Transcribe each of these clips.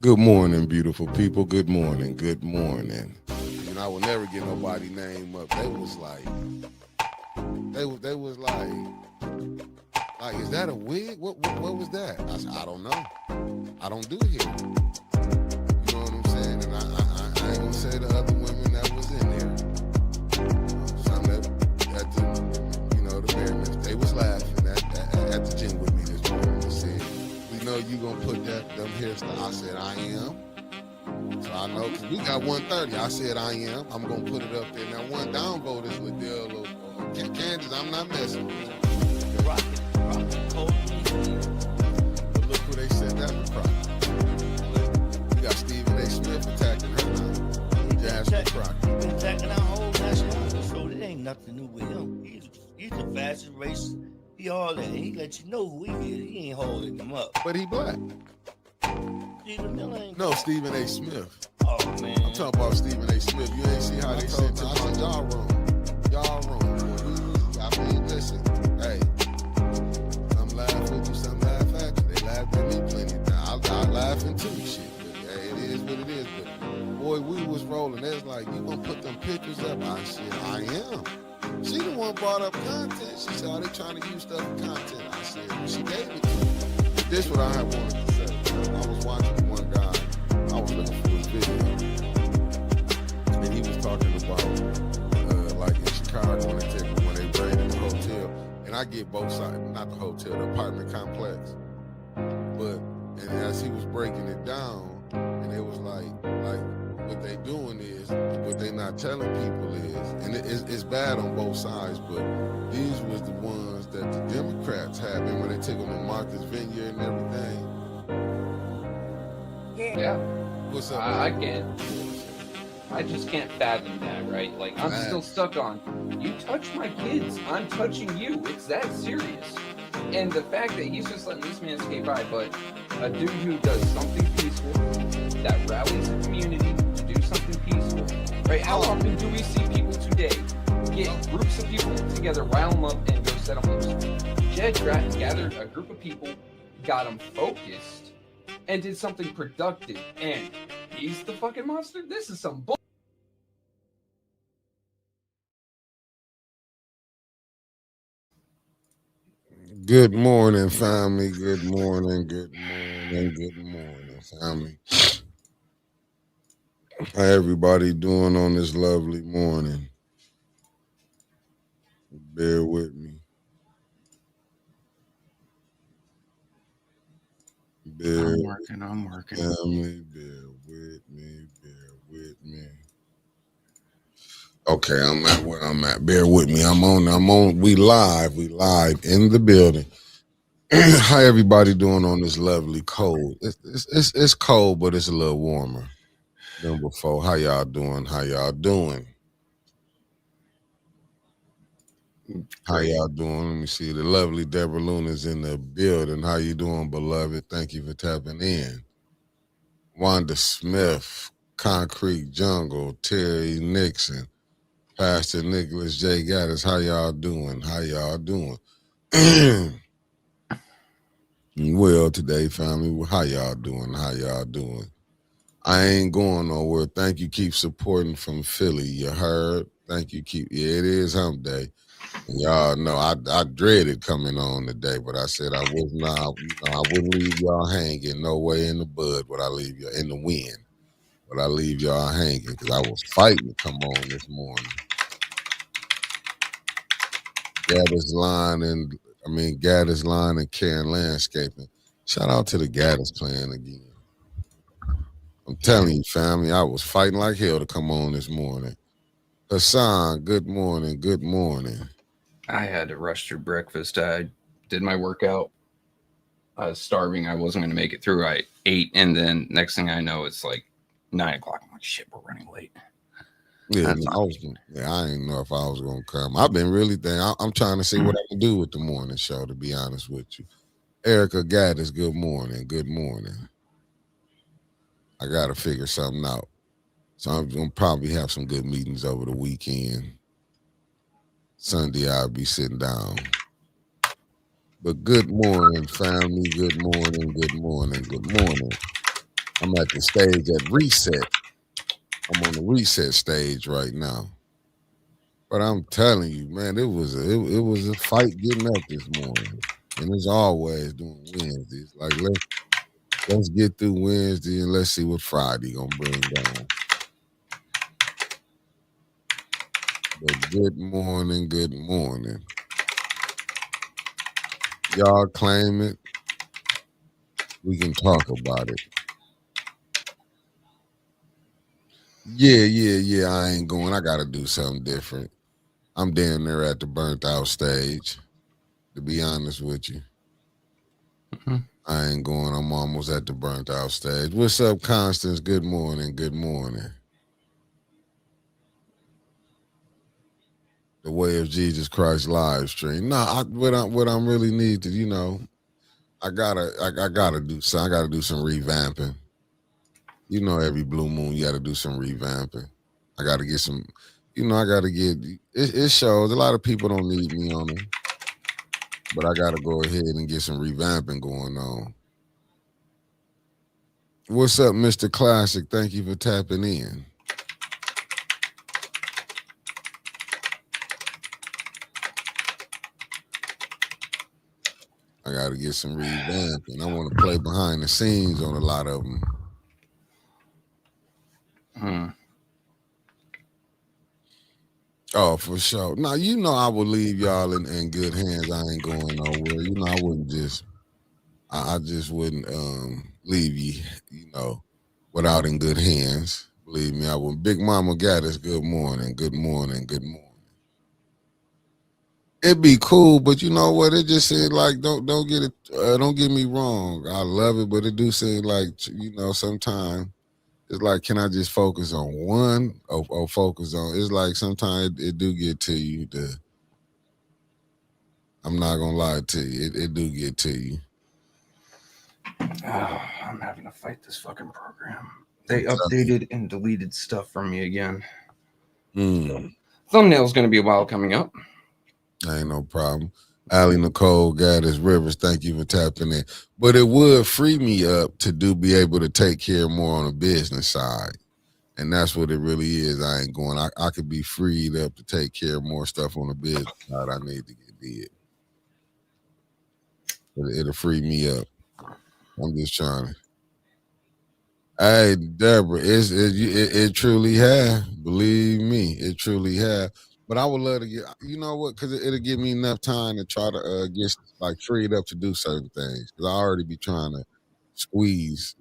Good morning, beautiful people. Good morning. Good morning. You know, I will never get nobody name up. They was like, they was like, is that a wig? What was that? I said, I don't know. I don't do hair. You know what I'm saying? And I ain't gonna say the other women that was in there. Some that at the, the Merriman, they was laughing at the gym with me this morning. They said, we know you gonna put them hairstyle. I said, I am. So I know, because we got 130. I said, I am. I'm going to put it up there. Now, one downvote is Liddell or Kansas. I'm not messing with you. Rocket, cold. But look who they said that was Crockett. We got Stephen A. Smith attacking her now. Jasmine Crockett. Been attacking our whole national, so it ain't nothing new with him. He's a fashion racist. He all that. He let you know who he is. He ain't holding them up. But he black. Stephen Miller ain't. No, Stephen A. Smith. Oh, man. I'm talking about Stephen A. Smith. You ain't see how they said to my y'all wrong. Y'all wrong. I mean, listen. Hey, some laugh with you, some laugh at you. They laughed at me plenty of times. I laughing too, shit. But, hey, it is what it is. But boy, we was rolling. They was like, you gonna put them pictures up? I said, I am. She the one brought up content. She said, they trying to use stuff for content. I said, well, she gave it to me. This what I wanted to say. I was watching one guy. I was looking for his video, and he was talking about like in Chicago when they raided the hotel. And I get both sides, not the hotel, the apartment complex. But and as he was breaking it down, and it was like what they doing is, what they not telling people is, and it's bad on both sides, but these was the ones that the Democrats had, and when they took them to Martha's Vineyard and everything. Yeah. What's up? I can't. I just can't fathom that, right? Like, I'm still stuck on, you touch my kids, I'm touching you. It's that serious. And the fact that he's just letting this man skate by, but a dude who does something peaceful, that rallies the community to do something peaceful, right? How often do we see people today get groups of people together, rile them up, and go set them loose? Jed gathered a group of people, got them focused, and did something productive, and he's the fucking monster? This is some bull. Good morning, family. Good morning, good morning, good morning, family. How everybody doing on this lovely morning? Bear with me. I'm working. Family, bear with me. Okay, I'm at where I'm at. Bear with me. We live in the building. How everybody doing on this lovely cold? It's cold, but it's a little warmer than before. How y'all doing? How y'all doing? Let me see. The lovely Deborah Luna's in the building. How you doing, beloved? Thank you for tapping in. Wanda Smith, Concrete Jungle, Terry Nixon, Pastor Nicholas J. Gaddis. How y'all doing? Well, today, family, how y'all doing? I ain't going nowhere. Thank you. Keep supporting from Philly. You heard? Thank you. It is hump day. Y'all know I dreaded coming on today, but I said I was not. I wouldn't leave y'all hanging. No way in the bud would I leave you in the wind. But I leave y'all hanging because I was fighting to come on this morning. Gaddis Line and Karen Landscaping. Shout out to the Gaddis clan again. I'm telling you, family, I was fighting like hell to come on this morning. Hassan, good morning. I had to rush through breakfast. I did my workout. I was starving. I wasn't going to make it through. I ate, and then next thing I know, it's like 9 o'clock. I'm like, shit, we're running late. Yeah, I didn't know if I was going to come. I've been really thinking. I'm trying to see what I can do with the morning show, to be honest with you. Erica Gaddis, good morning. I got to figure something out. So I'm going to probably have some good meetings over the weekend. Sunday, I'll be sitting down. But good morning, family. Good morning. I'm at the stage at reset. I'm on the reset stage right now. But I'm telling you, man, it was a fight getting up this morning. And as always doing Wednesdays. Like let's get through Wednesday and let's see what Friday gonna bring down. But good morning, good morning. Y'all claim it. We can talk about it. Yeah. I ain't going. I gotta do something different. I'm damn near at the burnt out stage, to be honest with you. Mm-hmm. I ain't going. I'm almost at the burnt out stage. What's up, Constance? Good morning. Good morning. The Way of Jesus Christ live stream. No, what I'm really need to, I gotta do some. I gotta do some revamping. Every blue moon you gotta do some revamping. I gotta get some. I gotta get. It shows a lot of people don't need me on them, but I gotta go ahead and get some revamping going on. What's up, Mr. Classic? Thank you for tapping in. I got to get some revamping. I want to play behind the scenes on a lot of them. Oh, for sure. Now, I would leave y'all in good hands. I ain't going nowhere. I wouldn't just, I just wouldn't leave you, without in good hands. Believe me, I wouldn't. Big Mama Gaddis, good morning, good morning, good morning. It'd be cool, but you know what? It just seemed like don't get it. Don't get me wrong. I love it, but it do seem like sometimes it's like, can I just focus on one or focus on? It's like sometimes it do get to you. I'm not gonna lie to you. It do get to you. Oh, I'm having to fight this fucking program. They updated and deleted stuff from me again. Thumbnail's gonna be a while coming up. Ain't no problem. Allie Nicole Gaddis Rivers, thank you for tapping in. But it would free me up to be able to take care more on the business side. And that's what it really is. I ain't going. I could be freed up to take care of more stuff on the business side I need to get did. It'll free me up. I'm just trying to. Hey, Deborah, it truly has. Believe me, it truly has. But I would love to get, because it'll give me enough time to try to get freed up to do certain things. Because I already be trying to squeeze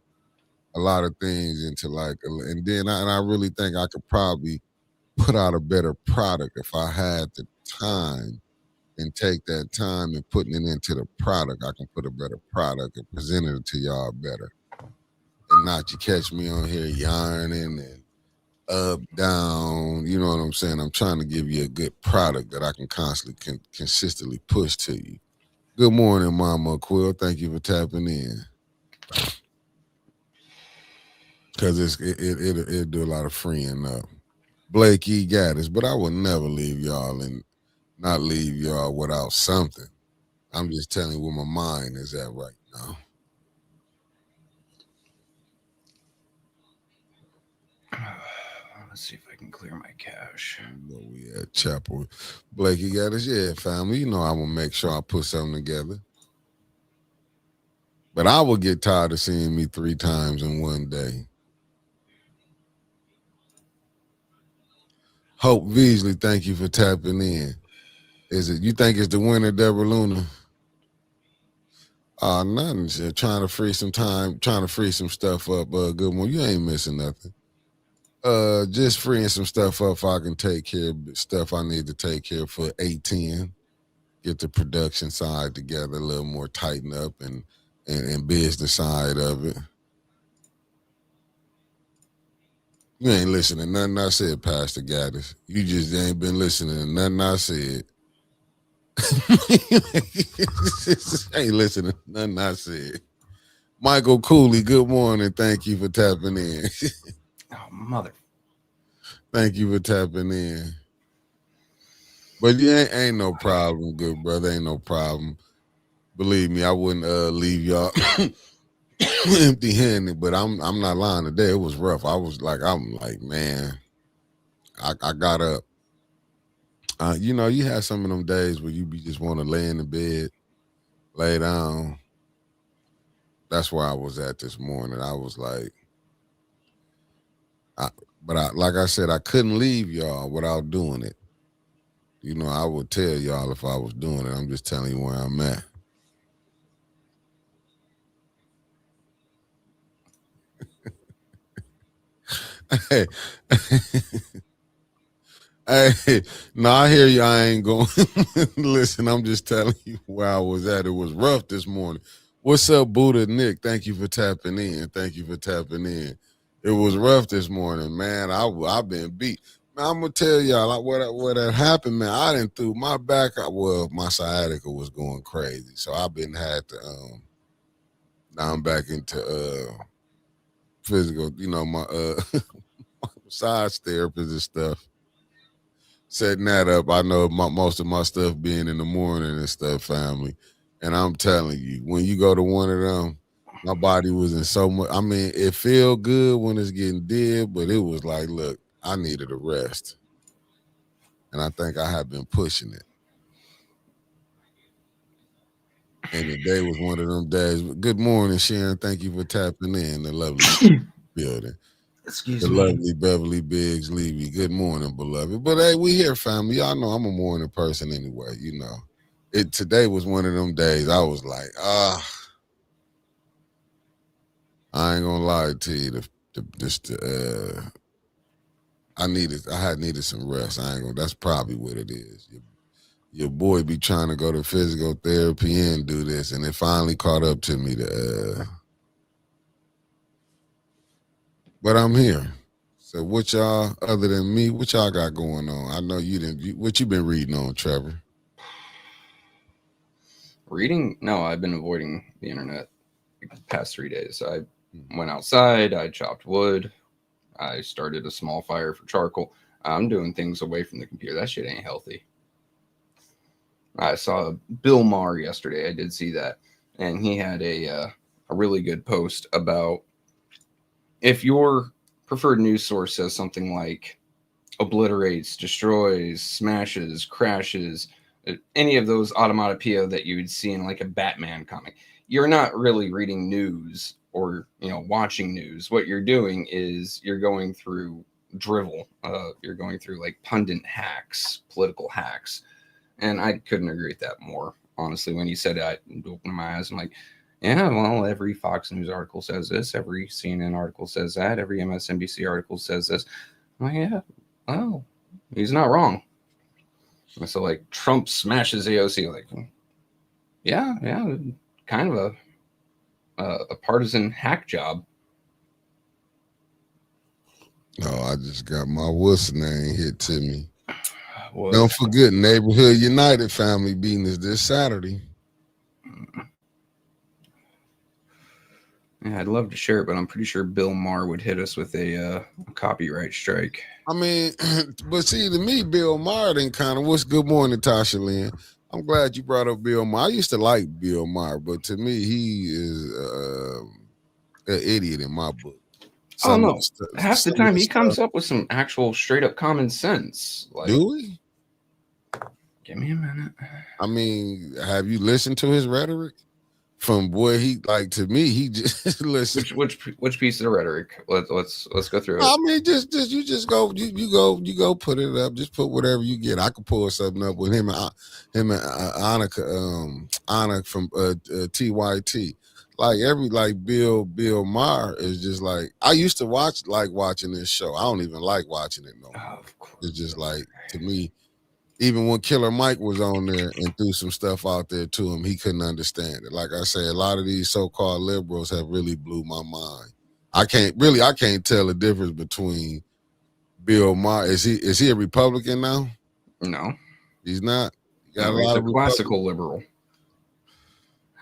a lot of things into and then I really think I could probably put out a better product if I had the time and take that time and putting it into the product. I can put a better product and present it to y'all better. And not you catch me on here yarning and up, down, you know what I'm saying? I'm trying to give you a good product that I can constantly consistently push to you. Good morning, Mama Quill. Thank you for tapping in. Because it'll do a lot of freeing up. Blake E. Gaddis, but I will never leave y'all and not leave y'all without something. I'm just telling you where my mind is at right now. Let's see if I can clear my cache. Where we at, Chapel. Blakey Gaddis, yeah, family. I'm gonna make sure I put something together. But I will get tired of seeing me 3 times in one day. Hope Beasley, thank you for tapping in. You think it's the winner, Deborah Luna? Nothing. Just trying to free some time, trying to free some stuff up. Good one. You ain't missing nothing. Just freeing some stuff up so I can take care of stuff I need to take care of for 8-10. Get the production side together a little more, tighten up and business side of it. You ain't listening to nothing I said, Pastor Gaddis. You just ain't been listening to nothing I said. Ain't listening to nothing I said. Michael Cooley, good morning. Thank you for tapping in. Oh, mother. Thank you for tapping in. But yeah, ain't no problem, good brother. Ain't no problem. Believe me, I wouldn't leave y'all empty-handed, but I'm not lying today. It was rough. I'm like, man, I got up. You know, you have some of them days where you just want to lay in the bed, lay down. That's where I was at this morning. I was like, like I said, I couldn't leave y'all without doing it. You know, I would tell y'all if I was doing it. I'm just telling you where I'm at. Hey, hey, no, I hear you. I ain't going. Listen, I'm just telling you where I was at. It was rough this morning. What's up, Buddha Nick? Thank you for tapping in. Thank you for tapping in. It was rough this morning, man. I've been beat. Man, I'm gonna tell y'all like, what had happened, man. I didn't threw my back. Well, my sciatica was going crazy, so I've been had to now I'm back into physical. You know, my massage therapist and stuff. Setting that up, I know most of my stuff being in the morning and stuff, family. And I'm telling you, when you go to one of them, my body was in so much. I mean, it feel good when it's getting did, but it was like, look, I needed a rest. And I think I have been pushing it. And today was one of them days. Good morning, Sharon. Thank you for tapping in. The lovely building. Excuse the me. lovely Beverly Biggs Levy. Good morning, beloved. But hey, we here, family. Y'all know I'm a morning person anyway. You know, today was one of them days. I was like, I ain't gonna lie to you. I had needed some rest. I ain't gonna. That's probably what it is. Your boy be trying to go to physical therapy and do this, and it finally caught up to me. But I'm here. So what y'all, other than me, what y'all got going on? I know you didn't. What you been reading on, Trevor? Reading? No, I've been avoiding the internet the past 3 days. I went outside. I chopped wood. I started a small fire for charcoal. I'm doing things away from the computer. That shit ain't healthy. I saw Bill Maher yesterday. I did see that. And he had a really good post about if your preferred news source says something like obliterates, destroys, smashes, crashes, any of those automatopoeia that you would see in like a Batman comic, you're not really reading news or, watching news. What you're doing is you're going through drivel. You're going through like pundit hacks, political hacks. And I couldn't agree with that more. Honestly, when you said it, I opened my eyes. I'm like, yeah, well, every Fox News article says this. Every CNN article says that. Every MSNBC article says this. I'm like, yeah, well, he's not wrong. And so, like, Trump smashes AOC. Like, yeah, kind of a partisan hack job. No, I just got my what's name hit to me. What? Don't forget, Neighborhood United family beating us this Saturday. Yeah, I'd love to share it, but I'm pretty sure Bill Maher would hit us with a copyright strike. I mean, but see, to me, Bill Maher then kind of, what's good morning, Tasha Lynn? I'm glad you brought up Bill Maher. I used to like Bill Maher, but to me, he is an idiot in my book. Half the time he comes up with some actual straight up common sense. Like, do we? Give me a minute. I mean, have you listened to his rhetoric? From boy, he like to me, he just listen. Which piece of the rhetoric? Let's go through it. I mean, just go put it up. Just put whatever you get. I could pull something up with him and Anna from TYT. Like Bill Maher is just like, I used to watching this show. I don't even like watching it no more. It's just like, to me, even when Killer Mike was on there and threw some stuff out there to him, he couldn't understand it. Like I say, a lot of these so-called liberals have really blew my mind. I can't tell the difference between Bill Maher. Is he a Republican now? No, he's not. He's a classical liberal.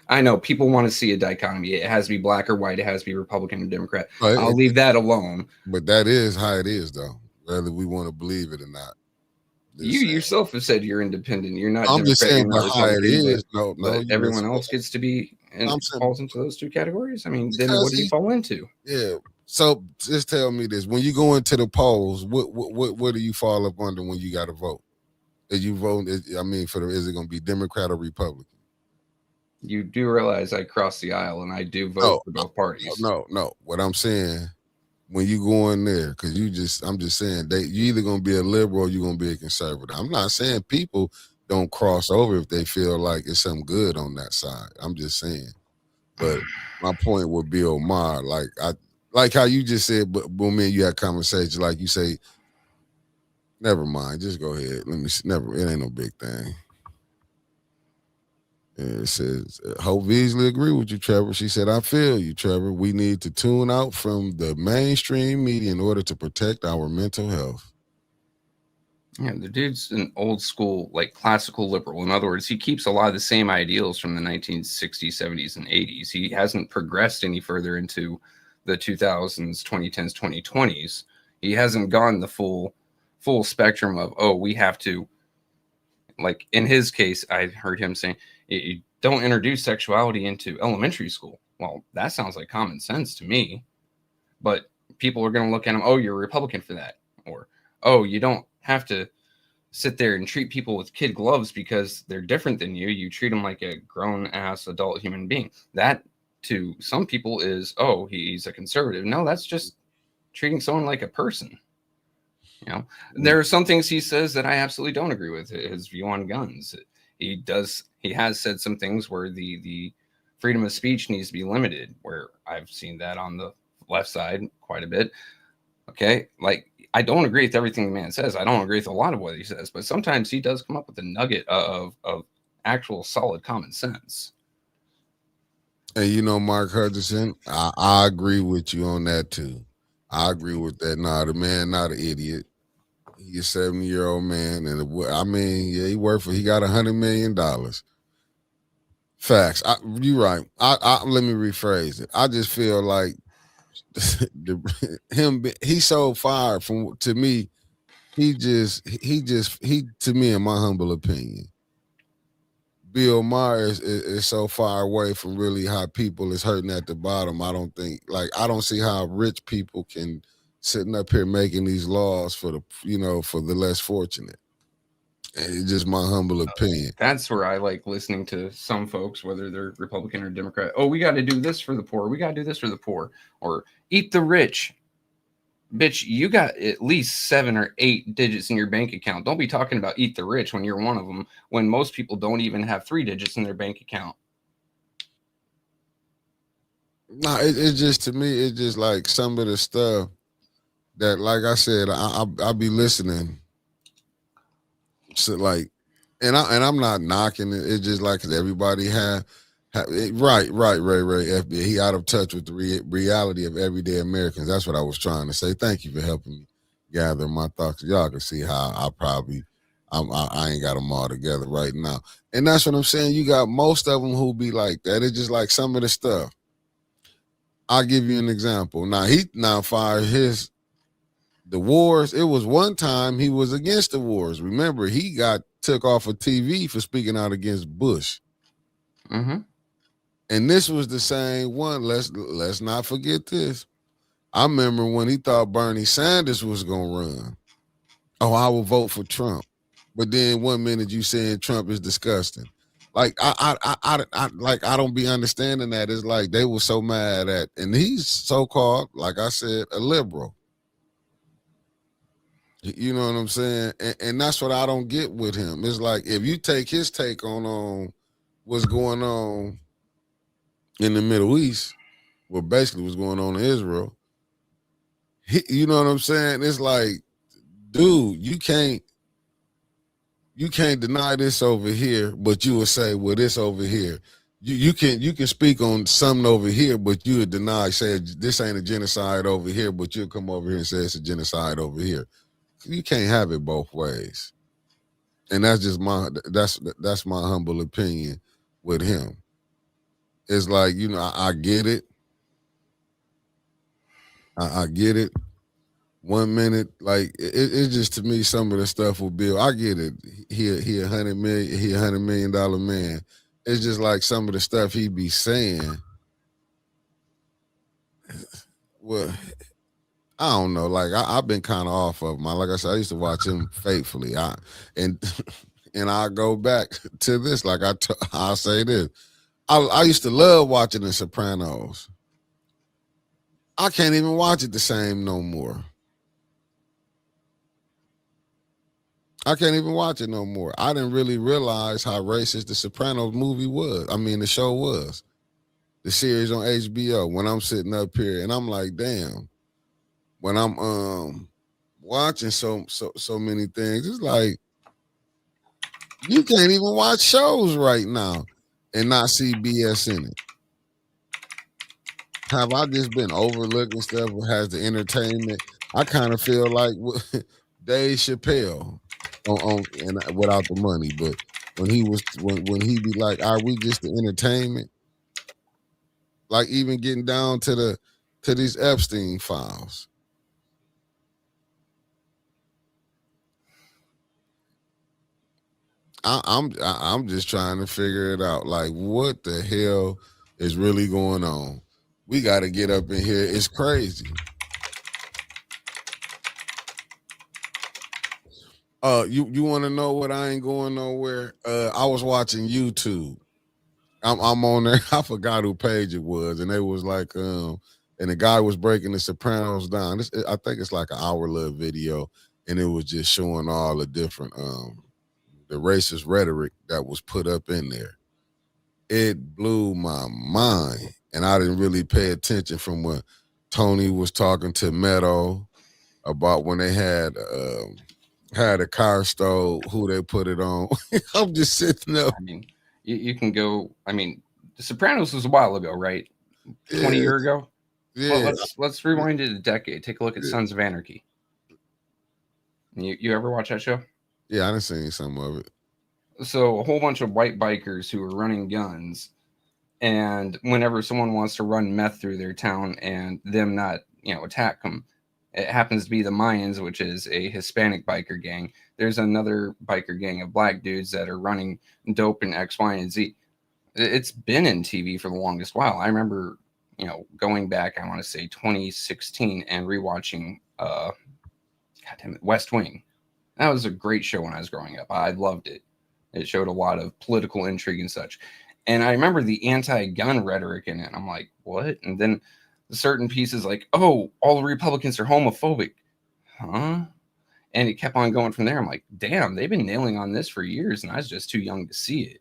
I know people want to see a dichotomy. It has to be black or white. It has to be Republican or Democrat. I'll leave that alone. But that is how it is, though, whether we want to believe it or not. You yourself have said you're independent. You're not. I'm just saying how it is. No, everyone else gets to be and I'm saying falls into those two categories? I mean, then because what do you fall into? yeah. So just tell me this: when you go into the polls, what do you fall up under when you got to vote? Is you vote? I mean, is it going to be Democrat or Republican? You do realize I cross the aisle and I do vote No, for both parties. no. What I'm saying, when you go in there, because I'm just saying, you either going to be a liberal or you're going to be a conservative. I'm not saying people don't cross over if they feel like it's something good on that side. I'm just saying. But my point with Bill Maher, like how you just said, but me and you had conversation, like you say, never mind, just go ahead. Let me see. It ain't no big thing. And it says, Hope Beasley agree with you, Trevor. She said, I feel you, Trevor. We need to tune out from the mainstream media in order to protect our mental health. Yeah, the dude's an old school, like classical liberal. In other words, he keeps a lot of the same ideals from the 1960s, 70s, and 80s. He hasn't progressed any further into the 2000s, 2010s, 2020s. He hasn't gone the full spectrum of, we have to, like in his case, I heard him saying, you don't introduce sexuality into elementary school. Well, that sounds like common sense to me. But people are going to look at him, you're a Republican for that. Or, you don't have to sit there and treat people with kid gloves because they're different than you. You treat them like a grown-ass adult human being. That, to some people, is, he's a conservative. No, that's just treating someone like a person. You know, there are some things he says that I absolutely don't agree with. His view on guns. He has said some things where the freedom of speech needs to be limited, where I've seen that on the left side quite a bit. Okay. Like, I don't agree with everything the man says. I don't agree with a lot of what he says, but sometimes he does come up with a nugget of actual solid common sense. And Mark Hutchinson, I agree with you on that too. I agree with that. Nah, the man not an idiot. He's a 70-year-old man, and he got $100 million. Facts. You're right. Let me rephrase it. I just feel like he's so far from, to me. He to me, in my humble opinion, Bill Maher is so far away from really how people is hurting at the bottom. I don't see how rich people can sitting up here making these laws for the less fortunate. And it's just my humble opinion. That's where I like listening to some folks, whether they're Republican or Democrat. We got to do this for the poor. We got to do this for the poor, or eat the rich. Bitch, you got at least 7 or 8 digits in your bank account. Don't be talking about eat the rich when you're one of them, when most people don't even have 3 digits in their bank account. No, it's just, to me, it's just like some of the stuff that, like I said, I'll be listening. So and I'm not knocking it. It's just like, 'cause everybody right, Ray FB. He out of touch with the reality of everyday Americans. That's what I was trying to say. Thank you for helping me gather my thoughts. Y'all can see how I ain't got them all together right now. And that's what I'm saying. You got most of them who be like that. It's just like some of the stuff. I'll give you an example. Now fired the wars. It was one time he was against the wars. Remember, he got took off of TV for speaking out against Bush. Mm-hmm. And this was the same one. Let's not forget this. I remember when he thought Bernie Sanders was gonna run. I will vote for Trump. But then one minute you saying Trump is disgusting. Like I don't be understanding that. It's like they were so mad at, and he's so-called, like I said, a liberal. You know what I'm saying? And that's what I don't get with him. It's like, if you take his take on what's going on in the Middle East, well, basically what's going on in Israel, you know what I'm saying? It's like, dude, you can't deny this over here, but you would say, well, this over here. You can speak on something over here, but you would deny, say this ain't a genocide over here, but you'll come over here and say it's a genocide over here. You can't have it both ways. And that's just that's my humble opinion with him. It's like, I get it. I get it. 1 minute, like it's just, to me, some of the stuff with Bill, I get it. He $100 million man. it's just like some of the stuff he be saying. Well, I don't know. Like I've been kind of off of him. Like I said, I used to watch him faithfully. And I go back to this. Like I'll say this. I used to love watching The Sopranos. I can't even watch it the same no more. I can't even watch it no more. I didn't really realize how racist the Sopranos movie was. I mean, the show was. The series on HBO. When I'm sitting up here and I'm like, damn. When I'm watching so many things, it's like you can't even watch shows right now and not see BS in it. Have I just been overlooking stuff that has the entertainment? I kind of feel like Dave Chappelle on and without the money, but when he be like, "Are we just the entertainment?" Like even getting down to these Epstein files. I'm just trying to figure it out. Like, what the hell is really going on? We got to get up in here. It's crazy. You want to know what? I ain't going nowhere. I was watching YouTube. I'm on there. I forgot who page it was, and it was like, and the guy was breaking The Sopranos down. I think it's like an hour-long video, and it was just showing all the different the racist rhetoric that was put up in there. It blew my mind, and I didn't really pay attention from when Tony was talking to Meadow about when they had a car stole, who they put it on. I'm just sitting up. I mean, you can go. I mean, The Sopranos was a while ago, right? 20 years ago. Yeah. Well, let's rewind it a decade. Take a look at Sons of Anarchy. You ever watch that show? Yeah, I done seen some of it. So a whole bunch of white bikers who are running guns, and whenever someone wants to run meth through their town and them not, attack them, it happens to be the Mayans, which is a Hispanic biker gang. There's another biker gang of black dudes that are running dope in X, Y, and Z. It's been in TV for the longest while. I remember, going back, I want to say 2016 and rewatching, West Wing. That was a great show when I was growing up. I loved it. It showed a lot of political intrigue and such. And I remember the anti-gun rhetoric in it. I'm like, what? And then certain pieces like, oh, all the Republicans are homophobic. Huh? And it kept on going from there. I'm like, damn, they've been nailing on this for years, and I was just too young to see it.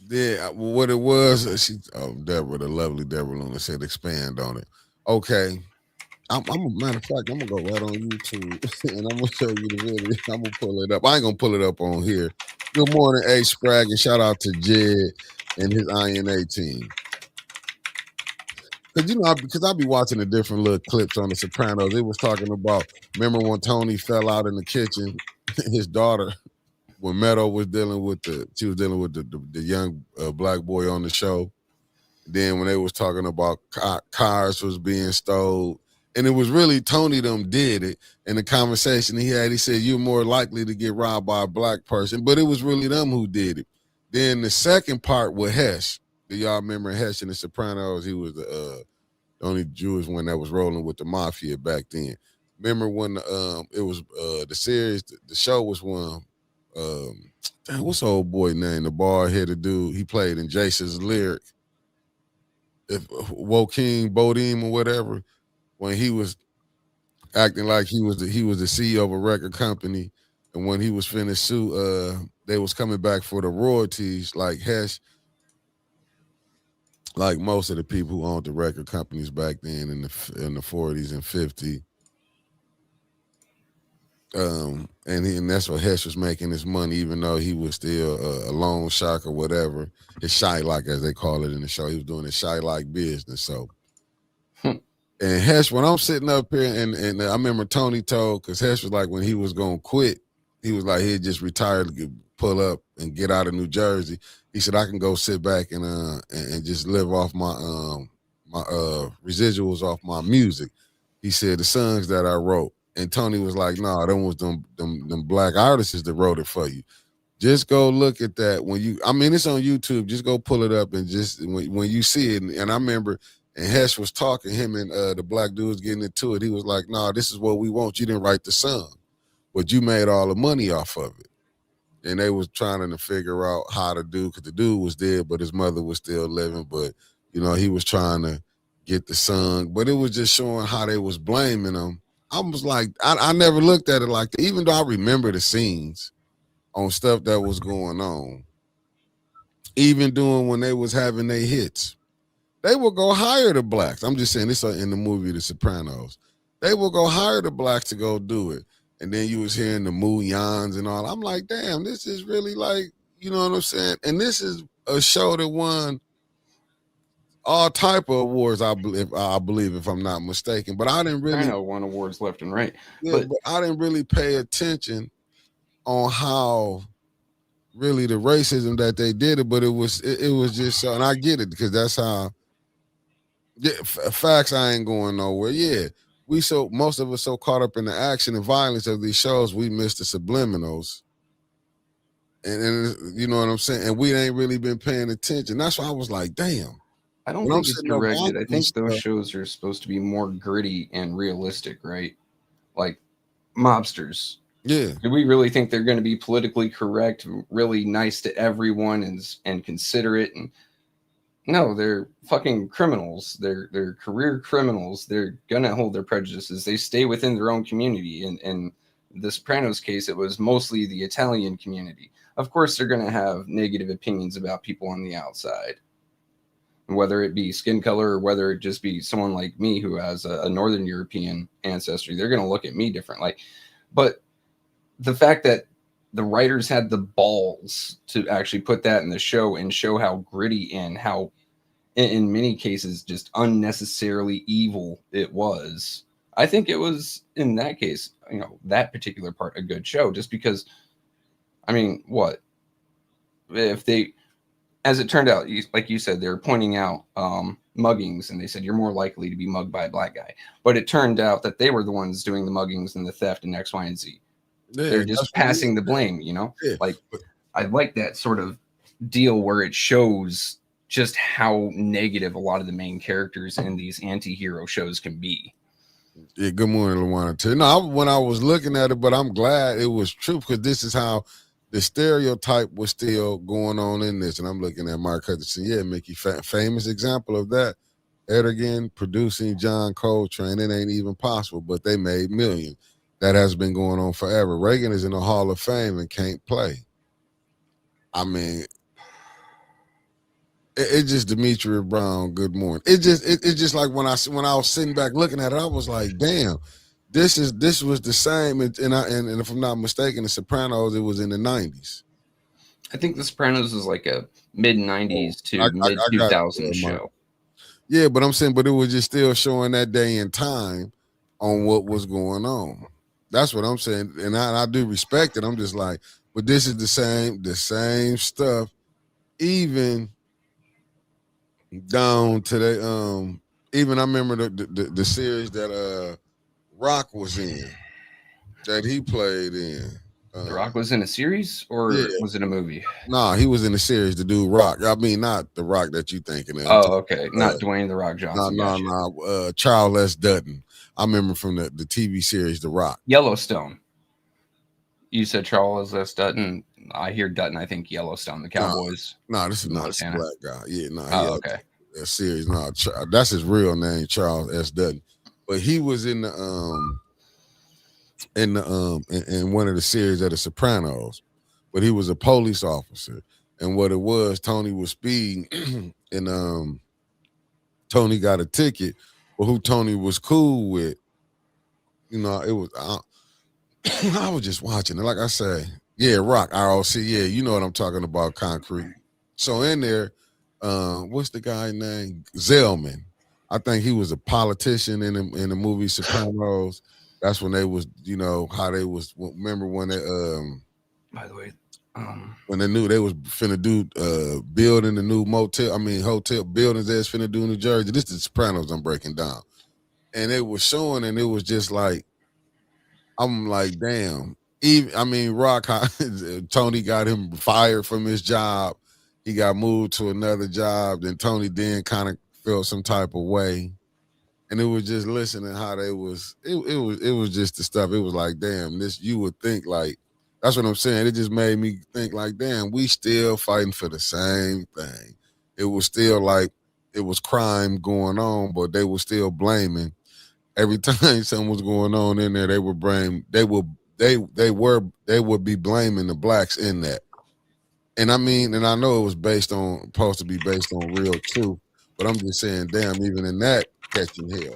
Yeah, what it was, Deborah, the lovely Deborah Luna said, expand on it. Okay. I'm a matter of fact, I'm gonna go right on YouTube and I'm gonna show you the video. I'm gonna pull it up. I ain't gonna pull it up on here. Good morning, A Spragg, and shout out to Jed and his INA team. Because I be watching the different little clips on The Sopranos. It was talking about, remember when Tony fell out in the kitchen, his daughter, when Meadow was dealing with the young black boy on the show. Then when they was talking about cars was being stole. And it was really Tony them did it. In the conversation he had, he said, you're more likely to get robbed by a black person. But it was really them who did it. Then the second part with Hesh. Do y'all remember Hesh in The Sopranos? He was the only Jewish one that was rolling with the mafia back then. Remember when it was the series, the show was one, what's the old boy name? The bald-headed dude. He played in Jason's Lyric. Joaquin Bodim or whatever. When he was acting like he was the CEO of a record company, and when he was finished sue, they was coming back for the royalties. Like Hesh, like most of the people who owned the record companies back then in the 40s and 50s, and that's what Hesh was making his money, even though he was still a loan shark or whatever. His Shylock, as they call it in the show, he was doing his Shylock business. So. And Hesh, when I'm sitting up here, and I remember Tony told, because Hesh was like, when he was going to quit, he was like, he'd just retire to pull up and get out of New Jersey. He said, I can go sit back and just live off my residuals off my music. He said, the songs that I wrote. And Tony was like, nah, them was them black artists that wrote it for you. Just go look at that when you. I mean, it's on YouTube. Just go pull it up and just when you see it. And I remember, and Hesh was talking. Him and the black dude was getting into it. He was like, "Nah, this is what we want. You didn't write the song, but you made all the money off of it." And they was trying to figure out how to do because the dude was dead, but his mother was still living. But he was trying to get the song, but it was just showing how they was blaming him. I was like, I never looked at it like that, even though I remember the scenes on stuff that was going on. Even doing when they was having their hits, they will go hire the blacks. I'm just saying this in the movie The Sopranos. They will go hire the blacks to go do it. And then you was hearing the Muyans and all. I'm like, damn, this is really like, you know what I'm saying? And this is a show that won all type of awards, I believe, if I'm not mistaken. But I didn't really. I know won awards left and right. Yeah, but I didn't really pay attention on how really the racism that they did it. But it was just so, and I get it because that's how. Yeah, facts. I ain't going nowhere. Yeah, most of us so caught up in the action and violence of these shows, we miss the subliminals. And you know what I'm saying? And we ain't really been paying attention. That's why I was like, damn. I don't think it's directed. I think those shows are supposed to be more gritty and realistic, right? Like Mobsters. Yeah. Do we really think they're going to be politically correct, really nice to everyone and considerate? And no, they're fucking criminals. They're career criminals. They're gonna hold their prejudices. They stay within their own community. And in the Sopranos case, it was mostly the Italian community. Of course, they're gonna have negative opinions about people on the outside, whether it be skin color or whether it just be someone like me who has a Northern European ancestry. They're gonna look at me different. But the fact that the writers had the balls to actually put that in the show and show how gritty and how, in many cases, just unnecessarily evil it was. I think it was, in that case, that particular part, a good show, just because, I mean, what? If they, as it turned out, like you said, they were pointing out muggings, and they said, you're more likely to be mugged by a black guy. But it turned out that they were the ones doing the muggings and the theft and X, Y, and Z. Yeah, they're just passing the blame, Yeah. Like, I like that sort of deal where it shows just how negative a lot of the main characters in these anti-hero shows can be. Yeah, good morning, Luana. Too. No, when I was looking at it, but I'm glad it was true because this is how the stereotype was still going on in this. And I'm looking at Mark Hutchinson. Yeah, Mickey, famous example of that. Erdogan producing John Coltrane. It ain't even possible, but they made millions. That has been going on forever. Reagan is in the Hall of Fame and can't play. I mean, it's just Demetria Brown. Good morning. It's just like when I was sitting back looking at it, I was like, damn, this was the same. And if I'm not mistaken, The Sopranos, it was in the 90s. I think The Sopranos was like a mid 90s to mid 2000s show. Yeah, but I'm saying, but it was just still showing that day and time on what was going on. That's what I'm saying, and I do respect it. I'm just like, but this is the same stuff, even down to the even I remember the series that Rock was in, that he played in. The Rock was in a series, or was it a movie? No, he was in the series. The dude Rock. I mean, not the Rock that you thinking of. Oh, okay, not Dwayne the Rock Johnson. No. Charles S. Dutton. I remember from the TV series The Rock. Yellowstone. You said Charles S. Dutton. I hear Dutton. I think Yellowstone, the Cowboys. No, this is not a black guy. Yeah, no. Okay. A series. No, that's his real name, Charles S. Dutton. But he was in the in one of the series of The Sopranos. But he was a police officer, and what it was, Tony was speeding, and Tony got a ticket. But who Tony was cool with, it was. I was just watching it. Like I say, yeah, Rock, ROC, yeah, you know what I'm talking about, Concrete. So in there, what's the guy name? Zellman. I think he was a politician in the movie Sopranos. That's when they was, how they was. Remember when they By the way, when they knew they was finna do building the new hotel buildings they was finna do in New Jersey. This is the Sopranos I'm breaking down. And it was showing, and it was just like, I'm like, damn, even I mean, Rock, Tony got him fired from his job. He got moved to another job. Then Tony then kind of felt some type of way, and it was just listening how they was. It was just the stuff. It was like, damn, this you would think like. That's what I'm saying. It just made me think like, damn, we still fighting for the same thing. It was still like it was crime going on, but they were still blaming. Every time something was going on in there, they would blame. They would be blaming the blacks in that. And I mean, and I know it was supposed to be based on real truth, but I'm just saying, damn, even in that, catching hell.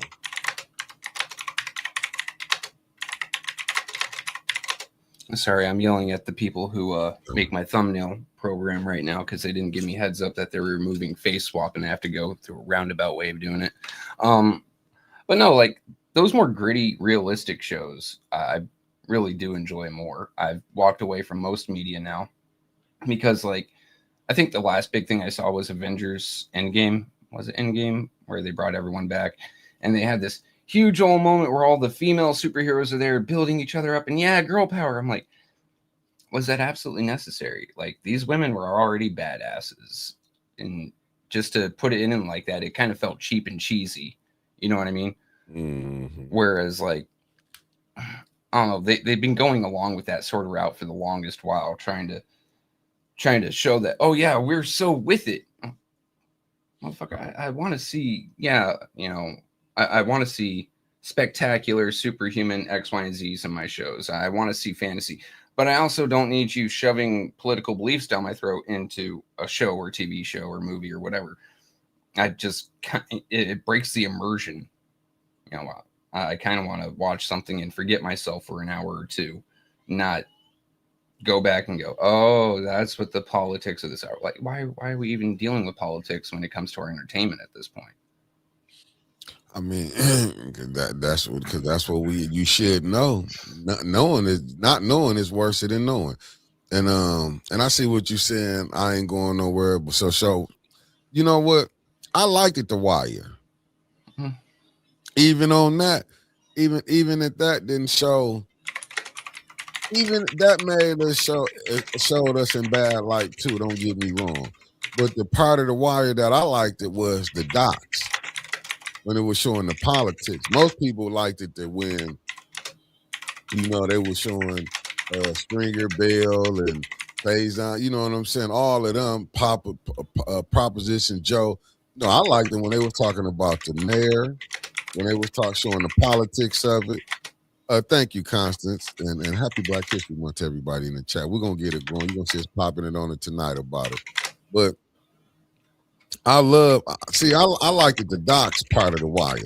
Sorry, I'm yelling at the people who make my thumbnail program right now because they didn't give me heads up that they were removing face swap and I have to go through a roundabout way of doing it. But no, like those more gritty, realistic shows, I really do enjoy more. I've walked away from most media now because, like, I think the last big thing I saw was Avengers Endgame. Was it Endgame? Where they brought everyone back and they had this huge old moment where all the female superheroes are there building each other up and yeah, girl power. I'm like, was that absolutely necessary? Like these women were already badasses, and just to put it in like that, it kind of felt cheap and cheesy. You know what I mean? Mm-hmm. Whereas like, I don't know, they've been going along with that sort of route for the longest while, trying to show that, oh yeah, we're so with it. Motherfucker, I want to see, yeah, you know, I want to see spectacular, superhuman X, Y, and Z's in my shows. I want to see fantasy, but I also don't need you shoving political beliefs down my throat into a show or TV show or movie or whatever. It breaks the immersion. You know, I kind of want to watch something and forget myself for an hour or two, not go back and go, oh, that's what the politics of this are. Like, why are we even dealing with politics when it comes to our entertainment at this point? I mean, that's what you should know. Not knowing is worse than knowing. And I see what you're saying. I ain't going nowhere. But so you know what? I liked it, The Wire. Mm-hmm. Even on that, even if that didn't show, even that made us showed us in bad light too. Don't get me wrong. But the part of The Wire that I liked it was the docs. When it was showing the politics, most people liked it that when, you know, they were showing Stringer Bell and Faison, you know what I'm saying? All of them, Proposition Joe. No, I liked it when they were talking about the mayor, when they was showing the politics of it. Thank you, Constance, and happy Black History Month to everybody in the chat. We're gonna get it going. You're gonna see us popping it on it tonight about it, but. I liked it, the docs part of The Wire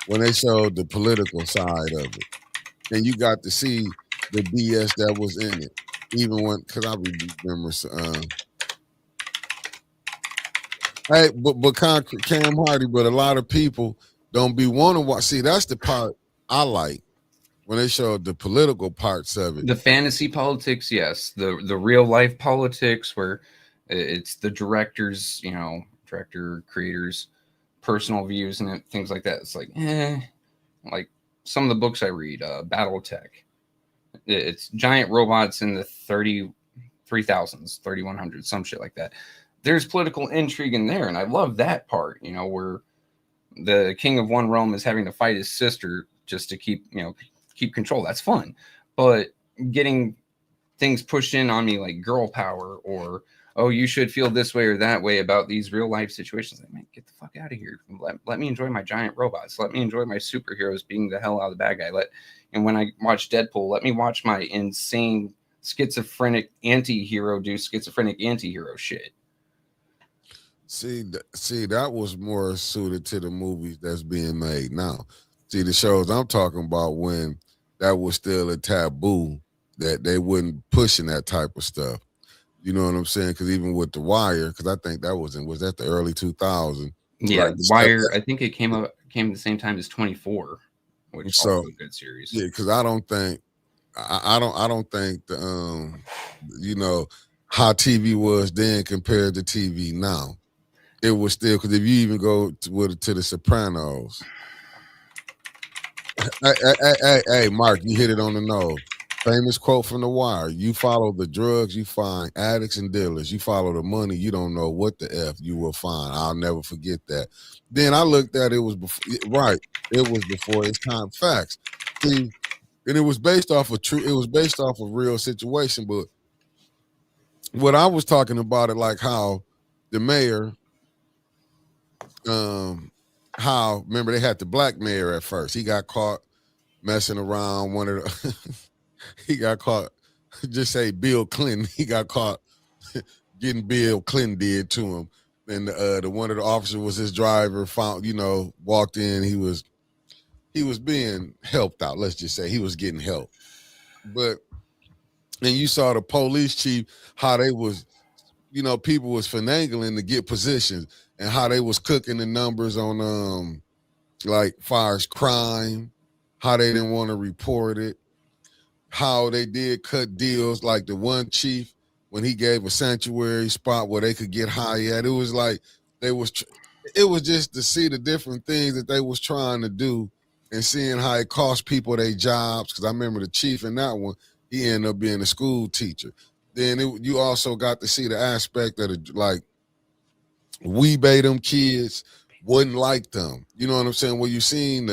when they showed the political side of it, and you got to see the BS that was in it. Even when, because I remember, hey, but Cam Hardy, but a lot of people don't be want to watch. See, that's the part I like when they showed the political parts of it. The fantasy politics, yes. The real life politics where it's the directors, you know. Director, creators, personal views and things like that. It's like, like some of the books I read, Battletech. It's giant robots in the 30,000s, 3,100s, some shit like that. There's political intrigue in there, and I love that part, you know, where the king of one realm is having to fight his sister just to keep control. That's fun. But getting things pushed in on me like girl power or oh, you should feel this way or that way about these real life situations. Like, man, get the fuck out of here. Let me enjoy my giant robots. Let me enjoy my superheroes being the hell out of the bad guy. And when I watch Deadpool, let me watch my insane schizophrenic anti-hero do schizophrenic anti-hero shit. See, that was more suited to the movies that's being made now. See, the shows I'm talking about when that was still a taboo, that they wouldn't pushing that type of stuff. You know what I'm saying? Because even with The Wire, because I think that was that the early 2000s. Yeah, like, The Wire. I think it came at the same time as 24, which is also a good series. Yeah, because I don't think the you know how TV was then compared to TV now. It was still, because if you even go to the Sopranos. Hey, Mark, you hit it on the nose. Famous quote from The Wire: "You follow the drugs, you find addicts and dealers. You follow the money, you don't know what the f you will find." I'll never forget that. Then I looked at it was before, right. It was before its time. Facts. See, and it was based off of true. It was based off of real situation. But what I was talking about it like how the mayor, how remember they had the black mayor at first. He got caught messing around. One of the he got caught. Just say Bill Clinton. He got caught getting Bill Clinton did to him. And the one of the officers was his driver. Found walked in. He was being helped out. Let's just say he was getting help. But and you saw the police chief how they was, people was finagling to get positions and how they was cooking the numbers on like fires crime, how they didn't want to report it, how they did cut deals like the one chief when he gave a sanctuary spot where they could get high at. It was like it was just to see the different things that they was trying to do and seeing how it cost people their jobs. Because I remember the chief in that one, he ended up being a school teacher. Then you also got to see the aspect of we bait them kids wouldn't like them. You know what I'm saying? Where you seen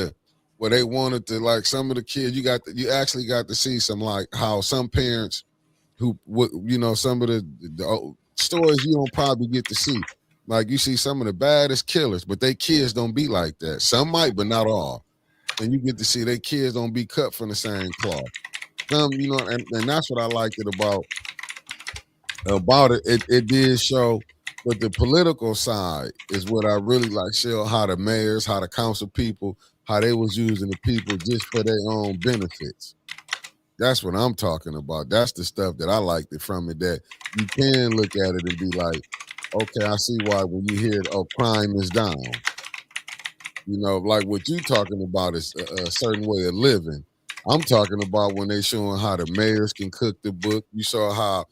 where they wanted to, like, some of the kids, you actually got to see some, like, how some parents who some of the stories you don't probably get to see. Like, you see some of the baddest killers, but they kids don't be like that. Some might, but not all. And you get to see their kids don't be cut from the same cloth. Some, and that's what I liked it about it. It did show, but the political side is what I really like. Show how the mayors, how the council people, how they was using the people just for their own benefits. That's what I'm talking about. That's the stuff that I liked it from it, that you can look at it and be like, okay, I see why when you hear, crime is down. Like what you talking about is a certain way of living. I'm talking about when they showing how the mayors can cook the book. You saw how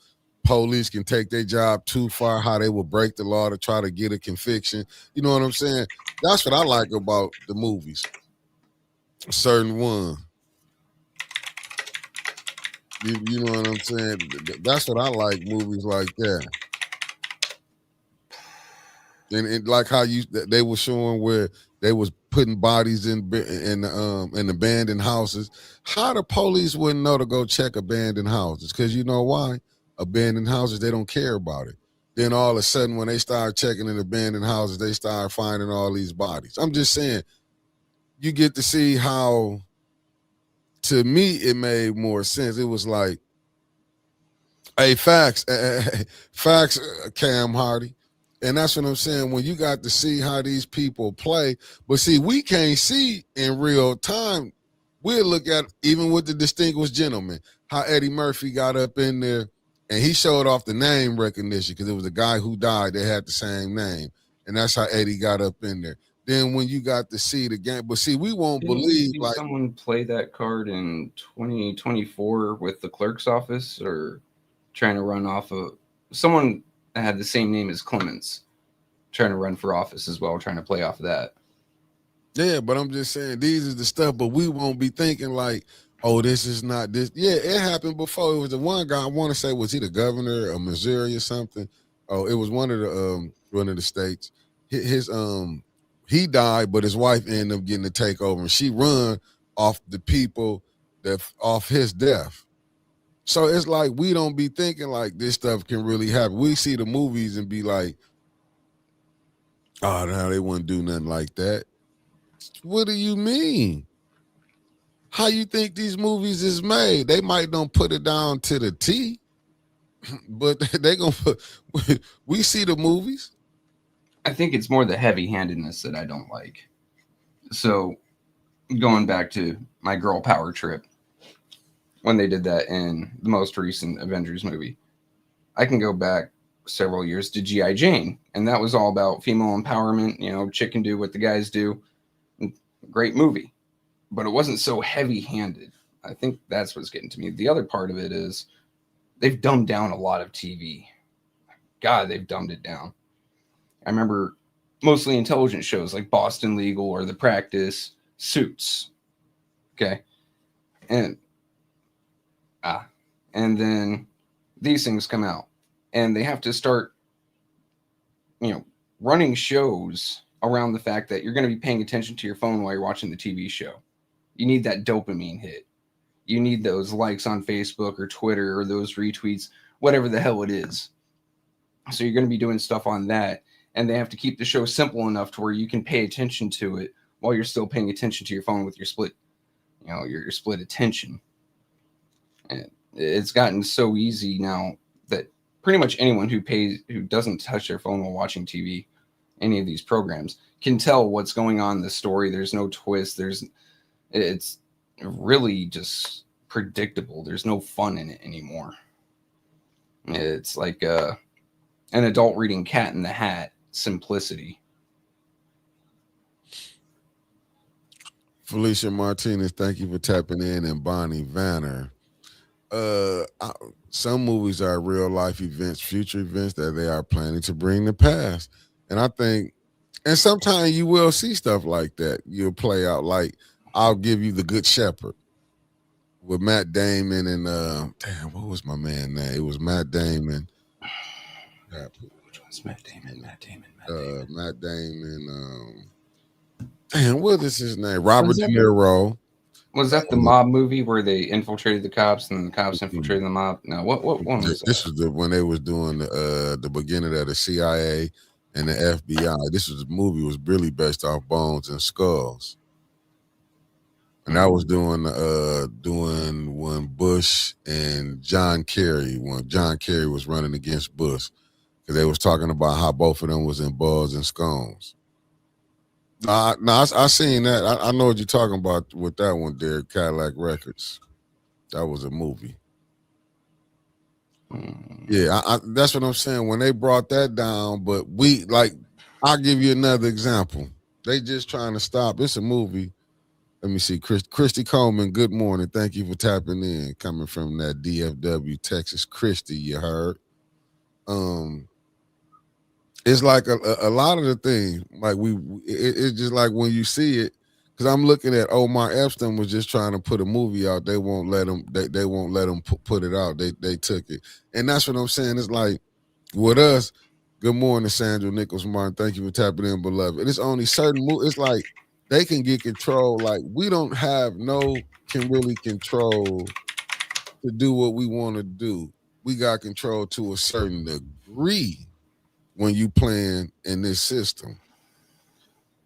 police can take their job too far, how they will break the law to try to get a conviction. You know what I'm saying? That's what I like about the movies. A certain one. You know what I'm saying? That's what I like, movies like that. And like how they were showing where they was putting bodies in abandoned houses. How the police wouldn't know to go check abandoned houses? Because you know why? Abandoned houses, they don't care about it. Then all of a sudden, when they start checking in abandoned houses, they start finding all these bodies. I'm just saying, you get to see how, to me, it made more sense. It was like, hey, facts, Cam Hardy. And that's what I'm saying. When you got to see how these people play, but see, we can't see in real time. We'll look at, even with the Distinguished Gentleman, how Eddie Murphy got up in there and he showed off the name recognition because it was a guy who died that had the same name. And that's how Eddie got up in there. Then when you got to see the game, but see, we won't believe like someone play that card in 2024 with the clerk's office, or trying to run off of someone that had the same name as Clemens, trying to run for office as well, trying to play off of that. Yeah, but I'm just saying, these is the stuff, but we won't be thinking like, oh, this is not this. Yeah, it happened before. It was the one guy, I want to say, was he the governor of Missouri or something? Oh, it was one of the states. He died, but his wife ended up getting to take over, and she run off the people off his death. So it's like we don't be thinking like this stuff can really happen. We see the movies and be like, oh, no, they wouldn't do nothing like that. What do you mean? How you think these movies is made? They might don't put it down to the T, but they gonna put. We see the movies. I think it's more the heavy-handedness that I don't like. So, going back to my girl power trip, when they did that in the most recent Avengers movie, I can go back several years to G.I. Jane, and that was all about female empowerment. Chick can do what the guys do. Great movie, but it wasn't so heavy-handed. I think that's what's getting to me. The other part of it is they've dumbed down a lot of TV. God, they've dumbed it down. I remember mostly intelligence shows like Boston Legal or The Practice, Suits. Okay. And And then these things come out, and they have to start, running shows around the fact that you're going to be paying attention to your phone while you're watching the TV show. You need that dopamine hit. You need those likes on Facebook or Twitter or those retweets, whatever the hell it is. So you're going to be doing stuff on that, and they have to keep the show simple enough to where you can pay attention to it while you're still paying attention to your phone with your split, your split attention. And it's gotten so easy now that pretty much anyone who doesn't touch their phone while watching TV, any of these programs, can tell what's going on in the story. There's no twist. It's really just predictable. There's no fun in it anymore. It's like an adult reading Cat in the Hat simplicity. Felicia Martinez, thank you for tapping in, and Bonnie Vanner. Some movies are real life events, future events that they are planning to bring to pass. And I think, and sometimes you will see stuff like that. You'll play out, like, I'll give you The Good Shepherd with Matt Damon and what was my man name? It was Matt Damon. Which one's Matt Damon? Matt Damon. What is his name? Robert De Niro. Was that the mob movie where they infiltrated the cops and the cops infiltrated the mob? No, what one was that? This was when they was doing the beginning of the CIA and the FBI. The movie was really based off Bones and Skulls. And I was doing when Bush and John Kerry, when John Kerry was running against Bush, because they was talking about how both of them was in Balls and Scones. No, I seen that. I know what you're talking about with that one there, Cadillac Records. That was a movie. Yeah, that's what I'm saying. When they brought that down, but I'll give you another example. They just trying to stop. It's a movie. Let me see. Christy Coleman, good morning. Thank you for tapping in. Coming from that DFW, Texas. Christy, you heard. It's like a lot of the things, like it's just like when you see it, because I'm looking at Omar Epstein was just trying to put a movie out. They won't let him. They won't let him put it out. They took it, and that's what I'm saying. It's like with us. Good morning, Sandra Nichols Martin. Thank you for tapping in, beloved. It's only certain movies. It's like they can get control. Like we don't have can really control to do what we want to do. We got control to a certain degree when you playing in this system.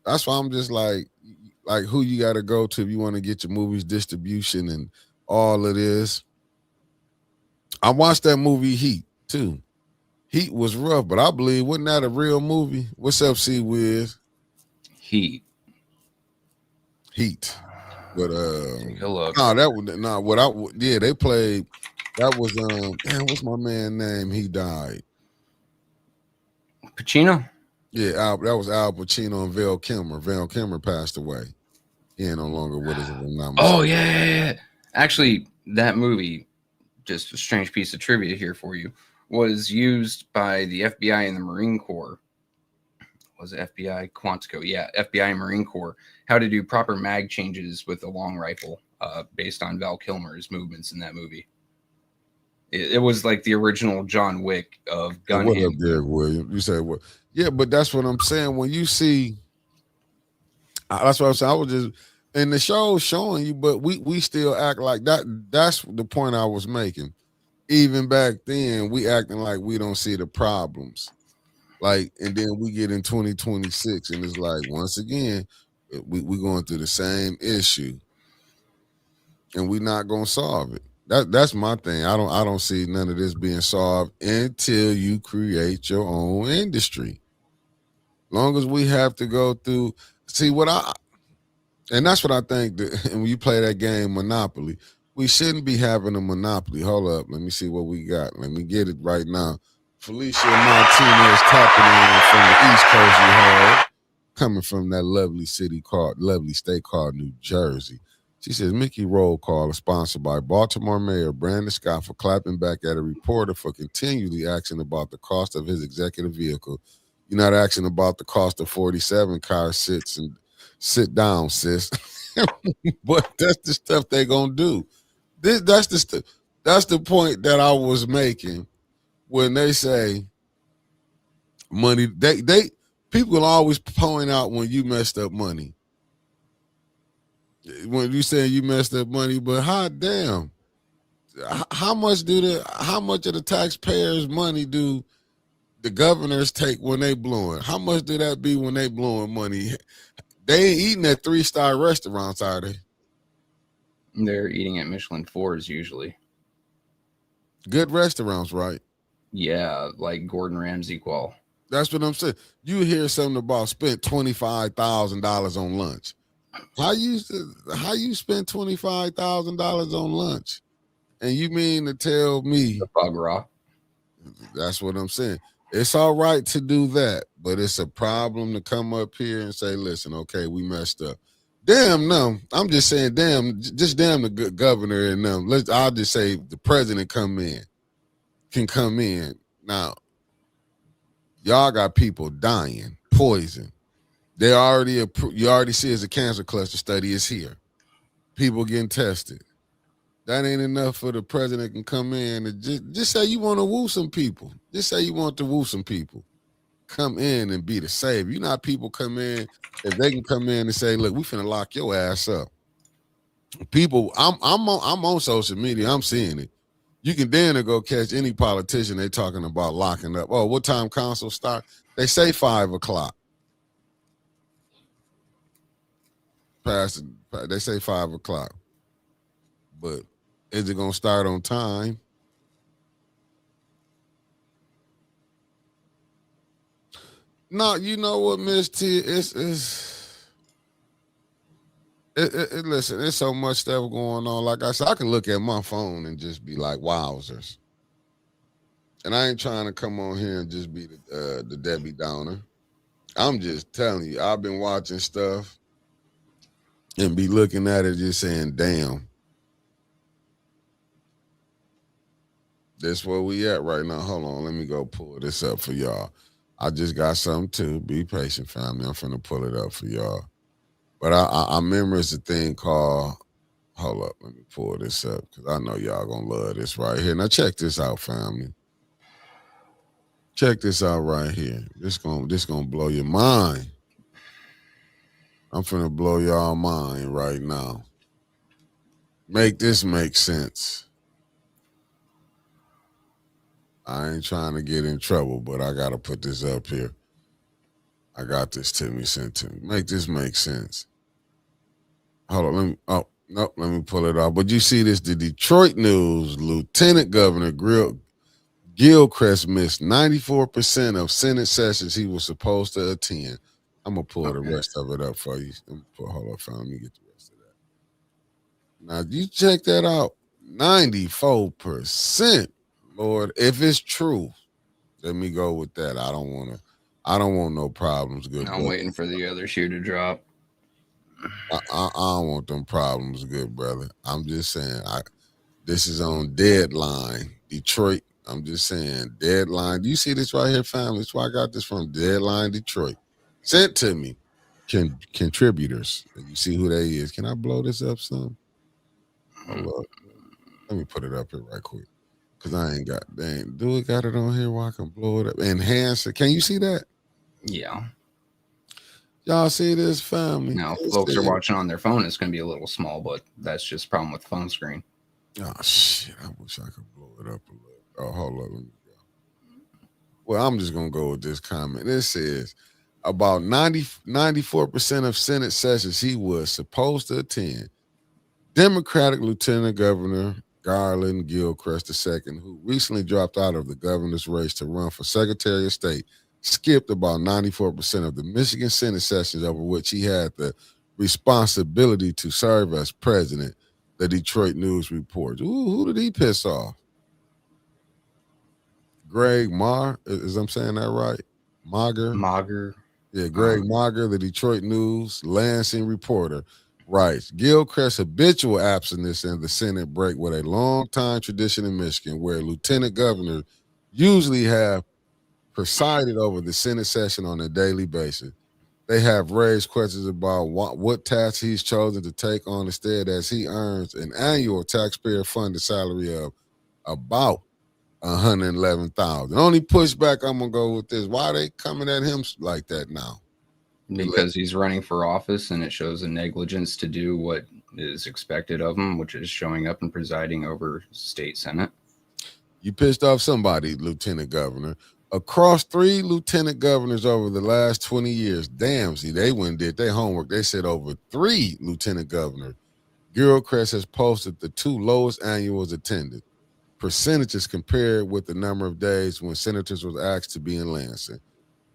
That's why I'm just like who you got to go to if you want to get your movies distribution and all of this. I watched that movie Heat too. Heat was rough, but I believe, wasn't that a real movie? What's up, C Wiz? Heat. But take a look. They played. That was what's my man name? He died. Pacino? Yeah, that was Al Pacino and Val Kilmer. Val Kilmer passed away. He ain't no longer with us. If I'm not mistaken. Oh, yeah. Actually, that movie, just a strange piece of trivia here for you, was used by the FBI and the Marine Corps. Was it FBI? Quantico. Yeah, FBI and Marine Corps. How to do proper mag changes with a long rifle based on Val Kilmer's movements in that movie. It was like the original John Wick of gun What handling. up, Derek Williams? You said what? Yeah, but that's what I'm saying. When you see, that's what I'm saying. I was just, and the show's showing you, but we still act like that. That's the point I was making. Even back then, we acting like we don't see the problems. Like, and then we get in 2026, and it's like, once again, we going through the same issue, and we're not gonna solve it. That's my thing. I don't see none of this being solved until you create your own industry. Long as we have to go through, and that's what I think. And when you play that game Monopoly, we shouldn't be having a monopoly. Hold up, let me see what we got. Let me get it right now. Felicia Martinez tapping in from the East Coast. You heard, coming from that lovely state called New Jersey. She says, Mickey Roll Call is sponsored by Baltimore Mayor Brandon Scott for clapping back at a reporter for continually asking about the cost of his executive vehicle. You're not asking about the cost of 47 car sits and sit down, sis. But that's the stuff they're going to do. That's the stuff. That's the point that I was making when they say money. They people always point out when you messed up money. When you say you messed up money, but hot damn, how much of the taxpayers' money do the governors take when they blowing? How much do that be when they blowing money? They ain't eating at 3-star restaurants, are they? They're eating at Michelin 4s usually. Good restaurants, right? Yeah, like Gordon Ramsay qual. That's what I'm saying. You hear something about spent $25,000 on lunch. How you spend $25,000 on lunch? And you mean to tell me The bug raw. that's what I'm saying. It's all right to do that, but it's a problem to come up here and say, listen, okay, we messed up. Damn, no. I'm just saying, damn the governor and them. I'll just say the president can come in. Now, y'all got people dying, poison. You already see as a cancer cluster study is here. People getting tested. That ain't enough for the president can come in and just say you want to woo some people. Just say you want to woo some people. Come in and be the savior. You know how people come in, if they can come in and say, look, we finna lock your ass up. People, I'm on social media, I'm seeing it. You can then go catch any politician they talking about locking up. Oh, what time council start? They say 5 o'clock. They say 5 o'clock. But is it gonna start on time? No, you know what, Miss T, listen, there's so much stuff going on. Like I said, I can look at my phone and just be like, wowzers. And I ain't trying to come on here and just be the Debbie Downer. I'm just telling you, I've been watching stuff and be looking at it just saying, damn. That's where we at right now. Hold on, let me go pull this up for y'all. I just got something too. Be patient, family. I'm finna pull it up for y'all. But I remember it's a thing called, hold up, let me pull this up because I know y'all gonna love this right here. Now check this out, family. Check this out right here. This gonna blow your mind. I'm finna blow y'all mind right now. Make this make sense. I ain't trying to get in trouble, but I got to put this up here. I got this to me sent to me. Make this make sense. Hold on. Let me pull it off. But you see this, the Detroit News, Lieutenant Governor Gilchrist missed 94% of Senate sessions he was supposed to attend. I'm going to pull the rest of it up for you. Hold on, fam. Let me get the rest of that. Now, you check that out. 94%. Lord, if it's true, let me go with that. I don't want no problems. Good. I'm waiting for the other shoe to drop. I don't want them problems, good brother. I'm just saying, this is on Deadline, Detroit. I'm just saying, Deadline. Do you see this right here, family? That's why I got this from Deadline, Detroit. Sent to me. Contributors. You see who they is. Can I blow this up some? Let me put it up here right quick. Cause I ain't got, do it got it on here where I can blow it up, enhance it. Can you see that? Yeah. Y'all see this, family? Now, if folks are watching on their phone, it's going to be a little small, but that's just a problem with the phone screen. Oh shit! I wish I could blow it up a little. Oh, hold on, let me go. Well, I'm just gonna go with this comment. It says about 94% of Senate sessions he was supposed to attend. Democratic Lieutenant Governor Garland Gilchrist II, who recently dropped out of the governor's race to run for Secretary of State, skipped about 94% of the Michigan Senate sessions over which he had the responsibility to serve as president, the Detroit News reports. Ooh, who did he piss off? Greg Marr, is I'm saying that right? Mager. Yeah, Greg Mager, the Detroit News Lansing reporter, writes, Gilchrist's habitual absence in the Senate break with a long-time tradition in Michigan where lieutenant governors usually have presided over the Senate session on a daily basis. They have raised questions about what tasks he's chosen to take on instead as he earns an annual taxpayer-funded salary of about 111,000. Only pushback I'm gonna go with this: why are they coming at him like that now? Because he's running for office, and it shows a negligence to do what is expected of him, which is showing up and presiding over state senate. You pissed off somebody, Lieutenant Governor. Across 3 lieutenant governors over the last 20 years, damn, see, they went and did their homework. They said over 3 lieutenant governors, Gilchrist has posted the 2 lowest annuals attended. Percentages compared with the number of days when senators was asked to be in Lansing.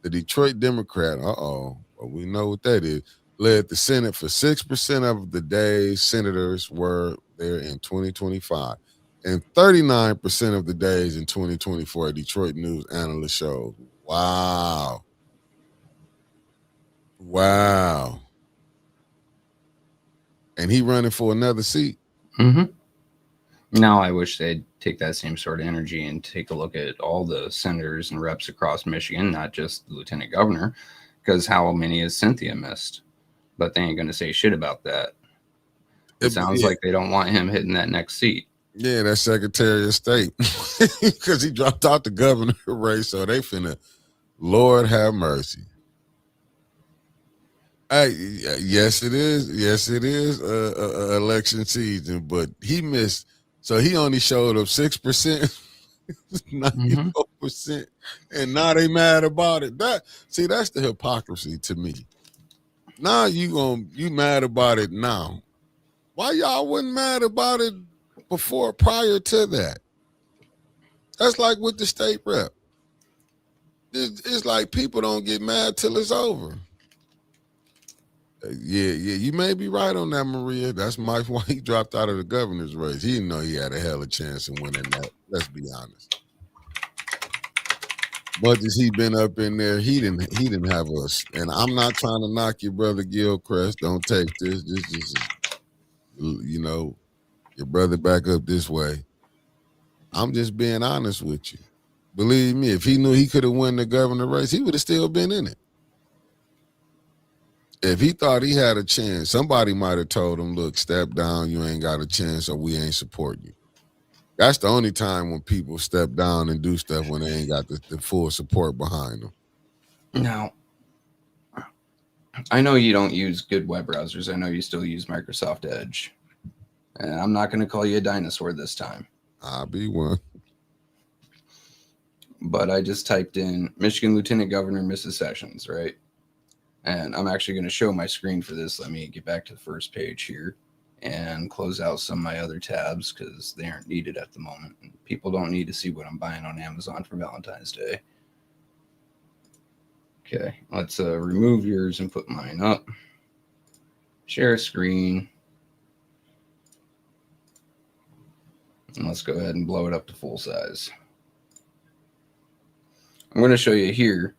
The Detroit Democrat, well, we know what that is, led the Senate for 6% of the days senators were there in 2025. And 39% of the days in 2024, Detroit News analyst showed. Wow. And he running for another seat. Mm-hmm. Now I wish they'd take that same sort of energy and take a look at all the senators and reps across Michigan, not just the lieutenant governor, because how many has Cynthia missed? But they ain't going to say shit about that. It sounds like they don't want him hitting that next seat. Yeah, that's Secretary of State, because he dropped out the governor race, so they finna, Lord have mercy. Yes, it is. Yes, it is election season, but he missed, so he only showed up 6%, 94%, and now they mad about it. That's the hypocrisy to me. Now you mad about it now. Why y'all wasn't mad about it prior to that? That's like with the state rep. It's like people don't get mad till it's over. Yeah, you may be right on that, Maria. That's why he dropped out of the governor's race. He didn't know he had a hell of a chance in winning that. Let's be honest. Much as he been up in there, he didn't have us. And I'm not trying to knock your brother Gilchrist. Don't take this. This is, your brother back up this way. I'm just being honest with you. Believe me, if he knew he could have won the governor race, he would have still been in it. If he thought he had a chance, somebody might have told him, look, step down, you ain't got a chance, or we ain't supporting you. That's the only time when people step down and do stuff, when they ain't got the full support behind them. Now, I know you don't use good web browsers. I know you still use Microsoft Edge. And I'm not going to call you a dinosaur this time. I'll be one. But I just typed in Michigan Lieutenant Governor Mrs. Sessions, right? And I'm actually going to show my screen for this. Let me get back to the first page here and close out some of my other tabs because they aren't needed at the moment. People don't need to see what I'm buying on Amazon for Valentine's Day. Okay, let's remove yours and put mine up. Share screen. And let's go ahead and blow it up to full size. I'm going to show you here.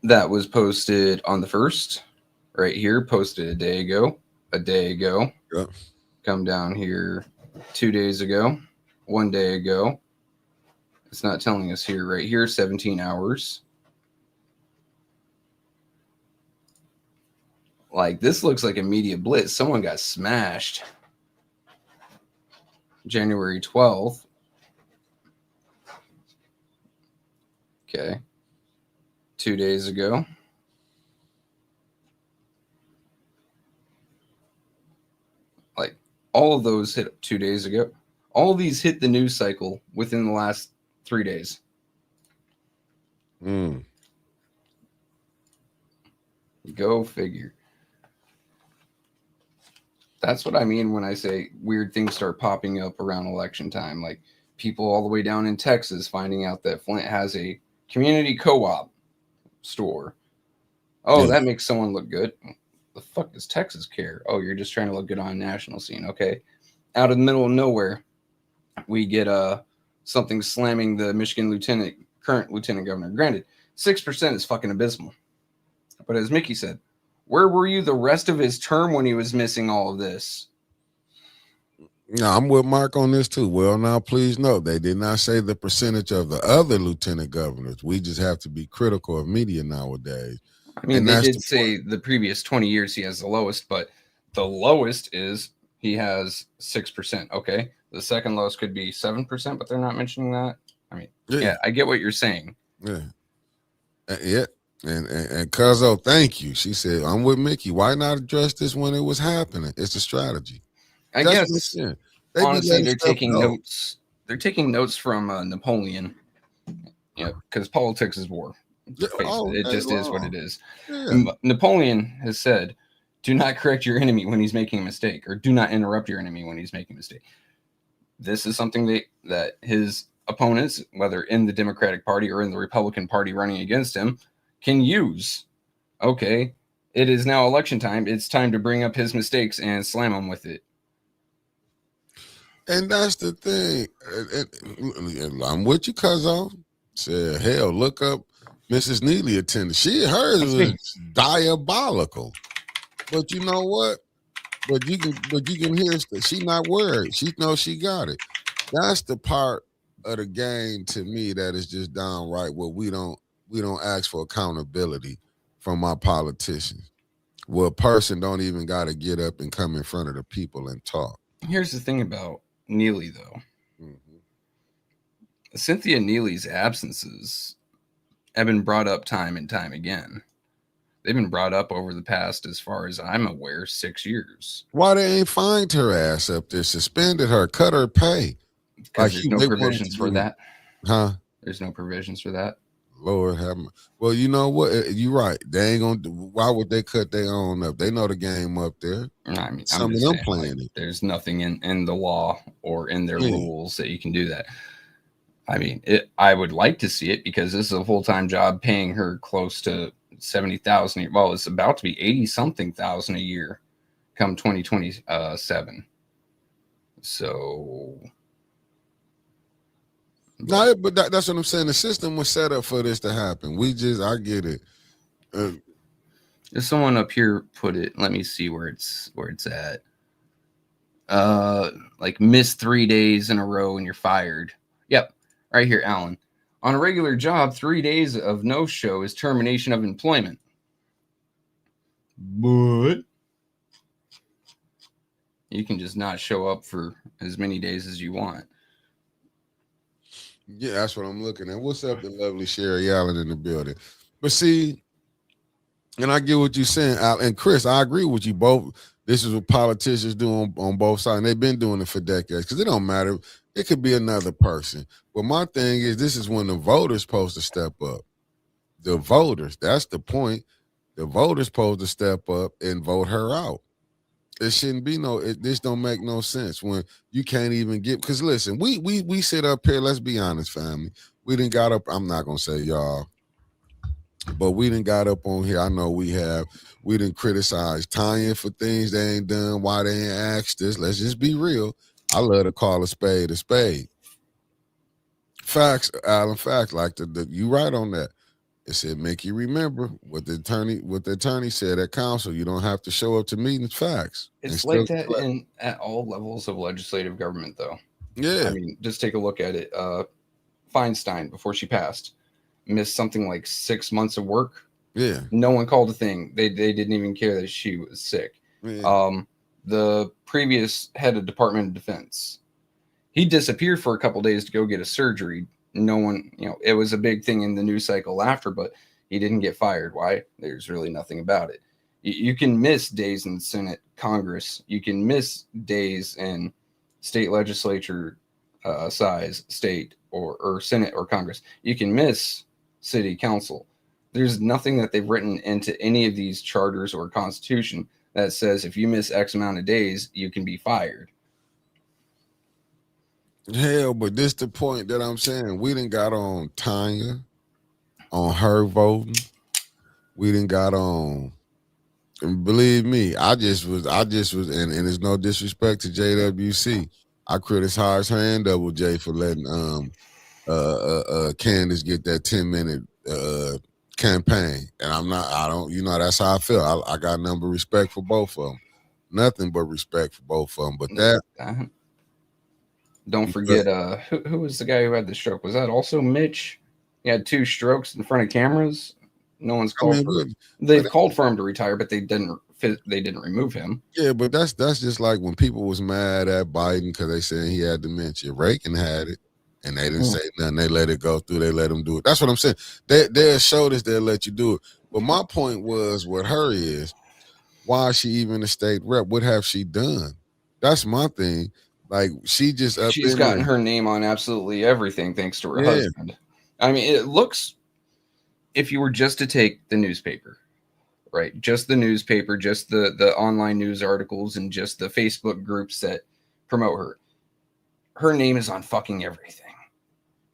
That was posted on the 1st, right here, posted a day ago. Yep. Come down here 2 days ago, 1 day ago. It's not telling us here, right here, 17 hours. Like, this looks like a media blitz. Someone got smashed. January 12th. Okay. 2 days ago. Like, all of those hit 2 days ago. All of these hit the news cycle within the last 3 days. Go figure. That's what I mean when I say weird things start popping up around election time. Like, people all the way down in Texas finding out that Flint has a community co-op store. Oh, yeah. That makes someone look good. The fuck does Texas care? Oh, you're just trying to look good on a national scene. Okay. Out of the middle of nowhere, we get something slamming the Michigan current lieutenant governor. Granted, 6% is fucking abysmal. But as Mickey said, where were you the rest of his term when he was missing all of this? No, I'm with Mark on this too. Well, now please note, they did not say the percentage of the other lieutenant governors. We just have to be critical of media nowadays. I mean, they did say the previous 20 years he has the lowest, but the lowest is he has 6%. Okay. The second lowest could be 7%, but they're not mentioning that. I mean, Yeah. yeah, I get what you're saying. Yeah. Yeah. And Cuzzo, thank you. She said, I'm with Mickey. Why not address this when it was happening? It's a strategy. I That's what I'm guess saying. They be honestly, letting they're stuff taking go. notes. They're taking notes from Napoleon. Because politics is war. Yeah, It just is what it is. Yeah. Napoleon has said, do not correct your enemy when he's making a mistake, or do not interrupt your enemy when he's making a mistake. This is something that his opponents, whether in the Democratic Party or in the Republican Party running against him, can use. Okay, it is now election time. It's time to bring up his mistakes and slam him with it. And that's the thing. I'm with you, Cuzzo. Said, hell, look up Mrs. Neely attended. Hers was diabolical. But you know what? But you can hear she not worried. She knows she got it. That's the part of the game to me that is just downright where we don't ask for accountability from our politicians. Where a person don't even got to get up and come in front of the people and talk. Here's the thing about Neely, though. Mm-hmm. Cynthia Neely's absences have been brought up time and time again. They've been brought up over the past, as far as I'm aware, 6 years. Why they ain't fined her ass up there, suspended her, cut her pay? Because there's no provisions for that. Huh? There's no provisions for that. Lord have mercy. Well, you know what? You're right. They ain't gonna. Why would they cut their own up? They know the game up there. I mean, some of them playing it. There's nothing in the law or in their rules that you can do that. I mean, I would like to see it, because this is a full-time job paying her close to $70,000. Well, it's about to be 80-something thousand a year come 2027. So. No, but that's what I'm saying. The system was set up for this to happen. I get it. If someone up here put it, let me see where it's at. Like miss 3 days in a row and you're fired. Yep, right here, Alan. On a regular job, 3 days of no-show is termination of employment. But you can just not show up for as many days as you want. Yeah, that's what I'm looking at. What's up, the lovely Sherry Allen in the building? But see, and I get what you're saying, Al, and Chris, I agree with you both. This is what politicians do on both sides. And they've been doing it for decades, because it don't matter. It could be another person. But my thing is, this is when the voters supposed to step up. The voters, that's the point. The voters supposed to step up and vote her out. It shouldn't be this don't make no sense when you can't even get, because listen, we sit up here, let's be honest, family. We done got up, I'm not gonna say y'all, but we done got up on here. I know we done criticized Tanya for things they ain't done, why they ain't asked us. Let's just be real. I love to call a spade a spade. Facts, Alan, facts, like you right on that. It said, make you remember what the attorney said at council. You don't have to show up to meetings. Facts. It's like that at all levels of legislative government, though. Yeah. I mean, just take a look at it. Feinstein, before she passed, missed something like 6 months of work. Yeah. No one called a thing. They didn't even care that she was sick. Yeah. The previous head of Department of Defense, he disappeared for a couple days to go get a surgery. No one, it was a big thing in the news cycle after, but he didn't get fired. Why? There's really nothing about it. You can miss days in Senate, Congress. You can miss days in state legislature size, state or Senate or Congress. You can miss city council. There's nothing that they've written into any of these charters or constitution that says if you miss X amount of days, you can be fired. Hell, but this the point that I'm saying. We done got on Tanya, on her voting. We done got on, and believe me, I just was, and there's no disrespect to JWC. I criticized her and Double J for letting Candace get that 10-minute campaign. And that's how I feel. I got number respect for both of them. Nothing but respect for both of them. But that. Don't forget, who was the guy who had the stroke? Was that also Mitch? He had 2 strokes in front of cameras. No one's called for him. They've called for him to retire, but they didn't they didn't remove him. Yeah, but that's just like when people was mad at Biden because they said he had dementia. Reagan had it, and they didn't say nothing. They let it go through. They let him do it. That's what I'm saying. They'll show this. They'll let you do it. But my point was, with her is, why is she even a state rep? What have she done? That's my thing. Like, she just up She's in gotten there. her name on absolutely everything thanks to her Yeah. husband. I mean, it looks, if you were just to take the newspaper, right? Just the newspaper, just the online news articles, and just the Facebook groups that promote her. Her name is on fucking everything.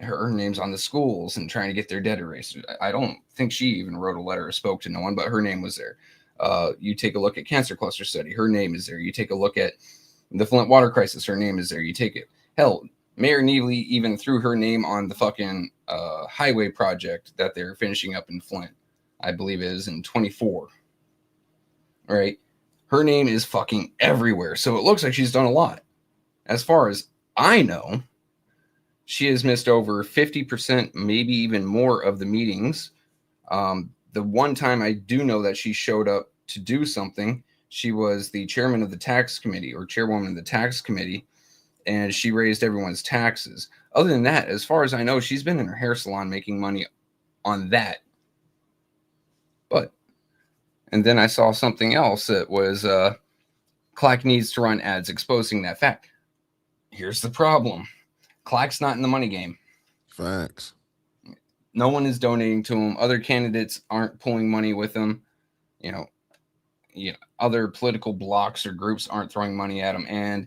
Her name's on the schools and trying to get their debt erased. I don't think she even wrote a letter or spoke to no one, but her name was there. You take a look at cancer cluster study, her name is there. You take a look at the Flint water crisis, her name is there. You take it. Hell, Mayor Neely even threw her name on the fucking highway project that they're finishing up in Flint. I believe it is in 24. Right? Her name is fucking everywhere. So it looks like she's done a lot. As far as I know, she has missed over 50%, maybe even more of the meetings. The one time I do know that she showed up to do something, she was the chairman of the tax committee or chairwoman of the tax committee, and she raised everyone's taxes. Other than that, as far as I know, she's been in her hair salon making money on that. And then I saw something else that was Clack needs to run ads exposing that fact. Here's the problem. Clack's not in the money game. Facts. No one is donating to him. Other candidates aren't pulling money with him. Other political blocks or groups aren't throwing money at him. And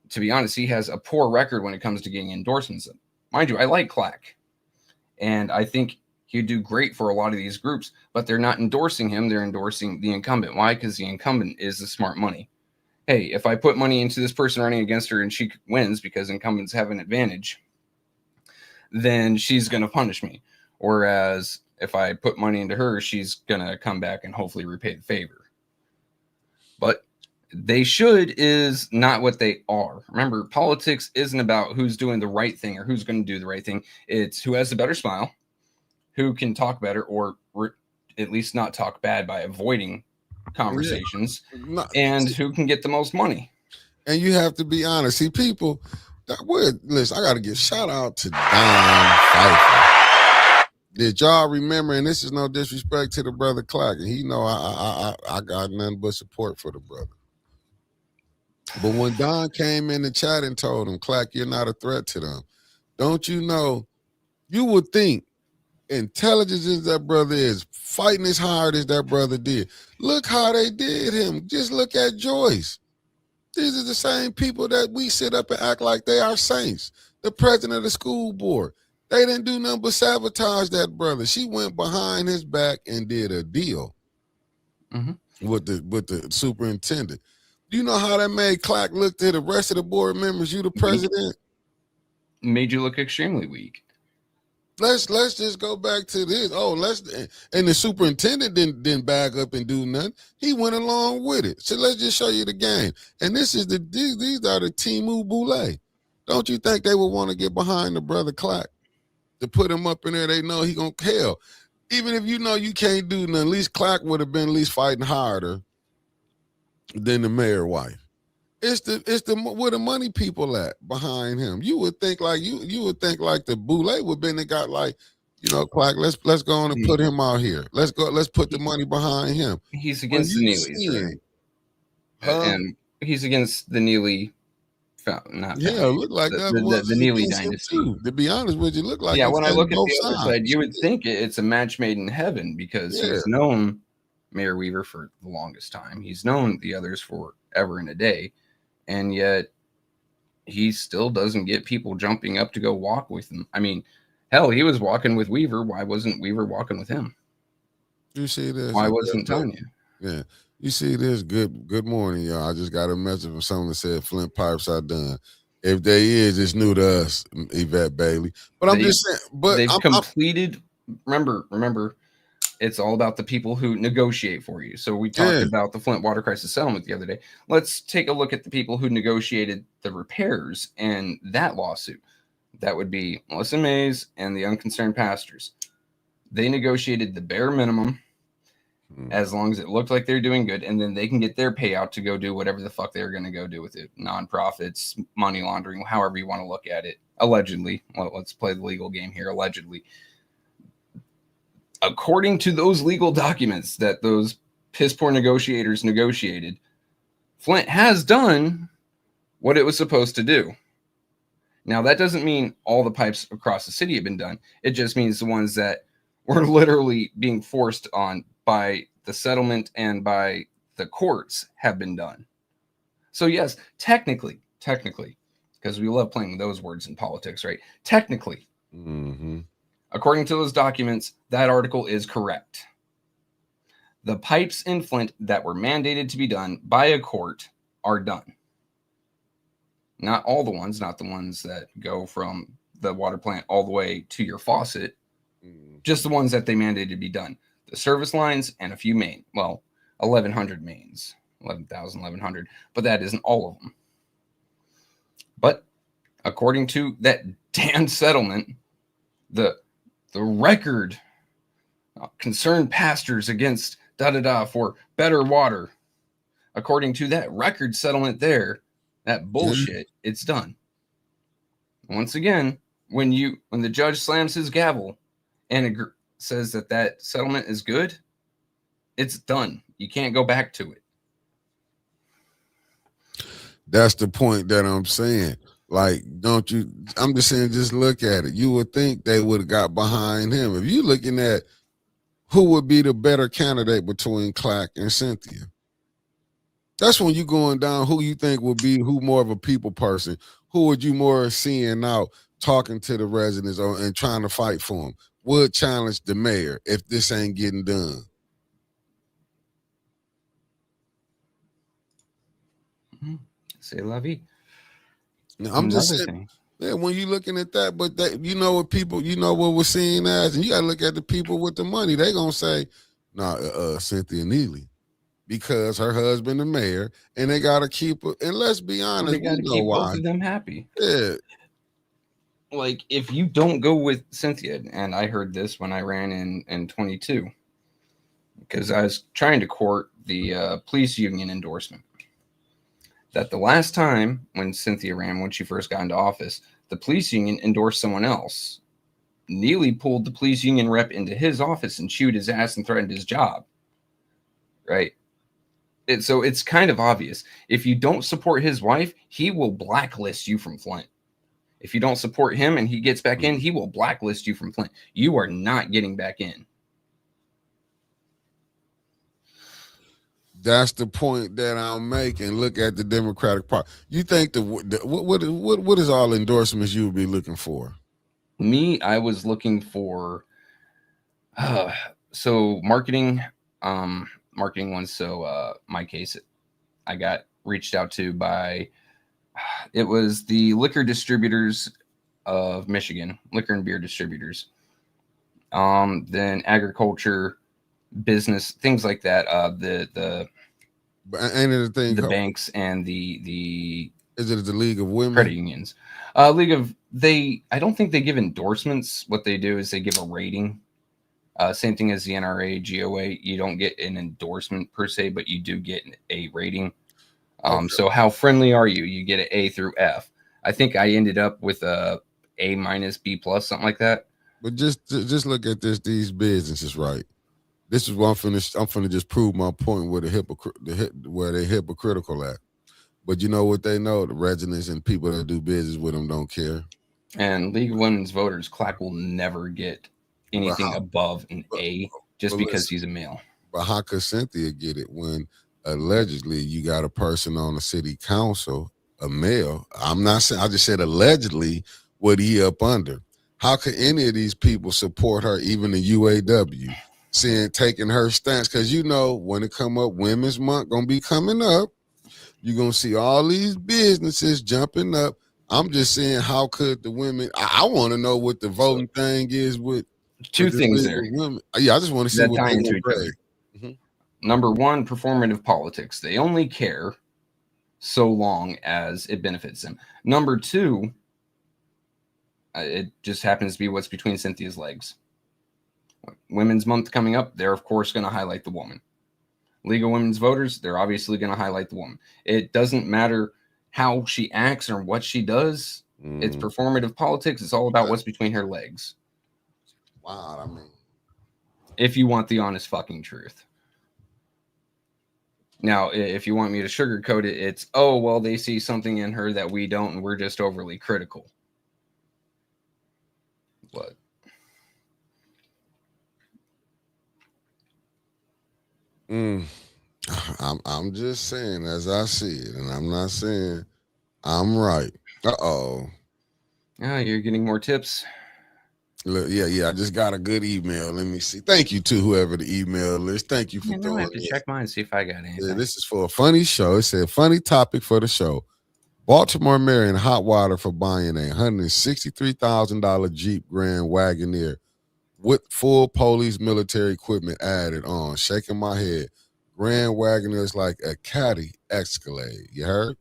to be honest, he has a poor record when it comes to getting endorsements. Mind you, I like Clack. And I think he'd do great for a lot of these groups, but they're not endorsing him. They're endorsing the incumbent. Why? Because the incumbent is the smart money. Hey, if I put money into this person running against her and she wins because incumbents have an advantage, then she's going to punish me. Whereas if I put money into her, she's going to come back and hopefully repay the favor. But they should is not what they are. Remember, politics isn't about who's doing the right thing or who's going to do the right thing. It's who has the better smile, who can talk better, or at least not talk bad by avoiding conversations, and who can get the most money. And you have to be honest. See, people, listen, I got to give shout out to Don Pfeiffer. Did y'all remember, and this is no disrespect to the brother Clack, and he know I got nothing but support for the brother. But when Don came in the chat and told him, Clack, you're not a threat to them. Don't you know, you would think intelligence as that brother is, fighting as hard as that brother did. Look how they did him. Just look at Joyce. These are the same people that we sit up and act like they are saints. The president of the school board. They didn't do nothing but sabotage that brother. She went behind his back and did a deal with the superintendent. Do you know how that made Clack look to the rest of the board members? You the president? Made you look extremely weak. Let's just go back to this. And the superintendent didn't back up and do nothing. He went along with it. So let's just show you the game. And these are the Timu Boulay. Don't you think they would want to get behind the brother Clack to put him up in there? They know he gonna kill. Even if you know you can't do nothing, at least Clack would have been at least fighting harder than the mayor wife. It's the where the money people at behind him. You would think like you would think like the Boulay would been and got like, Clack, let's go on and put him out here. Let's put the money behind him. He's against the Neelys, right? And he's against the Neely. Look like that. The Neely dynasty. To be honest with you, look like when I look at the other side, you would think it's a match made in heaven because he's known Mayor Weaver for the longest time. He's known the others forever and a day. And yet he still doesn't get people jumping up to go walk with him. I mean, hell, he was walking with Weaver. Why wasn't Weaver walking with him? You see this? Why wasn't Tanya? Yeah. You see this? Good morning, y'all. I just got a message from someone that said Flint pipes are done. If they is, it's new to us, Yvette Bailey. But I'm just saying, but they've completed. Remember, it's all about the people who negotiate for you. So we talked about the Flint water crisis settlement the other day. Let's take a look at the people who negotiated the repairs and that lawsuit. That would be Melissa Mays and the Unconcerned Pastors. They negotiated the bare minimum. as long as it looked like they're doing good, and then they can get their payout to go do whatever the fuck they're going to go do with it. Nonprofits, money laundering, however you want to look at it. Allegedly. Well, let's play the legal game here. Allegedly. According to those legal documents that those piss poor negotiators negotiated, Flint has done what it was supposed to do. Now, that doesn't mean all the pipes across the city have been done. It just means the ones that were literally being forced on by the settlement and by the courts have been done. So yes, technically, because we love playing those words in politics, right? Technically, according to those documents, that article is correct. The pipes in Flint that were mandated to be done by a court are done. Not all the ones, not the ones that go from the water plant all the way to your faucet, just the ones that they mandated to be done. The service lines and a few 1,100 mains, 11,000, 1,100, but that isn't all of them. But according to that damn settlement, the record concerned pastors against for better water, according to that record settlement there, that bullshit, it's done. Once again, when the judge slams his gavel and says that settlement is good, it's done. You can't go back to it. That's the point that I'm saying. Like, don't you? I'm just saying, just look at it. You would think they would have got behind him. If you're looking at who would be the better candidate between Clack and Cynthia, that's when you're going down who you think would be who more of a people person. Who would you more seeing out talking to the residents and trying to fight for them? Would challenge the mayor if this ain't getting done. C'est la vie. Now, I'm just saying, yeah, when you're looking at that, but that, you know what people, you know what we're seeing as, and you got to look at the people with the money. They gonna say, "Nah, Cynthia Neely," because her husband the mayor, and they gotta keep her. And let's be honest, they gotta keep both of them happy. Yeah. Like, if you don't go with Cynthia, and I heard this when I ran in 22, because I was trying to court the police union endorsement. That the last time when Cynthia ran, when she first got into office, the police union endorsed someone else. Neely pulled the police union rep into his office and chewed his ass and threatened his job. Right? So it's kind of obvious. If you don't support his wife, he will blacklist you from Flint. If you don't support him and he gets back in, he will blacklist you from Flint. You are not getting back in. That's the point that I'm making. Look at the Democratic Party. You think what is all endorsements you would be looking for? Me, I was looking for so marketing ones. So my case, I got reached out to by it was the liquor distributors of Michigan, liquor and beer distributors. Then agriculture, business, things like that. The banks and the is it the League of Women credit unions? I don't think they give endorsements. What they do is they give a rating. Same thing as the NRA, GOA. You don't get an endorsement per se, but you do get a rating. Okay. So how friendly are you? You get an A through F. I think I ended up with a A minus, B plus, something like that. But just look at these businesses, right? This is what I'm finna just prove my point where where they're hypocritical at. But you know what they know? The residents and people that do business with them don't care. And League of Women's Voters, Clack will never get anything above an A just because he's a male. But how could Cynthia get it when allegedly you got a person on the city council, a male? I'm not saying, I just said allegedly what he up under. How could any of these people support her, even the UAW, taking her stance? Because you know, when it come up, Women's Month gonna be coming up. You're gonna see all these businesses jumping up. I'm just saying, how could the women? I want to know what the voting thing is with two things there. Women. Yeah, I just want to see that what tie they into each other. Mm-hmm. Number one, performative politics. They only care so long as it benefits them. Number two, it just happens to be what's between Cynthia's legs. Women's Month coming up, they're of course going to highlight the woman. League of Women's Voters, they're obviously going to highlight the woman. It doesn't matter how she acts or what she does. It's performative politics. It's all about what's between her legs. Wow, I mean, if you want the honest fucking truth. Now, if you want me to sugarcoat it, it's, oh, well, they see something in her that we don't, and we're just overly critical. But I'm just saying as I see it, and I'm not saying I'm right. You're getting more tips. Look, yeah. I just got a good email. Let me see. Thank you to whoever the email is. Thank you for doing I have to check mine and see if I got anything. Yeah, this is for a funny show. It said funny topic for the show. Baltimore mayor in hot water for buying a $163,000 Jeep Grand Wagoneer with full police military equipment added on. Shaking my head. Grand Wagoneer is like a Caddy Escalade. You heard?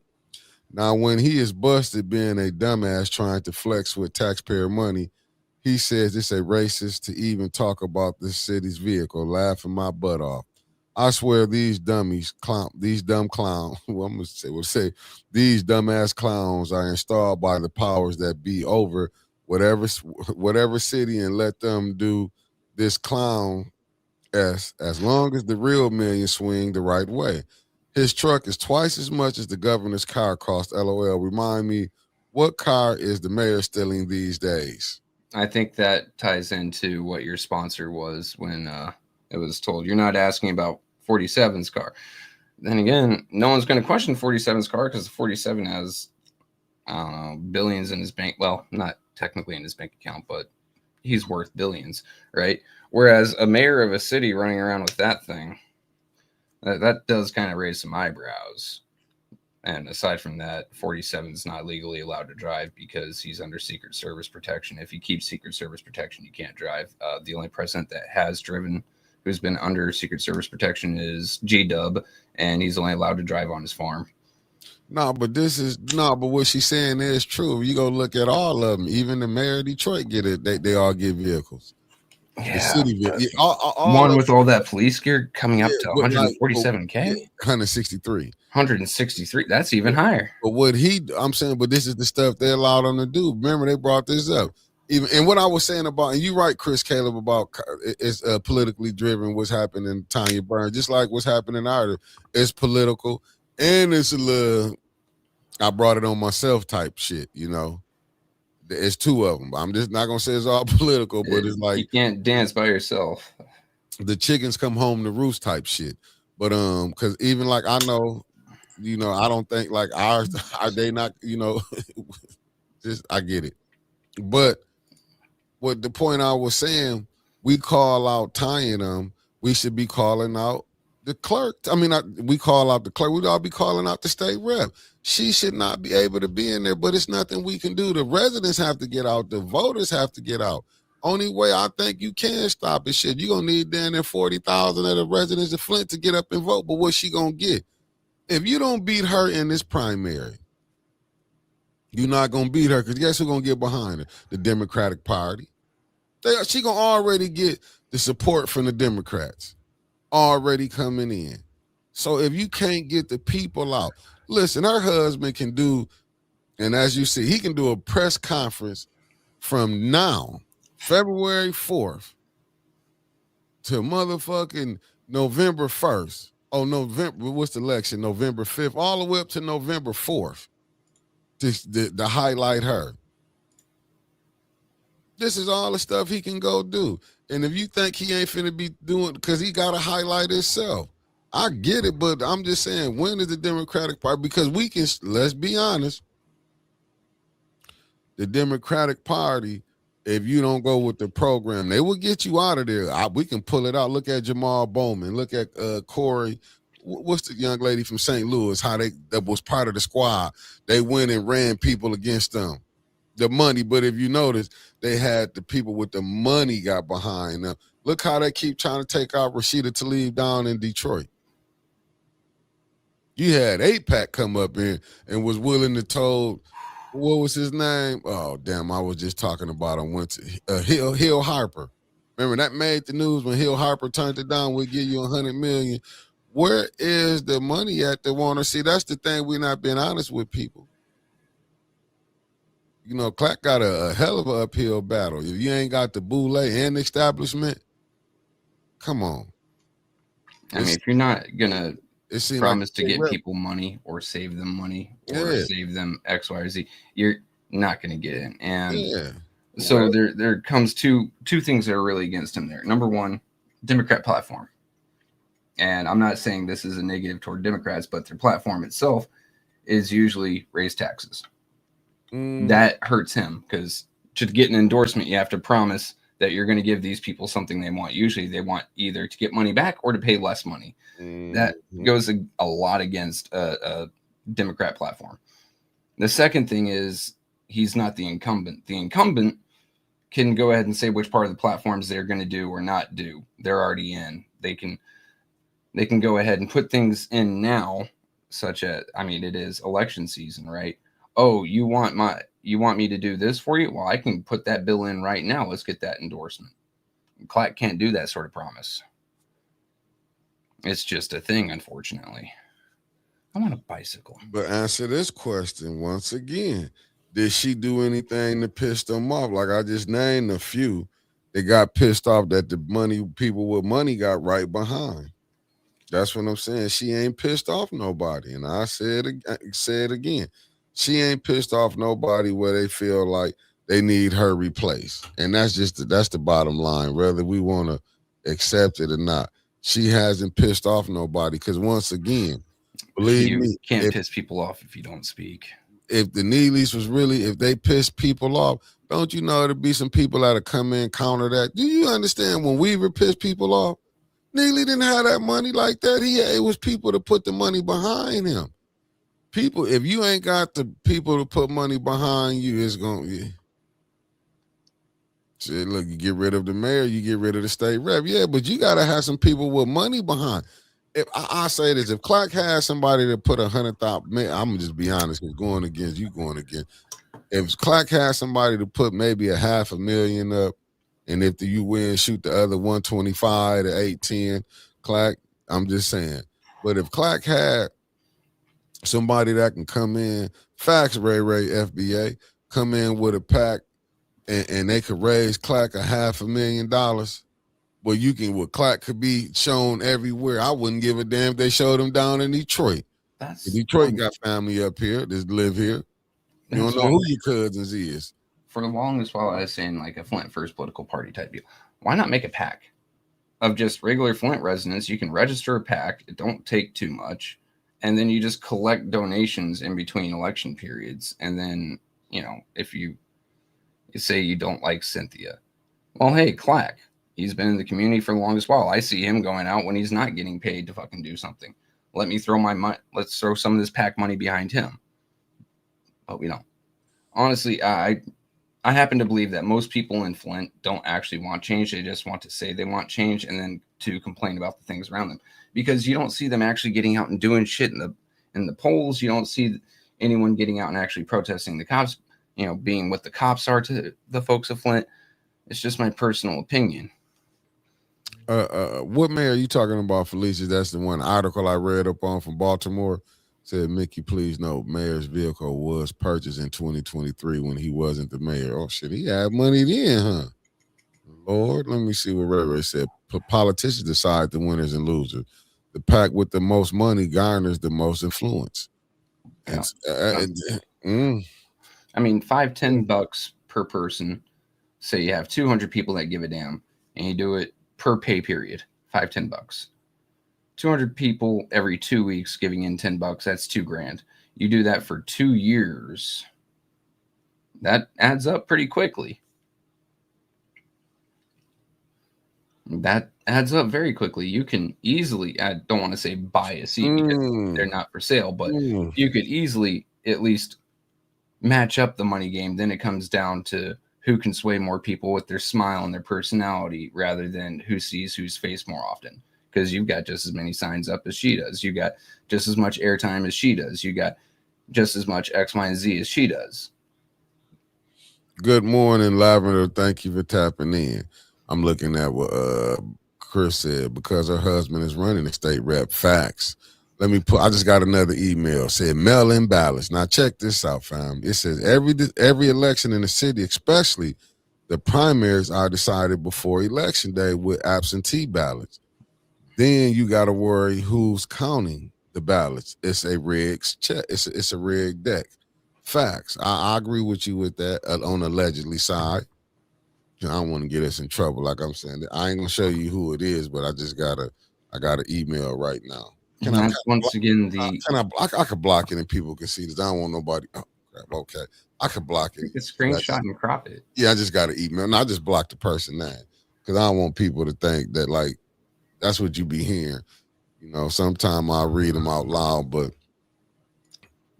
Now, when he is busted being a dumbass trying to flex with taxpayer money, he says it's a racist to even talk about this city's vehicle, laughing my butt off. I swear these dumb clowns, these dumbass clowns are installed by the powers that be over whatever city and let them do this clown as long as the real millions swing the right way. His truck is twice as much as the governor's car cost. LOL. Remind me, what car is the mayor stealing these days? I think that ties into what your sponsor was when it was told you're not asking about 47's car. Then again, no one's going to question 47's car because 47 has, I don't know, billions in his bank. Well, not technically in his bank account, but he's worth billions, right? Whereas a mayor of a city running around with that thing, that does kind of raise some eyebrows. And aside from that, 47 is not legally allowed to drive because he's under Secret Service protection. If you keep Secret Service protection, you can't drive. The only president that has driven who's been under Secret Service protection is G-Dub, and he's only allowed to drive on his farm. But what she's saying is true. You go look at all of them. Even the mayor of Detroit get it. They all get vehicles. Yeah, the city, one with all that police gear coming up to 147K, 163, 163. That's even higher. But but this is the stuff they allowed them to do. Remember, they brought this up. And what I was saying about, and you're right, Chris Caleb, about it's politically driven. What's happening in Tanya Burns, just like what's happening in Ireland, it's political and it's a little. I brought it on myself type shit, you know. It's two of them. I'm just not gonna say it's all political, but it's like you can't dance by yourself. The chickens come home to roost type shit. But because even like I know, you know, I don't think like ours are they not, you know, just I get it. But what the point I was saying, we call out tying them, we should be calling out the clerk. I mean, we call out the clerk. We'd all be calling out the state rep. She should not be able to be in there, but it's nothing we can do. The residents have to get out. The voters have to get out. Only way I think you can stop it, shit, you're going to need down there 40,000 of the residents of Flint to get up and vote. But what's she going to get? If you don't beat her in this primary, you're not going to beat her because guess who's going to get behind her? The Democratic Party. She going to already get the support from the Democrats already coming in. So if you can't get the people out, listen, her husband can do, and as you see, he can do a press conference from now, February 4th, to motherfucking November 1st. Oh, November, what's the election? November 5th, all the way up to November 4th to highlight her. This is all the stuff he can go do. And if you think he ain't finna be doing, because he got to highlight himself. I get it, but I'm just saying, when is the Democratic Party? Because we can, let's be honest, the Democratic Party, if you don't go with the program, they will get you out of there. We can pull it out. Look at Jamal Bowman. Look at Corey. What's the young lady from St. Louis? That was part of the squad. They went and ran people against them. The money, but if you notice, they had the people with the money got behind them. Look how they keep trying to take out Rashida Tlaib down in Detroit. You had AIPAC come up in and was willing to told, what was his name? Oh, damn, I was just talking about him. Went to Hill Harper. Remember that made the news when Hill Harper turned it down. We'll give you $100 million. where is the money at the Warner? See, that's the thing. We're not being honest with people. You know, Clack got a hell of an uphill battle. If you ain't got the boule and establishment, come on. I mean, if you're not gonna promise like to get people money or save them money or save them X, Y, or Z, you're not gonna get in. And so there comes two things that are really against him there. Number one, Democrat platform. And I'm not saying this is a negative toward Democrats, but their platform itself is usually raise taxes. That hurts him because to get an endorsement, you have to promise that you're going to give these people something they want. Usually they want either to get money back or to pay less money. That goes a lot against a Democrat platform. The second thing is he's not the incumbent. The incumbent can go ahead and say which part of the platforms they're going to do or not do. They're already in. They can go ahead and put things in now, such as, I mean, it is election season, right? Oh, you want me to do this for you? Well, I can put that bill in right now. Let's get that endorsement. Clack can't do that sort of promise. It's just a thing, unfortunately. I want a bicycle. But answer this question once again. Did she do anything to piss them off? Like I just named a few that got pissed off that the people with money got right behind. That's what I'm saying. She ain't pissed off nobody. And I say it again. She ain't pissed off nobody where they feel like they need her replaced. And that's the bottom line, whether we want to accept it or not. She hasn't pissed off nobody because once again, believe me, you can't piss people off if you don't speak. If the Neelys was really, if they piss people off, don't you know there'd be some people that'll come in counter that? Do you understand when Weaver pissed people off? Neely didn't have that money like that. It was people to put the money behind him. People, if you ain't got the people to put money behind you, it's going to be. Shit, look, you get rid of the mayor, you get rid of the state rep. Yeah, but you got to have some people with money behind. If I say this, if Clark has somebody to put 100,000, I'm going to just be honest, because going against you going against. If Clark has somebody to put maybe $500,000 up, and if you win, shoot the other 125 to 810, Clark, I'm just saying. But if Clark had somebody that can come in, facts, Ray FBA, come in with a pack and they could raise Clark $500,000. Well, Clark could be shown everywhere. I wouldn't give a damn if they showed him down in Detroit. Detroit got family up here that live here. You don't know who your cousins is. For the longest while, I was saying like a Flint First political party type deal. Why not make a pack of just regular Flint residents? You can register a pack. It don't take too much. And then you just collect donations in between election periods. And then, if you say you don't like Cynthia, well, hey, Clack, he's been in the community for the longest while. I see him going out when he's not getting paid to fucking do something. Let me throw my money. Let's throw some of this pack money behind him. But we don't. Honestly, I happen to believe that most people in Flint don't actually want change. They just want to say they want change and then to complain about the things around them, because you don't see them actually getting out and doing shit in the polls. You don't see anyone getting out and actually protesting the cops, being what the cops are to the folks of Flint. It's just my personal opinion. What mayor are you talking about, Felicia? That's the one article I read up on from Baltimore. Said, Mickey, please note, mayor's vehicle was purchased in 2023 when he wasn't the mayor. Oh, shit, he had money then, huh? Lord, let me see what Ray said. Politicians decide the winners and losers. The pack with the most money garners the most influence. Yeah. I mean, $5-10 per person. Say you have 200 people that give a damn, and you do it per pay period, $5-10. 200 people every 2 weeks giving in $10. That's $2,000. You do that for 2 years. That adds up pretty quickly. That adds up very quickly. You can easily, I don't want to say buy a seat because they're not for sale, but you could easily at least match up the money game. Then it comes down to who can sway more people with their smile and their personality rather than who sees whose face more often. Because you've got just as many signs up as she does. You got just as much airtime as she does. You got just as much X, Y, and Z as she does. Good morning, Lavender. Thank you for tapping in. I'm looking at what Chris said, because her husband is running the state rep. Facts. I just got another email. Said mail-in ballots. Now check this out, fam. It says every election in the city, especially the primaries, are decided before election day with absentee ballots. Then you got to worry who's counting the ballots. It's a rigged check. It's a rigged deck. Facts. I agree with you with that on the allegedly side. I don't want to get us in trouble. Like I'm saying, I ain't gonna show you who it is, but I got an email right now. Can I once again I could block it and people can see this. I don't want nobody. Oh crap. Okay, I could block it. You can screenshot and crop it. Yeah, I just got an email, and I just blocked the person now because I don't want people to think that like that's what you be hearing. You know, sometimes I read them out loud, but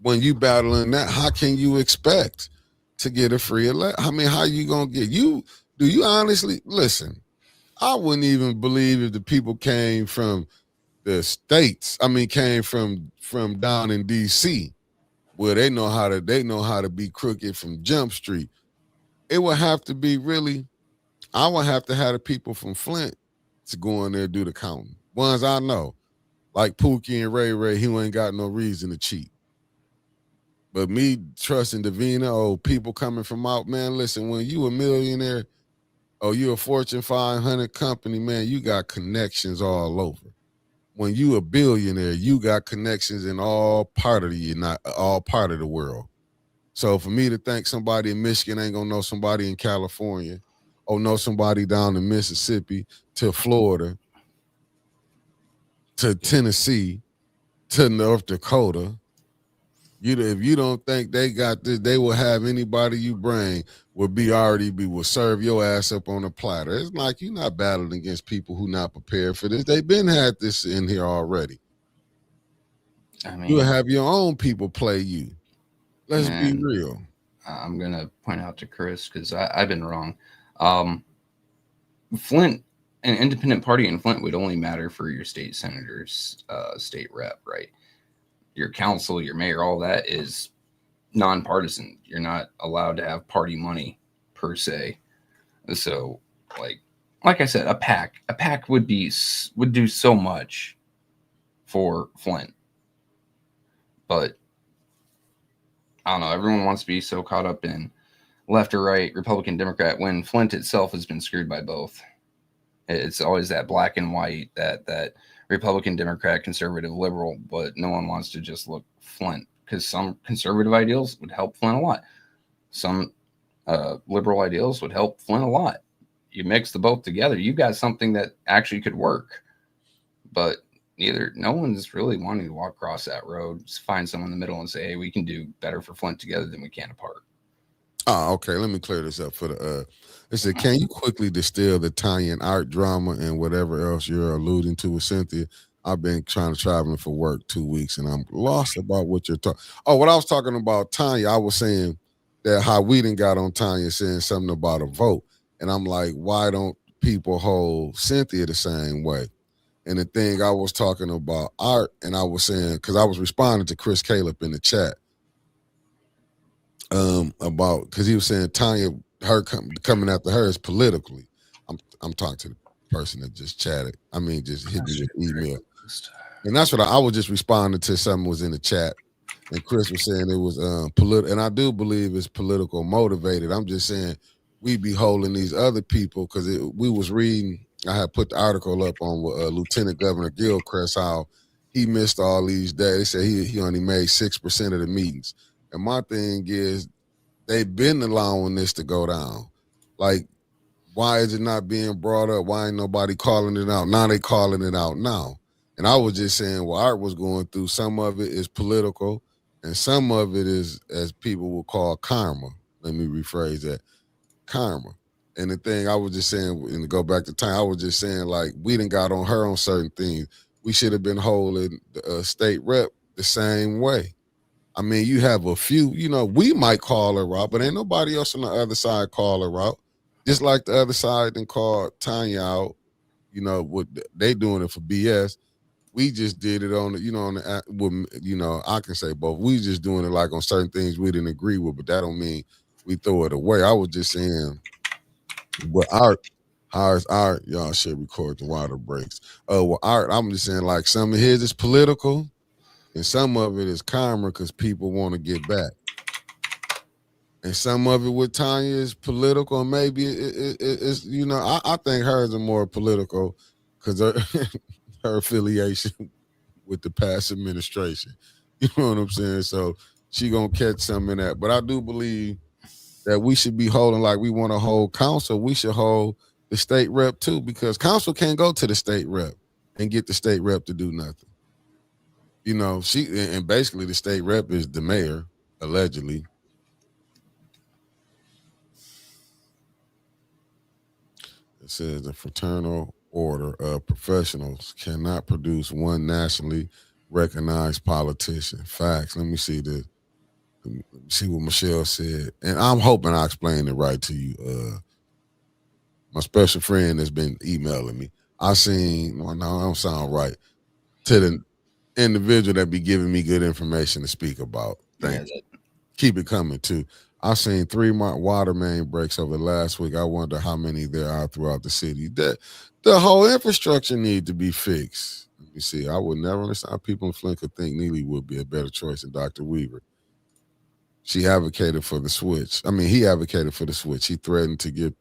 when you battling that, how can you expect to get a free election? I mean, how you gonna get you? Do you honestly listen? I wouldn't even believe if the people came from the states. I mean, came from down in DC, where they know how to be crooked from Jump Street. It would have to be really. I would have to have the people from Flint to go in there and do the counting. Ones I know, like Pookie and Ray, he ain't got no reason to cheat. But me trusting Davina, people coming from out, man, listen, when you a millionaire, you a Fortune 500 company, man, you got connections all over. When you a billionaire, you got connections in all part of the world. So for me to think somebody in Michigan ain't gonna know somebody in California, or know somebody down in Mississippi, to Florida, to Tennessee, to North Dakota, if you don't think they got this, they will have anybody you bring will serve your ass up on a platter. It's like you're not battling against people who not prepared for this. They've been had this in here already. I mean, you'll have your own people play you. Let's be real. I'm gonna point out to Chris because I've been wrong. Flint, an independent party in Flint would only matter for your state senators, state rep, right? Your council, your mayor, all that is nonpartisan. You're not allowed to have party money per se. So, like I said, a PAC would do so much for Flint. But I don't know. Everyone wants to be so caught up in left or right, Republican, Democrat, when Flint itself has been screwed by both. It's always that black and white, that Republican, Democrat, conservative, liberal, but no one wants to just look Flint because some conservative ideals would help Flint a lot. Some liberal ideals would help Flint a lot. You mix the both together, you got something that actually could work. But no one's really wanting to walk across that road, just find someone in the middle and say, hey, we can do better for Flint together than we can apart. Oh, okay. Let me clear this up for the. It said, can you quickly distill the Tanya and art drama and whatever else you're alluding to with Cynthia? I've been traveling for work 2 weeks and I'm lost about what you're talking. Oh, what I was talking about Tanya, I was saying that how we done got on Tanya saying something about a vote, and I'm like, why don't people hold Cynthia the same way? And the thing I was talking about art, and I was saying because I was responding to Chris Caleb in the chat. Because he was saying Tanya, her coming after her is politically. I'm talking to the person that just chatted. I mean, just hit me with email, and that's what I was just responding to. Something was in the chat, and Chris was saying it was political, and I do believe it's political motivated. I'm just saying we be holding these other people because we was reading. I had put the article up on Lieutenant Governor Gilchrist, how he missed all these days. They said he only made 6% of the meetings. And my thing is, they've been allowing this to go down. Like, why is it not being brought up? Why ain't nobody calling it out? Now they calling it out now. And I was just saying, well, Art was going through, some of it is political, and some of it is, as people will call, karma. Let me rephrase that. Karma. And the thing I was just saying, and to go back to time, I was just saying, like, we done got on her on certain things. We should have been holding the state rep the same way. I mean, you have a few, we might call her out, but ain't nobody else on the other side call her out. Just like the other side done called Tanya out, what they doing it for BS. We just did it on the, I can say both. We just doing it like on certain things we didn't agree with, but that don't mean we throw it away. I was just saying, but How's Art? Y'all should record the water breaks. Oh, well, Art, I'm just saying, like, some of his is political and some of it is karma because people want to get back. And some of it with Tanya is political, and maybe it's, you know, I think hers are more political because her affiliation with the past administration. You know what I'm saying? So she gonna catch some in that. But I do believe that we should be holding, like we want to hold council, we should hold the state rep too, because council can't go to the state rep and get the state rep to do nothing. You know, and basically the state rep is the mayor, allegedly. It says the fraternal order of professionals cannot produce one nationally recognized politician. Facts. Let me see this. Let me see what Michelle said. And I'm hoping I explained it right to you. My special friend has been emailing me. I seen, no, I don't sound right, to the individual that be giving me good information to speak about. Thank you. Keep it coming too. I seen 3 water main breaks over the last week. I wonder how many there are throughout the city. The whole infrastructure need to be fixed. Let me see. I would never understand how people in Flint could think Neely would be a better choice than Dr. Weaver. She advocated for the switch. I mean, he advocated for the switch. He threatened to get.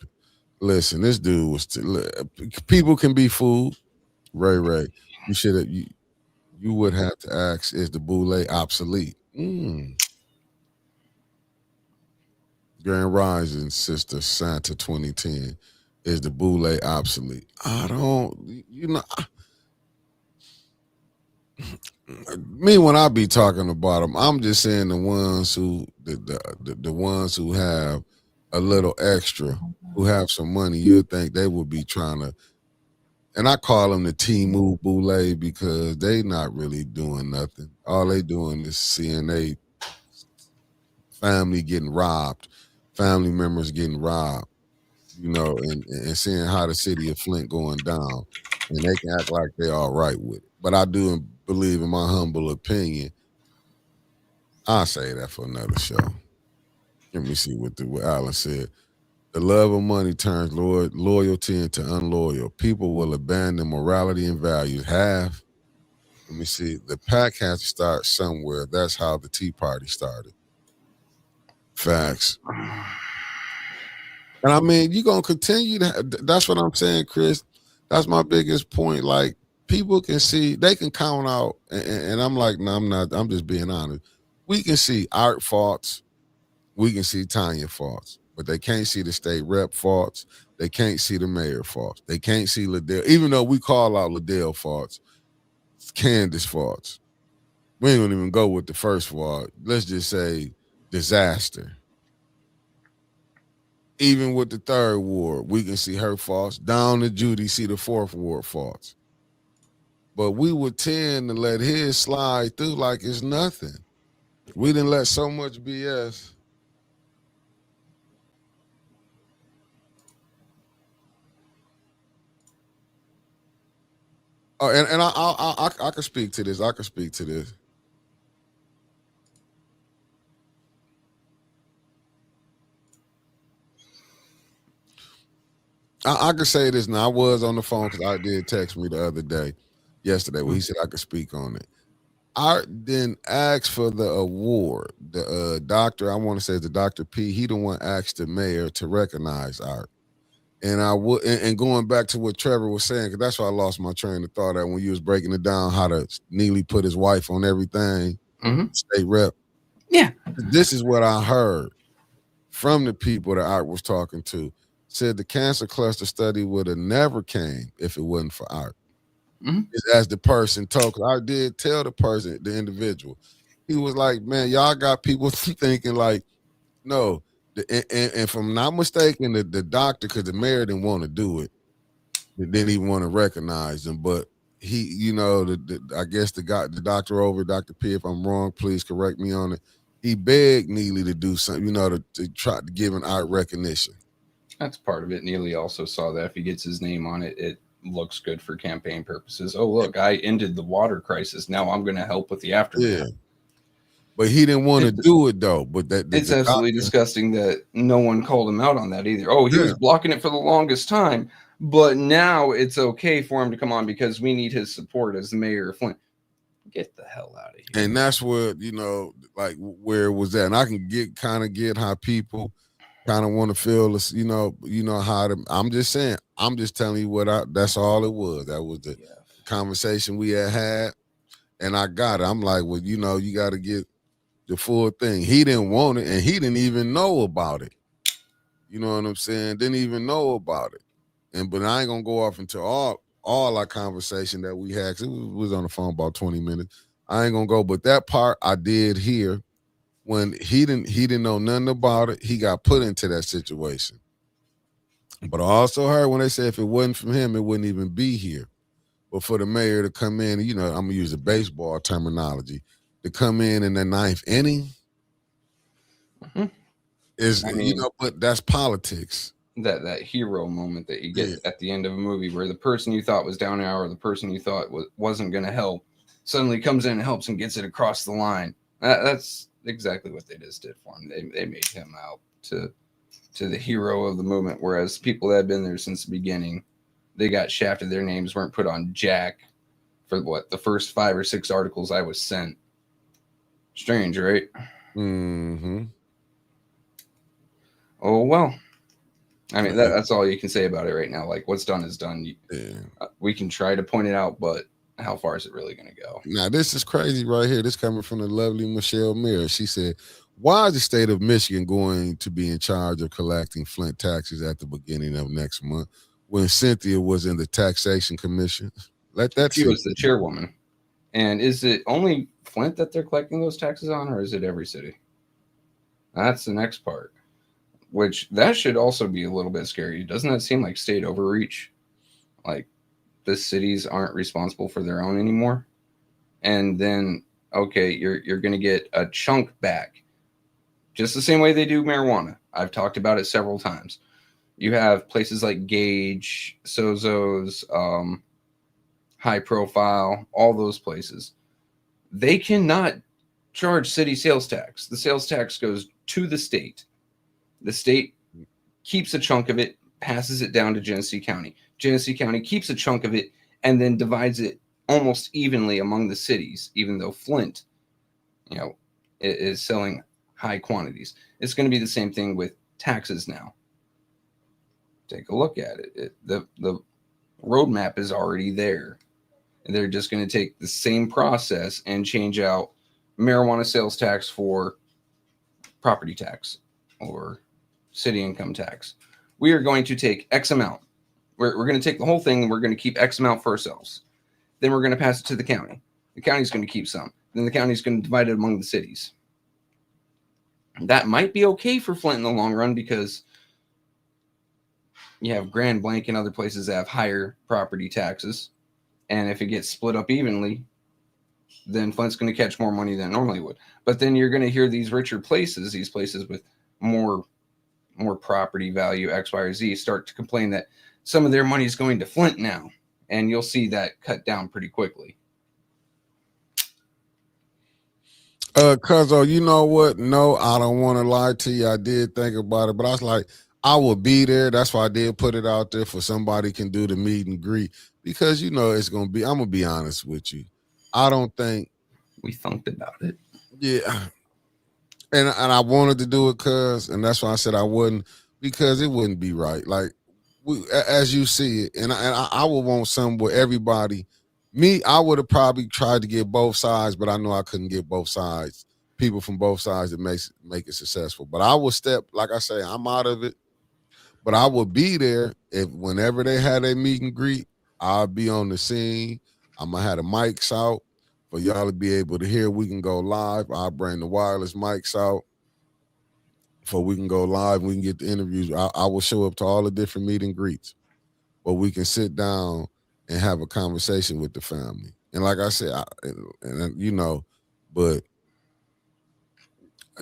Listen, this dude was. People can be fooled. Ray, you should have. You would have to ask: is the Boule obsolete? Grand Rising, Sister Santa 2010. Is the Boule obsolete? I don't. You know. Me, when I be talking about them, I'm just saying the ones who the ones who have a little extra, who have some money. You'd think they would be trying to, and I call them the Timu Boule because they not really doing nothing. All they doing is seeing they family getting robbed, family members getting robbed, you know, and seeing how the city of Flint going down, and they can act like they all right with it. But I do believe, in my humble opinion, I'll say that for another show. Let me see what Alan said. The love of money turns loyalty into unloyal. People will abandon morality and values. Let me see. The pack has to start somewhere. That's how the Tea Party started. Facts. And I mean, you're going to continue to, that's what I'm saying, Chris. That's my biggest point. Like, people can see, they can count out, and I'm like, no, I'm not, I'm just being honest. We can see Art faults. We can see Tanya faults, but they can't see the state rep faults. They can't see the mayor faults. They can't see Liddell, even though we call out Liddell faults, Candace faults. We ain't gonna even go with the first fault. Let's just say disaster. Even with the third ward, we can see her faults. Down to Judy, see the fourth ward faults. But we would tend to let his slide through like it's nothing. We didn't let so much BS. Oh, and I can speak to this. I can speak to this. I can say this now. I was on the phone because I did text me the other day, yesterday, where he said I could speak on it. Art didn't ask for the award. The doctor, I want to say the Dr. P, he the one asked the mayor to recognize Art. And I would, and going back to what Trevor was saying, because that's why I lost my train of thought at when you was breaking it down, how to Neely put his wife on everything, state rep. Yeah. This is what I heard from the people that Art was talking to. Said the cancer cluster study would have never came if it wasn't for Art. As the person told, I did tell the person, the individual, he was like, man, y'all got people thinking like, no. And if I'm not mistaken, the doctor, because the mayor didn't want to do it, didn't even want to recognize him. But he, you know, I guess the doctor over, Dr. P, if I'm wrong, please correct me on it. He begged Neely to do something, you know, to try to give an Art recognition. That's part of it. Neely also saw that if he gets his name on it, it looks good for campaign purposes. Oh, look, I ended the water crisis. Now I'm going to help with the aftermath. Yeah. But he didn't want to do it though. But it's absolutely disgusting that no one called him out on that either. Oh, he was blocking it for the longest time. But now it's okay for him to come on because we need his support as the mayor of Flint. Get the hell out of here. And that's where, like where it was at. And I can get how people kind of want to feel this, how I'm just saying, I'm just telling you that's all it was. That was the conversation we had. And I got it. I'm like, well, you got to get the full thing. He didn't want it, and he didn't even know about it. You know what I'm saying? Didn't even know about it. But I ain't gonna go off into all our conversation that we had, because it was on the phone about 20 minutes. I ain't gonna go, but that part I did hear when he didn't know nothing about it. He got put into that situation. But I also heard when they said if it wasn't from him, it wouldn't even be here. But for the mayor to come in, I'm gonna use the baseball terminology, to come in the ninth inning is, but that's politics. That hero moment that you get at the end of a movie where the person you thought was down and out, or the person you thought wasn't going to help, suddenly comes in and helps and gets it across the line. That's exactly what they just did for him. They made him out to the hero of the movement, whereas people that had been there since the beginning, they got shafted. Their names weren't put on Jack for the first 5 or 6 articles I was sent. Strange, right? Mm-hmm. Oh, well. I mean, that's all you can say about it right now. Like, what's done is done. We can try to point it out, but how far is it really going to go? Now, this is crazy right here. This coming from the lovely Michelle Mears. She said, why is the state of Michigan going to be in charge of collecting Flint taxes at the beginning of next month when Cynthia was in the taxation commission? She was the chairwoman. And is it only Flint that they're collecting those taxes on, or is it every city? That's the next part. Which that should also be a little bit scary. Doesn't that seem like state overreach? Like the cities aren't responsible for their own anymore. And then, okay, you're going to get a chunk back. Just the same way they do marijuana. I've talked about it several times. You have places like Gage, Sozo's, High Profile, all those places. They cannot charge city sales tax. The sales tax goes to the state. The state keeps a chunk of it, passes it down to Genesee County. Genesee County keeps a chunk of it and then divides it almost evenly among the cities, even though Flint, is selling high quantities. It's going to be the same thing with taxes now. Take a look at it. The roadmap is already there. And they're just going to take the same process and change out marijuana sales tax for property tax or city income tax. We are going to take X amount. We're going to take the whole thing and we're going to keep X amount for ourselves. Then we're going to pass it to the county. The county's going to keep some. Then the county's going to divide it among the cities. That might be okay for Flint in the long run because you have Grand Blanc and other places that have higher property taxes. And if it gets split up evenly, then Flint's going to catch more money than it normally would. But then you're going to hear these richer places, these places with more property value, X, Y, or Z, start to complain that some of their money is going to Flint now. And you'll see that cut down pretty quickly. Cuzzo, you know what? No, I don't want to lie to you. I did think about it, but I was like, I will be there. That's why I did put it out there for somebody can do the meet and greet because it's going to be, I'm going to be honest with you. I don't think we thunked about it. Yeah. And I wanted to do it and that's why I said I wouldn't, because it wouldn't be right. Like as you see it, and I would want some where everybody, I would have probably tried to get both sides, but I know I couldn't get both sides, people from both sides that make it successful. But I will step, like I say, I'm out of it, but I will be there whenever they had a meet and greet, I'll be on the scene. I'm going to have the mics out. For y'all to be able to hear, we can go live. I'll bring the wireless mics out so we can go live. We can get the interviews. I will show up to all the different meet and greets, but we can sit down and have a conversation with the family. And like I said, but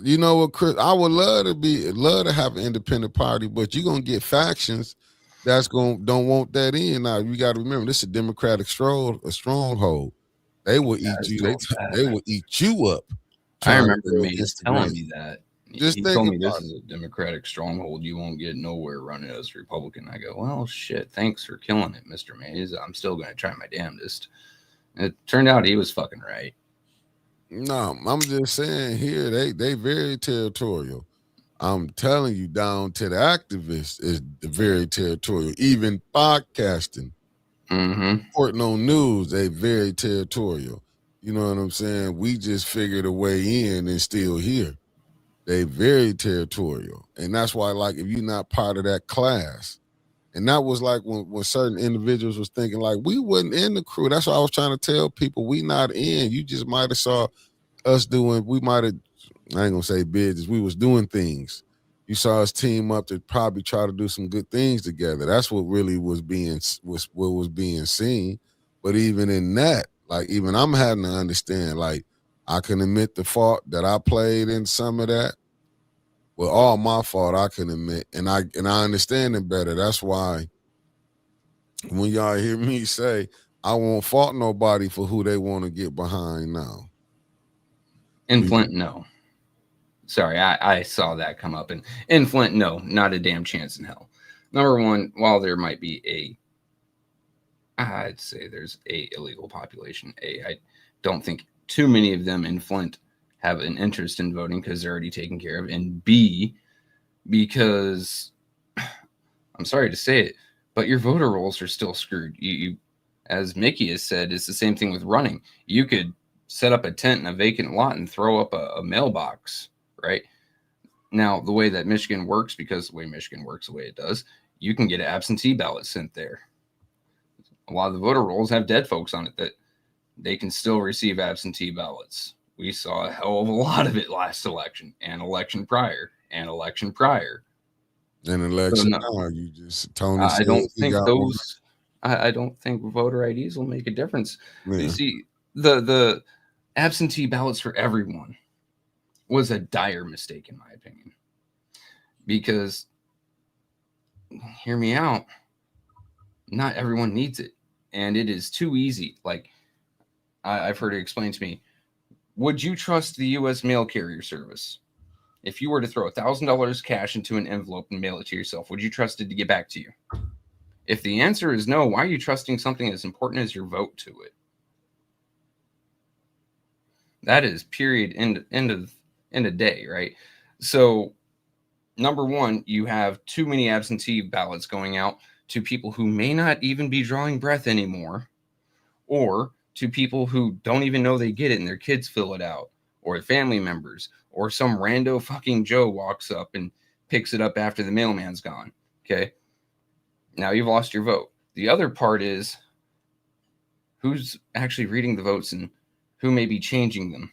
you know what, Chris? I would love to have an independent party, but you're gonna get factions don't want that in. Now you got to remember, this is a Democratic stronghold. They will eat you. They will eat you up. I remember Mace telling me that. Just He think told me this about is a Democratic stronghold. You won't get nowhere running as a Republican. I go, well, shit. Thanks for killing it, Mr. Mays. I'm still going to try my damnedest. It turned out he was fucking right. No, I'm just saying here they very territorial. I'm telling you, down to the activists is very territorial. Even podcasting, Mm-hmm. reporting on news, they very territorial. You know what I'm saying? We just figured a way in and still here. They very territorial, and that's why, like, if you're not part of that class, and that was like when certain individuals was thinking like we wasn't in the crew. That's what I was trying to tell people. We not in. You just might have saw us doing. We might have. I ain't gonna say business. We was doing things. You saw us team up to probably try to do some good things together. That's what really was what was being seen. But even in that, like even I'm having to understand. Like I can admit the fault that I played in some of that. Well, all my fault I can admit, and I understand it better. That's why when y'all hear me say I won't fault nobody for who they want to get behind now. In Flint, no. Sorry, I saw that come up. And in Flint, no, not a damn chance in hell. Number one, while there might be I'd say there's a illegal population. I don't think too many of them in Flint have an interest in voting because they're already taken care of. And B, because I'm sorry to say it, but your voter rolls are still screwed. You as Mickey has said, it's the same thing with running. You could set up a tent in a vacant lot and throw up a mailbox, right? Now, the way that Michigan works, because the way Michigan works the way it does, you can get an absentee ballot sent there. A lot of the voter rolls have dead folks on it that they can still receive absentee ballots. We saw a hell of a lot of it last election and election prior and election prior. An election now, you just Tony. I don't think those. I don't think voter IDs will make a difference. Yeah. You see, the absentee ballots for everyone was a dire mistake, in my opinion. Because, hear me out, not everyone needs it. And it is too easy. Like, I've heard it explained to me, would you trust the U.S. mail carrier service? If you were to throw $1,000 cash into an envelope and mail it to yourself, would you trust it to get back to you? If the answer is no, why are you trusting something as important as your vote to it? That is period end of day, right? So, number one, you have too many absentee ballots going out to people who may not even be drawing breath anymore, or to people who don't even know they get it and their kids fill it out, or family members, or some rando fucking Joe walks up and picks it up after the mailman's gone. Okay. Now you've lost your vote. The other part is who's actually reading the votes and who may be changing them.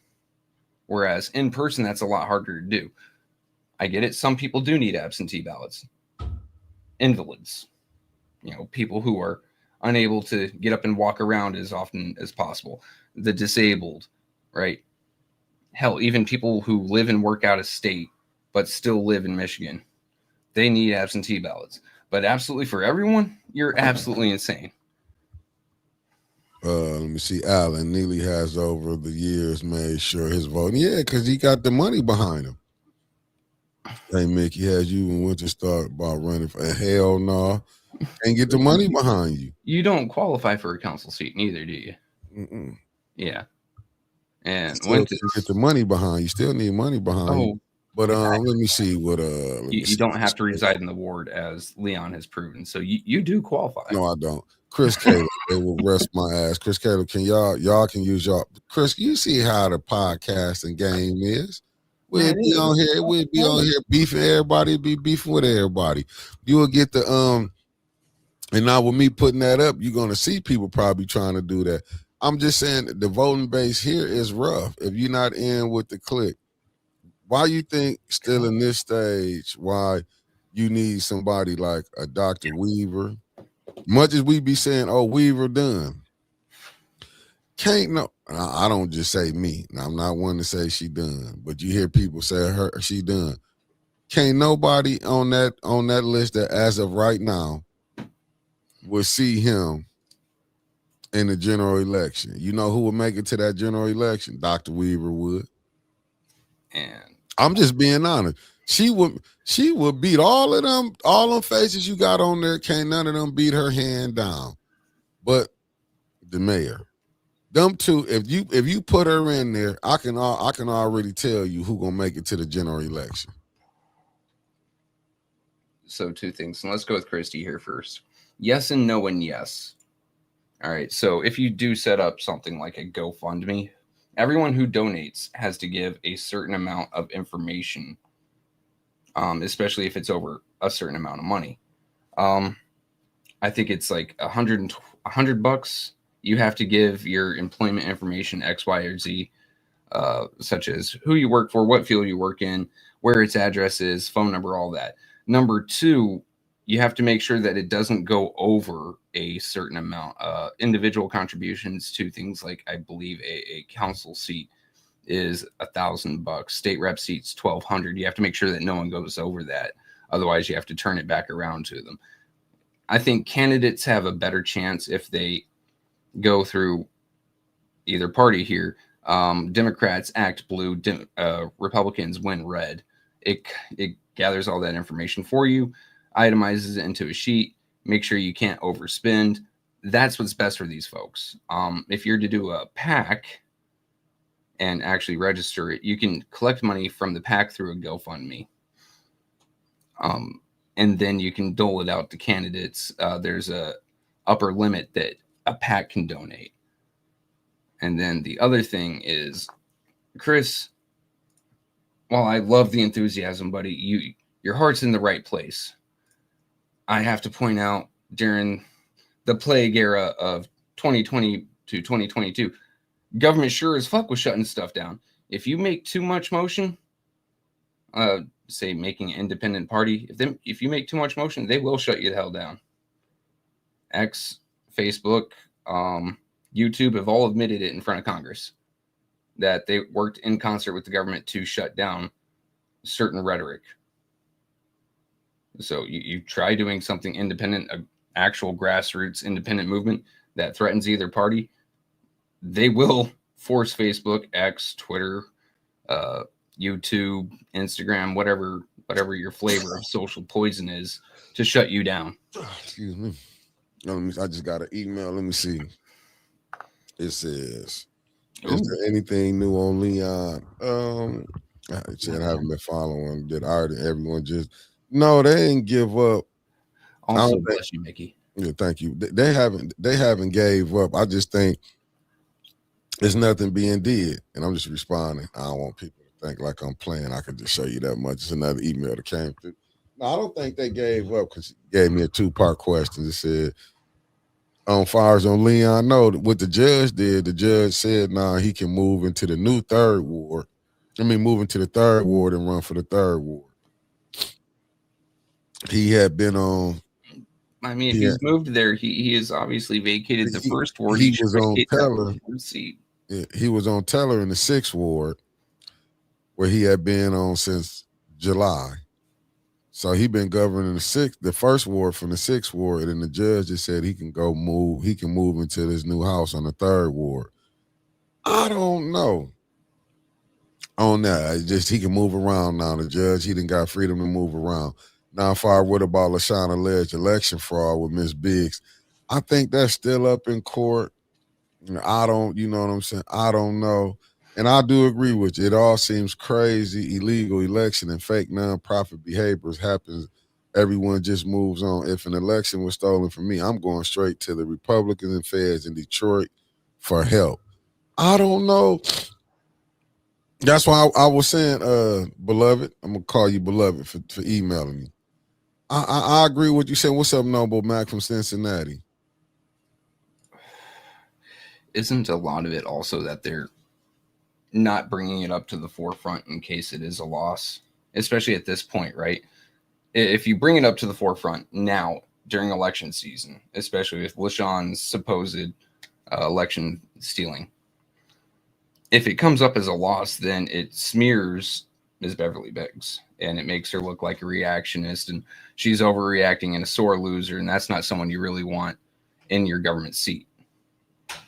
Whereas in person, that's a lot harder to do. I get it. Some people do need absentee ballots. Invalids, people who are unable to get up and walk around as often as possible. The disabled, right? Hell, even people who live and work out of state but still live in Michigan, they need absentee ballots. But absolutely for everyone, you're absolutely insane. Let me see. Alan Neely has over the years made sure his voting. Yeah, because he got the money behind him. Hey, Mickey, has you and went to start about running for hell no. And get the money behind you. You don't qualify for a council seat, neither do you? Mm-mm. Yeah. And when to get the money behind you, still need money behind you. But exactly. Let me see what you don't have to reside in the ward, as Leon has proven. So you do qualify. No, I don't. Chris Caleb, they will rest my ass. Chris Caleb, can y'all can use y'all. Chris, you see how the podcasting game is. We'd be on here beefing everybody, be beefing with everybody. You will get the and now with me putting that up, you're gonna see people probably trying to do that. I'm just saying the voting base here is rough. If you're not in with the clique, why you think still in this stage, why you need somebody like a Dr. Weaver? Much as we be saying, oh, Weaver done. Can't no, I don't just say me. Now, I'm not one to say she done, but you hear people say she done. Can't nobody on that list that as of right now will see him in the general election. You know who would make it to that general election? Dr. Weaver would. And I'm just being honest. She would beat all them faces you got on there. Can't none of them beat her hand down. But the mayor, them two, if you put her in there, I can already tell you who gonna make it to the general election. So 2 things. And let's go with Christy here first. Yes and no and yes. All right. So if you do set up something like a GoFundMe, everyone who donates has to give a certain amount of information, especially if it's over a certain amount of money. I think it's like $100. You have to give your employment information, X, Y, or Z, such as who you work for, what field you work in, where its address is, phone number, all that. Number 2, you have to make sure that it doesn't go over a certain amount. Individual contributions to things like, I believe, a council seat is $1,000. State rep seats $1,200. You have to make sure that no one goes over that. Otherwise, you have to turn it back around to them. I think candidates have a better chance if they go through either party here. Democrats act blue, Republicans win red. It gathers all that information for you, itemizes it into a sheet, make sure you can't overspend. That's what's best for these folks. If you're to do a PAC and actually register it, you can collect money from the PAC through a GoFundMe. And then you can dole it out to candidates. There's a upper limit that a PAC can donate. And then the other thing is, Chris, while I love the enthusiasm, buddy, your heart's in the right place. I have to point out, during the plague era of 2020 to 2022, government sure as fuck was shutting stuff down. If you make too much motion, say making an independent party, if you make too much motion, they will shut you the hell down. X, Facebook, YouTube have all admitted it in front of Congress that they worked in concert with the government to shut down certain rhetoric. So you try doing something independent, an actual grassroots independent movement that threatens either party, they will force Facebook, X, Twitter, YouTube, Instagram, whatever your flavor of social poison is, to shut you down. Excuse me. I just got an email. Let me see. It says, is there anything new on Leon? I haven't been following. Did everyone just? No, they didn't give up. Also, bless you, Mickey. Yeah, thank you. They haven't gave up. I just think there's nothing being did, and I'm just responding. I don't want people to think like I'm playing. I can just show you that much. It's another email that came through. No, I don't think they gave up, because he gave me a 2-part question. It said, on fires on Leon, no, what the judge did, the judge said, he can move into the new third ward. Move into the third ward and run for the third ward. He had been on. If he's moved there, he has obviously vacated the first ward. He was on Teller. He was on Teller in the 6th ward, where he had been on since July. So he been governing the first ward from the 6th ward, and the judge just said he can move into this new house on the 3rd ward. I don't know on that. It's just he can move around now. The judge, he done got freedom to move around. Now, if I would about LaShawn alleged election fraud with Miss Biggs, I think that's still up in court. I don't, you know what I'm saying? I don't know. And I do agree with you. It all seems crazy. Illegal election and fake nonprofit behaviors happens. Everyone just moves on. If an election was stolen from me, I'm going straight to the Republicans and feds in Detroit for help. I don't know. That's why I was saying, beloved, I'm going to call you beloved for emailing me. I agree with what you said. What's up, Noble Mac from Cincinnati? Isn't a lot of it also that they're not bringing it up to the forefront in case it is a loss, especially at this point, right? If you bring it up to the forefront now during election season, especially with LaShawn's supposed election stealing, if it comes up as a loss, then it smears Ms. Beverly Biggs and it makes her look like a reactionist, and she's overreacting and a sore loser, and that's not someone you really want in your government seat.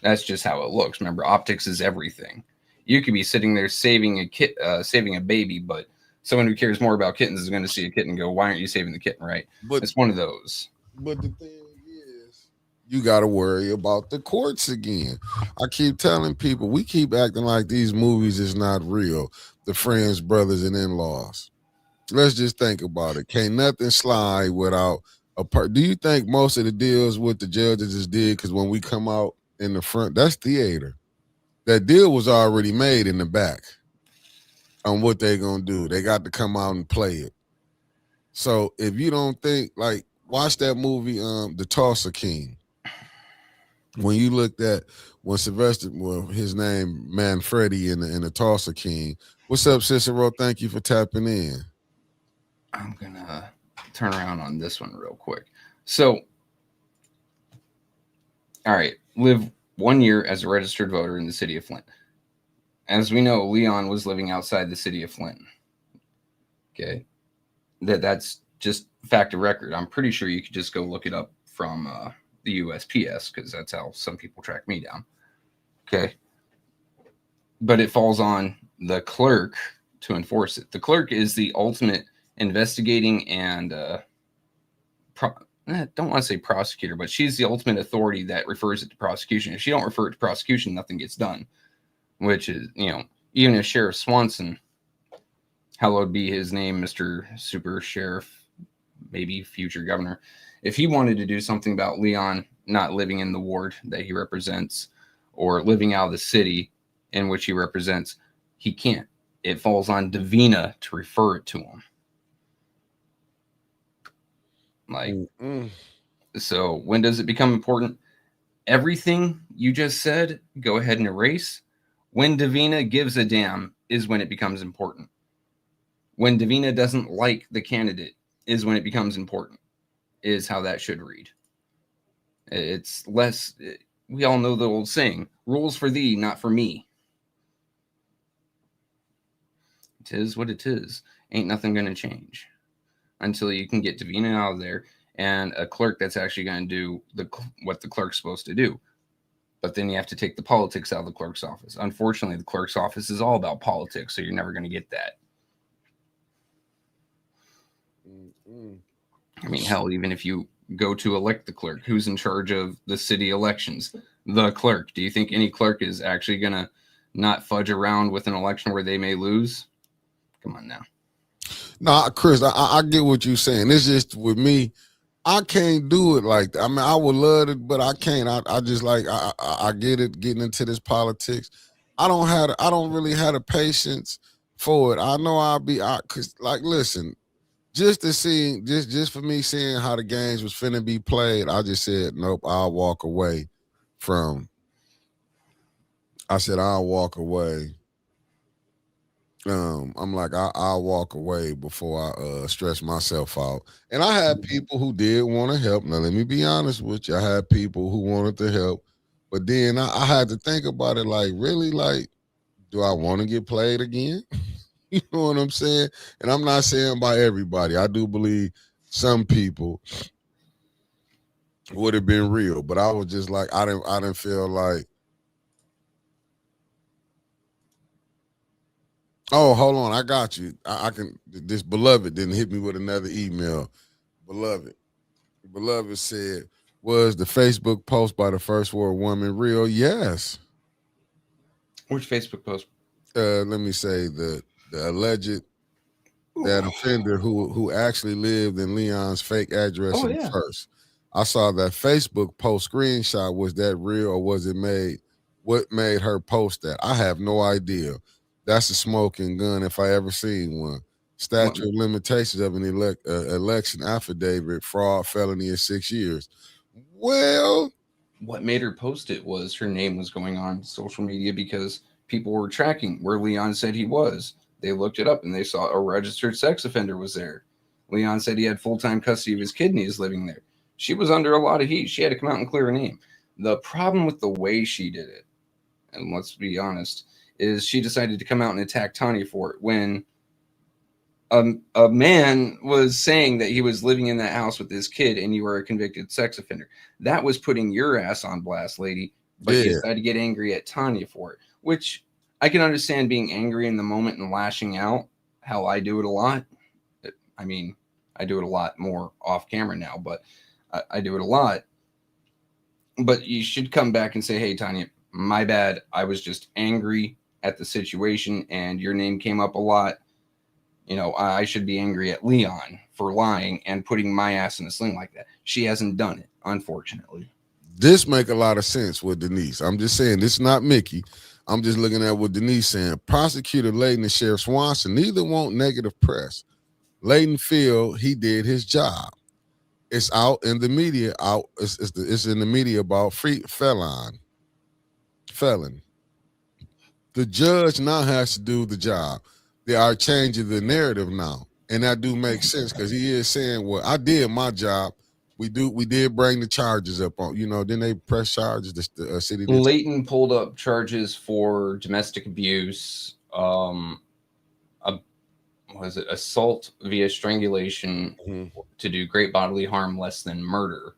That's just how it looks. Remember, optics is everything. You could be sitting there saving a baby, but someone who cares more about kittens is going to see a kitten and go, why aren't you saving the kitten, right? But It's one of those. But the thing is, you got to worry about the courts again. I keep telling people, we keep acting like these movies is not real. The friends, brothers, and in-laws. Let's just think about it. Can't nothing slide without a part. Do you think most of the deals with the judges is did? Because when we come out in the front, that's theater. That deal was already made in the back on what they gonna do. They got to come out and play it. So if you don't think, like, watch that movie, The Tulsa King. When you looked at when Sylvester, well, his name Manfredi in the Tulsa King. What's up, Cicero? Thank you for tapping in. I'm gonna turn around on this one real quick. So, all right, live 1 year as a registered voter in the city of Flint. As we know, Leon was living outside the city of Flint. Okay, that's just fact of record. I'm pretty sure you could just go look it up from the USPS because that's how some people track me down. Okay, but it falls on the clerk to enforce it. The clerk is the ultimate investigating and don't want to say prosecutor, but she's the ultimate authority that refers it to prosecution. If she don't refer it to prosecution, nothing gets done. Which is, even if Sheriff Swanson, hallowed be his name, Mr. Super Sheriff, maybe future governor, if he wanted to do something about Leon not living in the ward that he represents or living out of the city in which he represents, he can't. It falls on Davina to refer it to him. So when does it become important? Everything you just said, go ahead and erase. When Davina gives a damn is when it becomes important. When Davina doesn't like the candidate is when it becomes important, is how that should read. It's less, we all know the old saying, rules for thee, not for me. It is what it is. Ain't nothing going to change until you can get Davina out of there and a clerk that's actually going to do what the clerk's supposed to do. But then you have to take the politics out of the clerk's office. Unfortunately, the clerk's office is all about politics, so you're never going to get that. I mean, hell, even if you go to elect the clerk, who's in charge of the city elections? The clerk. Do you think any clerk is actually going to not fudge around with an election where they may lose? Come on now. No, Chris, I get what you're saying. It's just with me, I can't do it like that. I mean, I would love it, but I can't. I just like I get it, getting into this politics. I don't really have the patience for it. I know cause like listen, just to see, just for me seeing how the games was finna be played, I just said nope. I'll walk away from. I said I'll walk away. I'm like, I'll walk away before I stress myself out. And I had people who did want to help. Now, let me be honest with you. I had people who wanted to help. But then I had to think about it like, really? Like, do I want to get played again? You know what I'm saying? And I'm not saying by everybody. I do believe some people would have been real. But I was just like, I didn't feel like, oh, hold on. I got you. I can. This beloved didn't hit me with another email. Beloved said, was the Facebook post by the First World Woman real? Yes. Which Facebook post? Let me say the alleged that offender who actually lived in Leon's fake address first. I saw that Facebook post screenshot. Was that real or was it made? What made her post that? I have no idea. That's a smoking gun if I ever seen one. Statute of limitations of an election affidavit, fraud, felony is 6 years. Well, what made her post it was her name was going on social media because people were tracking where Leon said he was. They looked it up and they saw a registered sex offender was there. Leon said he had full-time custody of his kid and he was living there. She was under a lot of heat. She had to come out and clear her name. The problem with the way she did it, and let's be honest, is she decided to come out and attack Tanya for it when a man was saying that he was living in that house with his kid and you were a convicted sex offender. That was putting your ass on blast, lady. But you decided to get angry at Tanya for it, which I can understand being angry in the moment and lashing out. how I do it a lot. I mean, I do it a lot more off camera now, but I do it a lot. But you should come back and say, hey, Tanya, my bad. I was just angry at the situation and your name came up a lot. You know, I should be angry at Leon for lying and putting my ass in a sling like that. She hasn't done it, unfortunately. This make a lot of sense with Denise. I'm just saying, this is not Mickey. I'm just looking at what Denise saying. Prosecutor Layton and Sheriff Swanson neither want negative press. Layton feel he did his job. It's out in the media. It's in the media about felon. The judge now has to do the job. They are changing the narrative now, and that do make sense because he is saying, "Well, I did my job. We did bring the charges up on. Then they press charges. The city. Layton pulled up charges for domestic abuse. Was it assault via strangulation to do great bodily harm less than murder?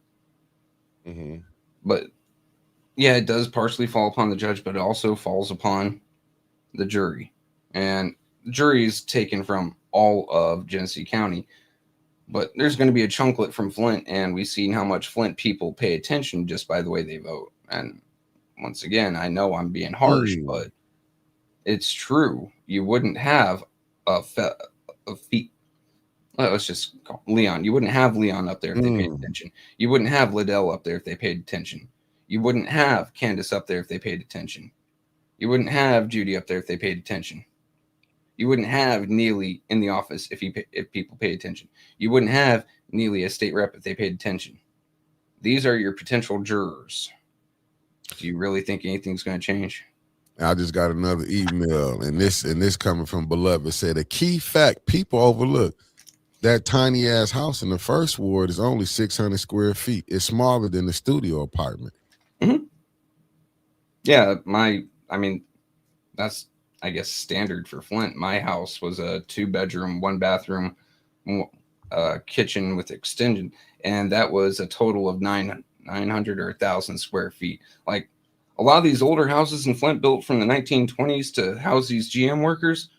But yeah, it does partially fall upon the judge, but it also falls upon the jury. And the jury is taken from all of Genesee County, but there's going to be a chunklet from Flint, and we've seen how much Flint people pay attention just by the way they vote. And once again, I know I'm being harsh, but it's true. You wouldn't have let's just call Leon. You wouldn't have Leon up there if they paid attention. You wouldn't have Liddell up there if they paid attention. You wouldn't have Candace up there if they paid attention. You wouldn't have Judy up there if they paid attention. You wouldn't have Neely in the office if people paid attention. You wouldn't have Neely as state rep if they paid attention. These are your potential jurors. Do you really think anything's going to change? I just got another email, and this coming from Beloved. It said a key fact people overlook: that tiny ass house in the first ward is only 600 square feet. It's smaller than the studio apartment. Yeah, that's I guess standard for Flint. My house was a 2-bedroom, 1-bathroom, kitchen with extension, and that was a total of 900 or 1,000 square feet. Like, a lot of these older houses in Flint built from the 1920s to house these GM workers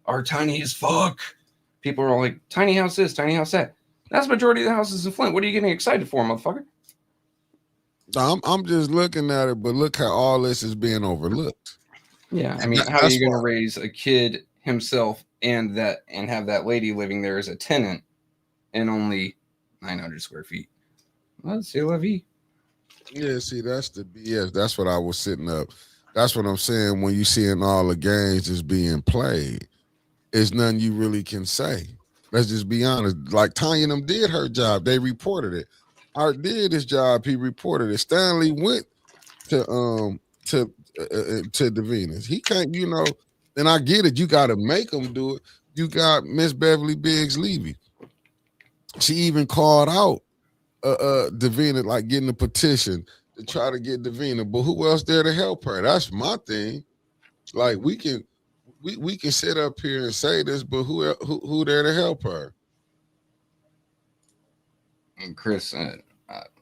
are tiny as fuck. People are all like, tiny house this, tiny house that. That's the majority of the houses in Flint. What are you getting excited for, motherfucker? I'm just looking at it, but look how all this is being overlooked. Yeah, I mean, how are you going to raise a kid himself and have that lady living there as a tenant in only 900 square feet? Well, c'est la vie. Yeah, see, that's the BS. That's what I was sitting up. That's what I'm saying. When you seeing all the games is being played, there's nothing you really can say. Let's just be honest. Like Tanya and them did her job. They reported it. Art did his job. He reported it. Stanley went to Davina's. He can't, and I get it. You got to make them do it. You got Miss Beverly Biggs Levy. She even called out Davina, like getting a petition to try to get Davina, but who else there to help her? That's my thing. Like we can sit up here and say this, but who there to help her? And Chris,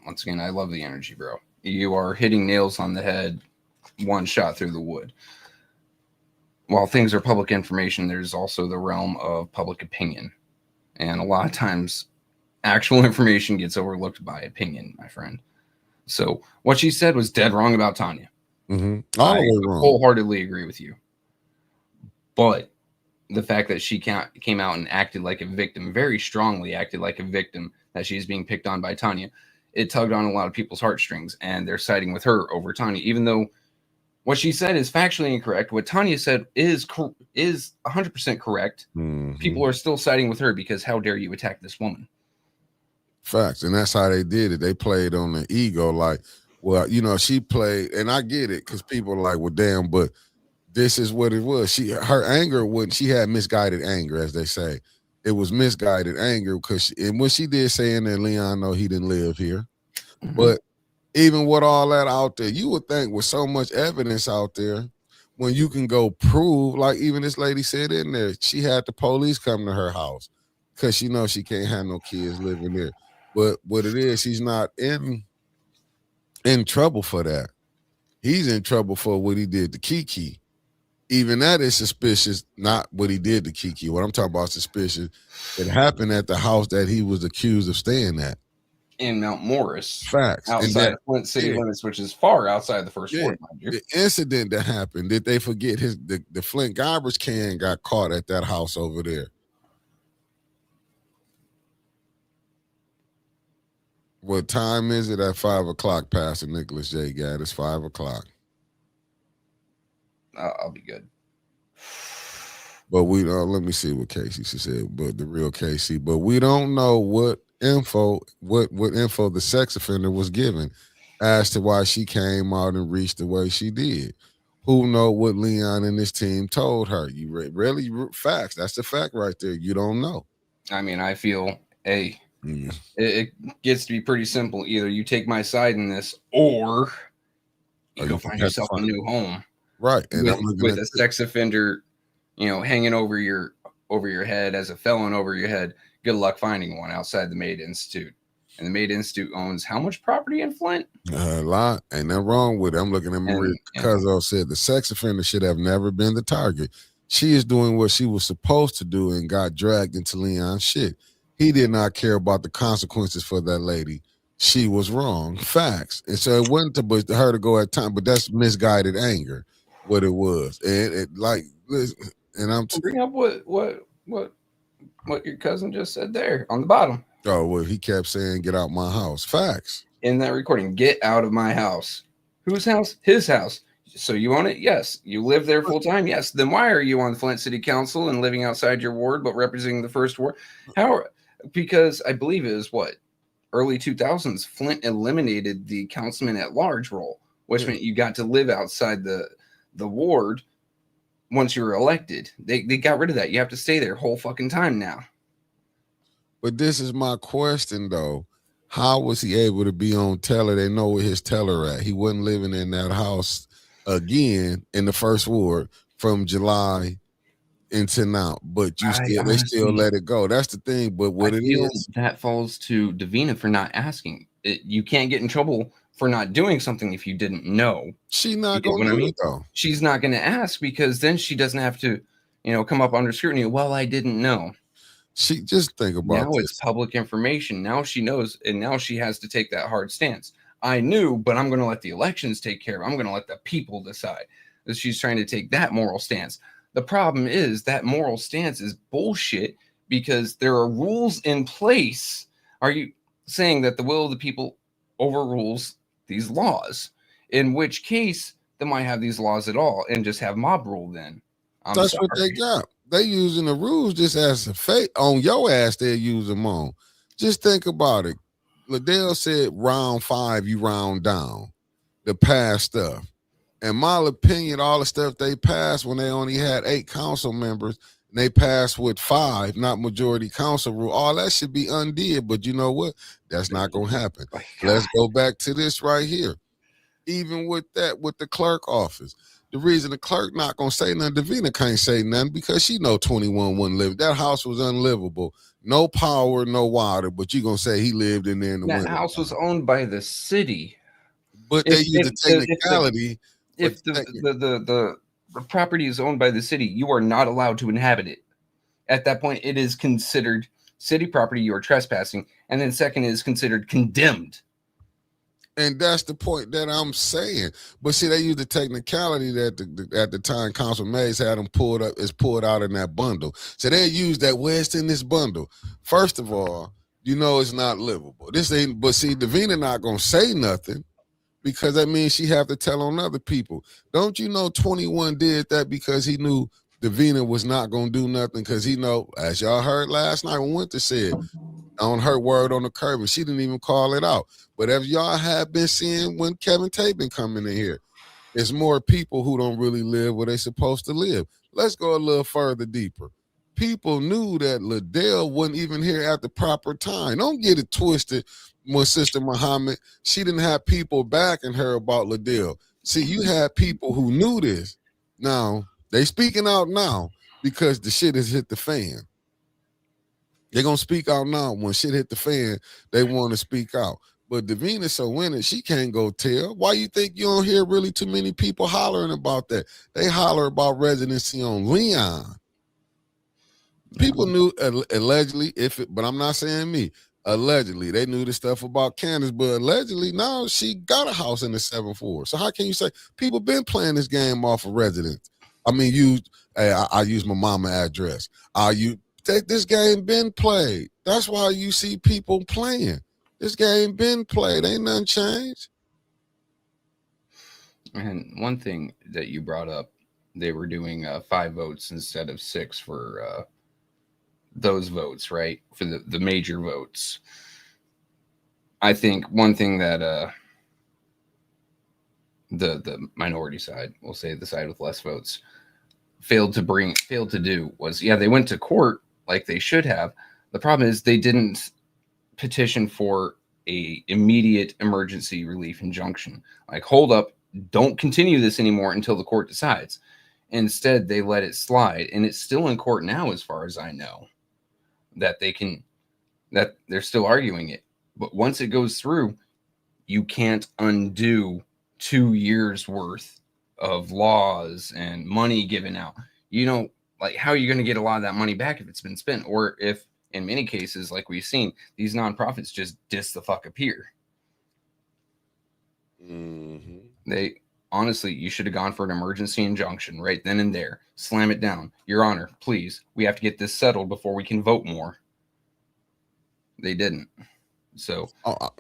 once again, I love the energy, bro. You are hitting nails on the head, one shot through the wood. While things are public information, there's also the realm of public opinion, and a lot of times actual information gets overlooked by opinion, my friend. So what she said was dead wrong about Tanya. I wholeheartedly agree with you. But the fact that she came out and acted like a victim, very strongly acted like a victim, that she's being picked on by Tanya, it tugged on a lot of people's heartstrings, and they're siding with her over Tanya, even though what she said is factually incorrect. What Tanya said is 100% correct. People are still siding with her because how dare you attack this woman? Facts. And that's how they did it. They played on the ego, like, well, she played, and I get it, because people are like, well, damn, but this is what it was. Her anger, she had misguided anger, as they say. It was misguided anger, and when she did say in there, Leon, no, he didn't live here. But even with all that out there, you would think with so much evidence out there, when you can go prove, like even this lady said in there, she had the police come to her house because she knows she can't have no kids living there. But what it is, she's not in trouble for that. He's in trouble for what he did to Kiki. even that is suspicious. Not what he did to Kiki. What I'm talking about suspicious. It happened at the house that he was accused of staying at. In Mount Morris, Facts. And outside that, of Flint city yeah. limits, which is far outside the first Yeah. ward, mind you. The incident that happened, did they forget the Flint garbage can got caught at that house over there? What time is it? At 5 o'clock, Pastor Nicholas J. Gadd. It's 5 o'clock. I'll be good. But we let me see what Casey said, but the real Casey. But we don't know what info the sex offender was given as to why she came out and reached the way she did. Who know what Leon and his team told her? You really facts. That's the fact right there. You don't know. I mean, I feel it gets to be pretty simple. Either you take my side in this, or you go find yourself a new home. Right, and with a sex offender, hanging over your head as a felon over your head. Good luck finding one outside the Maid Institute. And the Maid Institute owns how much property in Flint? A lot. Ain't nothing wrong with it. I'm looking at Maria Cuzzo said the sex offender should have never been the target. She is doing what she was supposed to do and got dragged into Leon's shit. He did not care about the consequences for that lady. She was wrong. Facts. And so it wasn't to her to go at time, but that's misguided anger. What it was, and I'm bring up what your cousin just said there on the bottom. Oh well, he kept saying, "Get out my house." Facts in that recording. Get out of my house. Whose house? His house. So you own it? Yes. You live there full time? Yes. Then why are you on Flint City Council and living outside your ward, but representing the first ward? Because I believe it was early 2000s. Flint eliminated the councilman at large role, which meant you got to live outside the ward once you were elected. They got rid of that. You have to stay there whole fucking time now. But this is my question though. How was he able to be on teller? They know where his teller at. He wasn't living in that house again in the first ward from July into now. But they still let it go. That's the thing. But what it is, that falls to Davina for not asking. You can't get in trouble for not doing something if you didn't know. She's not going to do it though. She's not going to ask because then she doesn't have to, come up under scrutiny. Well, I didn't know. She just think about now this. It's public information. Now she knows, and now she has to take that hard stance. I knew, but I'm going to let the elections take care of it. I'm going to let the people decide. She's trying to take that moral stance. The problem is that moral stance is bullshit because there are rules in place. Are you saying that the will of the people overrules these laws? In which case, they might have these laws at all and just have mob rule then. That's what they got. They using the rules just as a fake on your ass. They'll use them on. Just think about it. Liddell said round 5, you round down the past stuff. In my opinion, all the stuff they passed when they only had 8 council members, and they passed with 5, not majority council rule. All that should be undid. But you know what? That's not going to happen. Let's go back to this right here. Even with that, with the clerk office. The reason the clerk not gonna say nothing, Davina can't say nothing because she know 21 wouldn't live. That house was unlivable. No power, no water, but you gonna say he lived in there in the winter. That house was owned by the city. But they use the technicality. If the property is owned by the city, you are not allowed to inhabit it. At that point, it is considered city property. You are trespassing. And then second, it is considered condemned. And that's the point that I'm saying. But see, they use the technicality that at the time Council Mays had them pulled out in that bundle. So they use that where's in this bundle. First of all, it's not livable. This ain't. But see, Davina not gonna say nothing because that means she have to tell on other people. Don't you know 21 did that because he knew Davina was not gonna do nothing because he know, as y'all heard last night when Winter said, on her word on the curb, and she didn't even call it out. But as y'all have been seeing when Kevin Tate been coming in here, it's more people who don't really live where they're supposed to live. Let's go a little further deeper. People knew that Liddell wasn't even here at the proper time. Don't get it twisted. When Sister Muhammad, she didn't have people backing her about Liddell. See, you had people who knew this. Now, they speaking out now because the shit has hit the fan. They're going to speak out now. When shit hit the fan, they want to speak out. But Davina so winning, she can't go tell. Why you think you don't hear really too many people hollering about that? They holler about residency on Leon. People knew allegedly, but I'm not saying me. Allegedly, they knew the stuff about Candace, but allegedly, now she got a house in the 7-4. So how can you say people been playing this game off of residence? I mean, I use my mama address. This game been played. That's why you see people playing. This game been played. Ain't nothing changed. And one thing that you brought up, they were doing 5 votes instead of 6 for those votes, right? For the major votes. I think one thing that the minority side, we'll say the side with less votes, failed to do was, they went to court like they should have. The problem is they didn't petition for a immediate emergency relief injunction. Like, hold up, don't continue this anymore until the court decides. Instead, they let it slide, and it's still in court now, as far as I know, that they're still arguing it. But once it goes through, you can't undo 2 years worth of laws and money given out. Like, how are you going to get a lot of that money back if it's been spent? Or if, in many cases, like we've seen, these nonprofits just disappear. Mm-hmm. They honestly, you should have gone for an emergency injunction right then and there. Slam it down. Your Honor, please, we have to get this settled before we can vote more. They didn't. So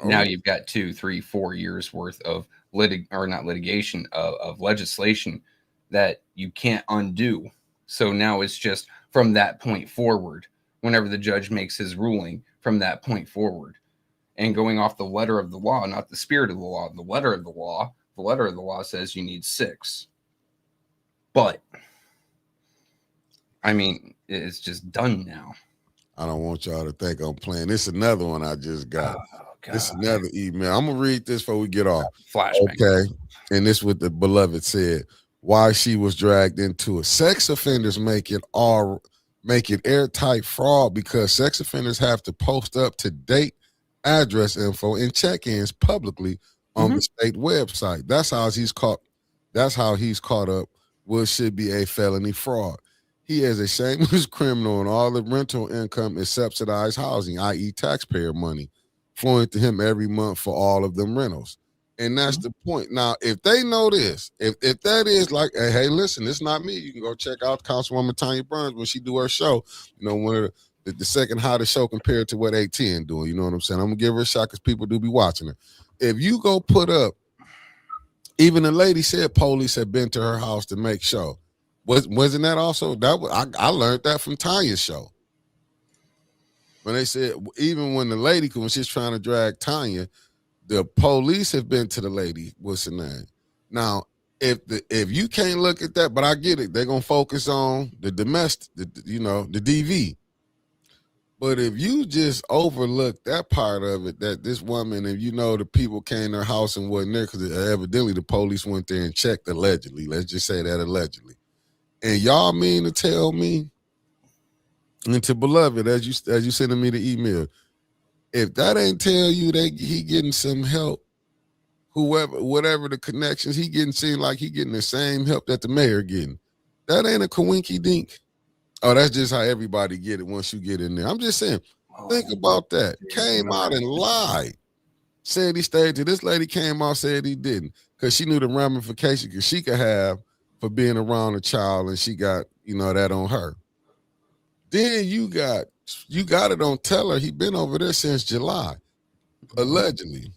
now you've got 2, 3, 4 years worth of litigation of legislation that you can't undo. So now it's just from that point forward, whenever the judge makes his ruling, from that point forward, and going off the letter of the law, not the spirit of the law, the letter of the law. The letter of the law says you need 6. But, I mean, it's just done now. I don't want y'all to think I'm playing. This is another one I just got. Oh, this is another email. I'm going to read this before we get off. Flashback. Okay. And this is what the beloved said. Why she was dragged into it. Sex offenders make it airtight fraud because sex offenders have to post up to date address info and check-ins publicly on the state website. That's how he's caught up what should be a felony fraud. He is a shameless criminal, and all the rental income is subsidized housing, i.e. taxpayer money, flowing to him every month for all of them rentals. And that's the point. Now, if they know this, if that is like, hey, listen, it's not me. You can go check out Councilwoman Tanya Burns when she do her show. One of the second hottest show compared to what A10 doing. You know what I'm saying? I'm going to give her a shot because people do be watching her. If you go put up, even the lady said police had been to her house to make show. Wasn't that also? I learned that from Tanya's show. When they said, even when the lady, when she's trying to drag Tanya, the police have been to the lady. What's her name? Now, if you can't look at that, but I get it, they're gonna focus on the domestic, the DV. But if you just overlook that part of it, that this woman, and the people came to her house and wasn't there because evidently the police went there and checked allegedly. Let's just say that allegedly. And y'all mean to tell me, and to beloved, as you sending me the email, if that ain't tell you that he getting some help, whatever the connections, seem like he getting the same help that the mayor getting. That ain't a coinky dink. Oh, that's just how everybody get it once you get in there. I'm just saying, think about that. Came out and lied. Said he stayed till this lady came out, said he didn't. Because she knew the ramifications she could have for being around a child, and she got, that on her. Then you got it on Teller. He been over there since July, allegedly.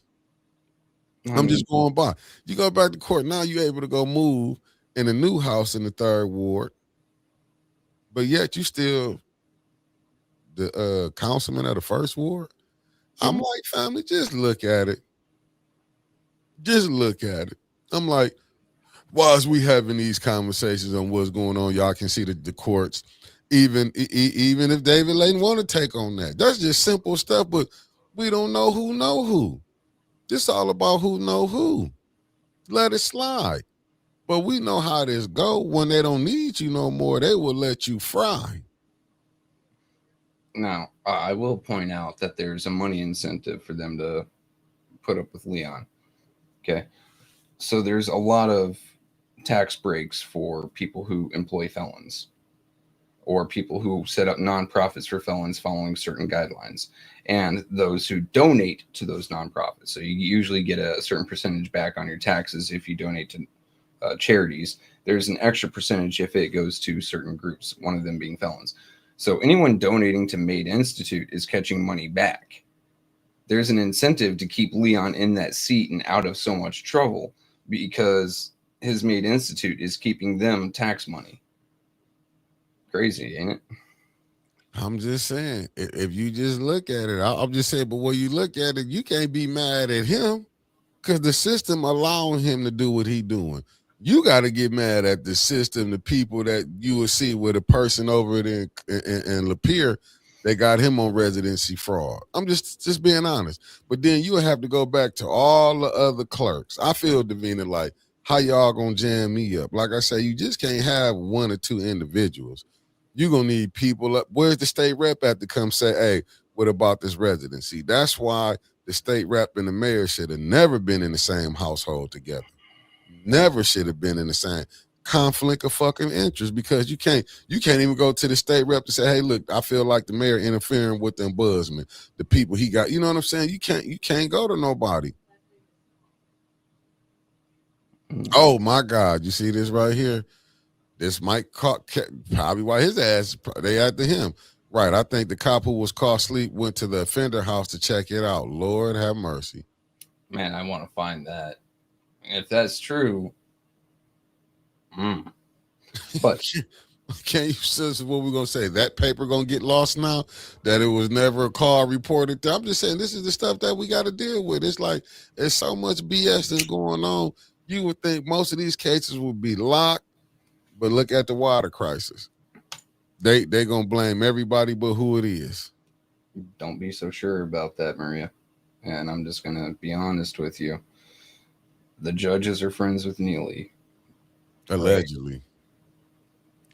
I'm just going by. You go back to court, now you're able to go move in a new house in the 3rd ward. But yet you still the councilman of the 1st ward. I'm like, family, just look at it. Just look at it. I'm like, whilst we having these conversations on what's going on, y'all can see the courts. Even if David Layton want to take on that. That's just simple stuff, but we don't know who know who. This all about who know who. Let it slide. But we know how this go. When they don't need you no more, they will let you fry. Now, I will point out that there's a money incentive for them to put up with Leon. Okay. So there's a lot of tax breaks for people who employ felons or people who set up nonprofits for felons following certain guidelines, and those who donate to those nonprofits. So you usually get a certain percentage back on your taxes if you donate to charities. There's an extra percentage if it goes to certain groups, one of them being felons. So anyone donating to Made Institute is catching money back. There's an incentive to keep Leon in that seat and out of so much trouble because his Made Institute is keeping them tax money. Crazy, ain't it? I'm just saying, if you just look at it, I'm just saying, but when you look at it, you can't be mad at him because the system allowing him to do what he doing. You got to get mad at the system, the people that you will see with a person over there in Lapeer, they got him on residency fraud. I'm just being honest. But then you have to go back to all the other clerks. I feel, Davina, like, how y'all gonna jam me up? Like I say, you just can't have one or two individuals. You're gonna need people up. Where's the state rep at to come say, hey, what about this residency? That's why the state rep and the mayor should have never been in the same household together. Never should have been in the same conflict of fucking interest, because you can't even go to the state rep to say, hey, look, I feel like the mayor interfering with the ombudsman, the people he got. You know what I'm saying? You can't go to nobody. Oh my God, you see this right here? This might probably why his ass, they after him. Right, I think the cop who was caught asleep went to the offender house to check it out. Lord have mercy. Man, I want to find that. If that's true, but can't you say what we're gonna say? That paper gonna get lost now? That it was never a call reported to? I'm just saying this is the stuff that we got to deal with. It's like there's so much BS that's going on. You would think most of these cases would be locked, but look at the water crisis. They gonna blame everybody but who it is. Don't be so sure about that, Maria. And I'm just gonna be honest with you. The judges are friends with Neely. Allegedly.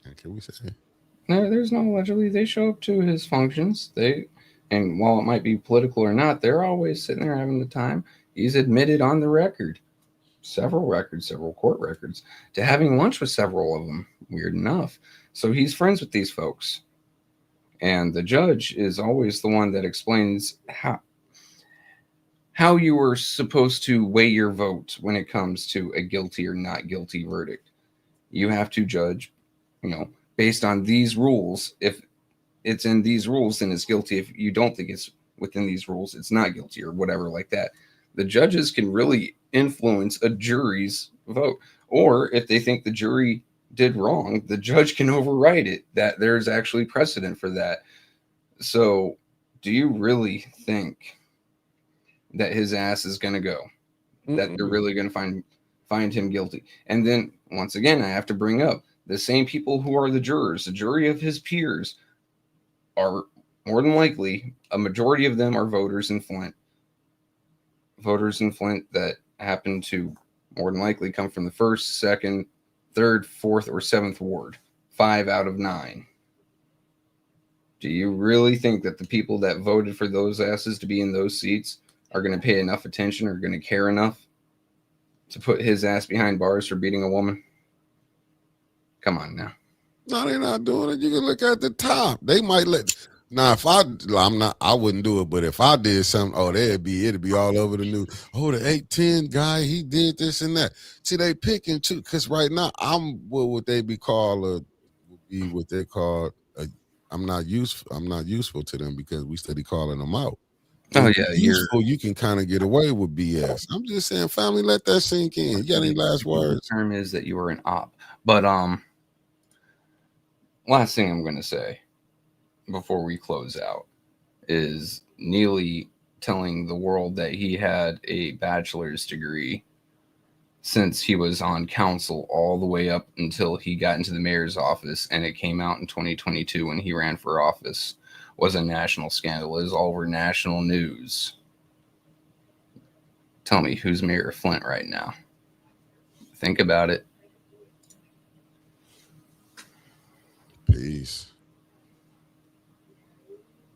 Right. Can we say? No, there's no allegedly. They show up to his functions. And while it might be political or not, they're always sitting there having the time. He's admitted on the record, several court records, to having lunch with several of them. Weird enough. So he's friends with these folks. And the judge is always the one that explains how you were supposed to weigh your vote when it comes to a guilty or not guilty verdict. You have to judge, based on these rules. If it's in these rules, then it's guilty. If you don't think it's within these rules, it's not guilty, or whatever like that. The judges can really influence a jury's vote. Or if they think the jury did wrong, the judge can override it. That there's actually precedent for that. So do you really think that his ass is going to go? That they're really going to find him guilty? And then once again, I have to bring up the same people who are the jurors, the jury of his peers, are more than likely, a majority of them are voters in Flint. Voters in Flint that happen to more than likely come from the 1st, 2nd, 3rd, 4th, or 7th ward. 5 out of 9. Do you really think that the people that voted for those asses to be in those seats are going to pay enough attention or going to care enough to put his ass behind bars for beating a woman? Come on now. No, they're not doing it. You can look at the top. They might let. Now, I wouldn't do it. But if I did something, it'd be all over the news. Oh, the 810 guy, he did this and that. See, they picking too, because right now I'm what they be called what they call. I'm not useful to them because we steady calling them out. Oh yeah, you can kind of get away with BS. I'm just saying, family, let that sink in. You got any last words? The term is that you are an op. But last thing I'm going to say before we close out is Neely telling the world that he had a bachelor's degree since he was on council all the way up until he got into the mayor's office, and it came out in 2022 when he ran for office, was a national scandal. It was all over national news. Tell me, who's mayor of Flint right now? Think about it. Peace.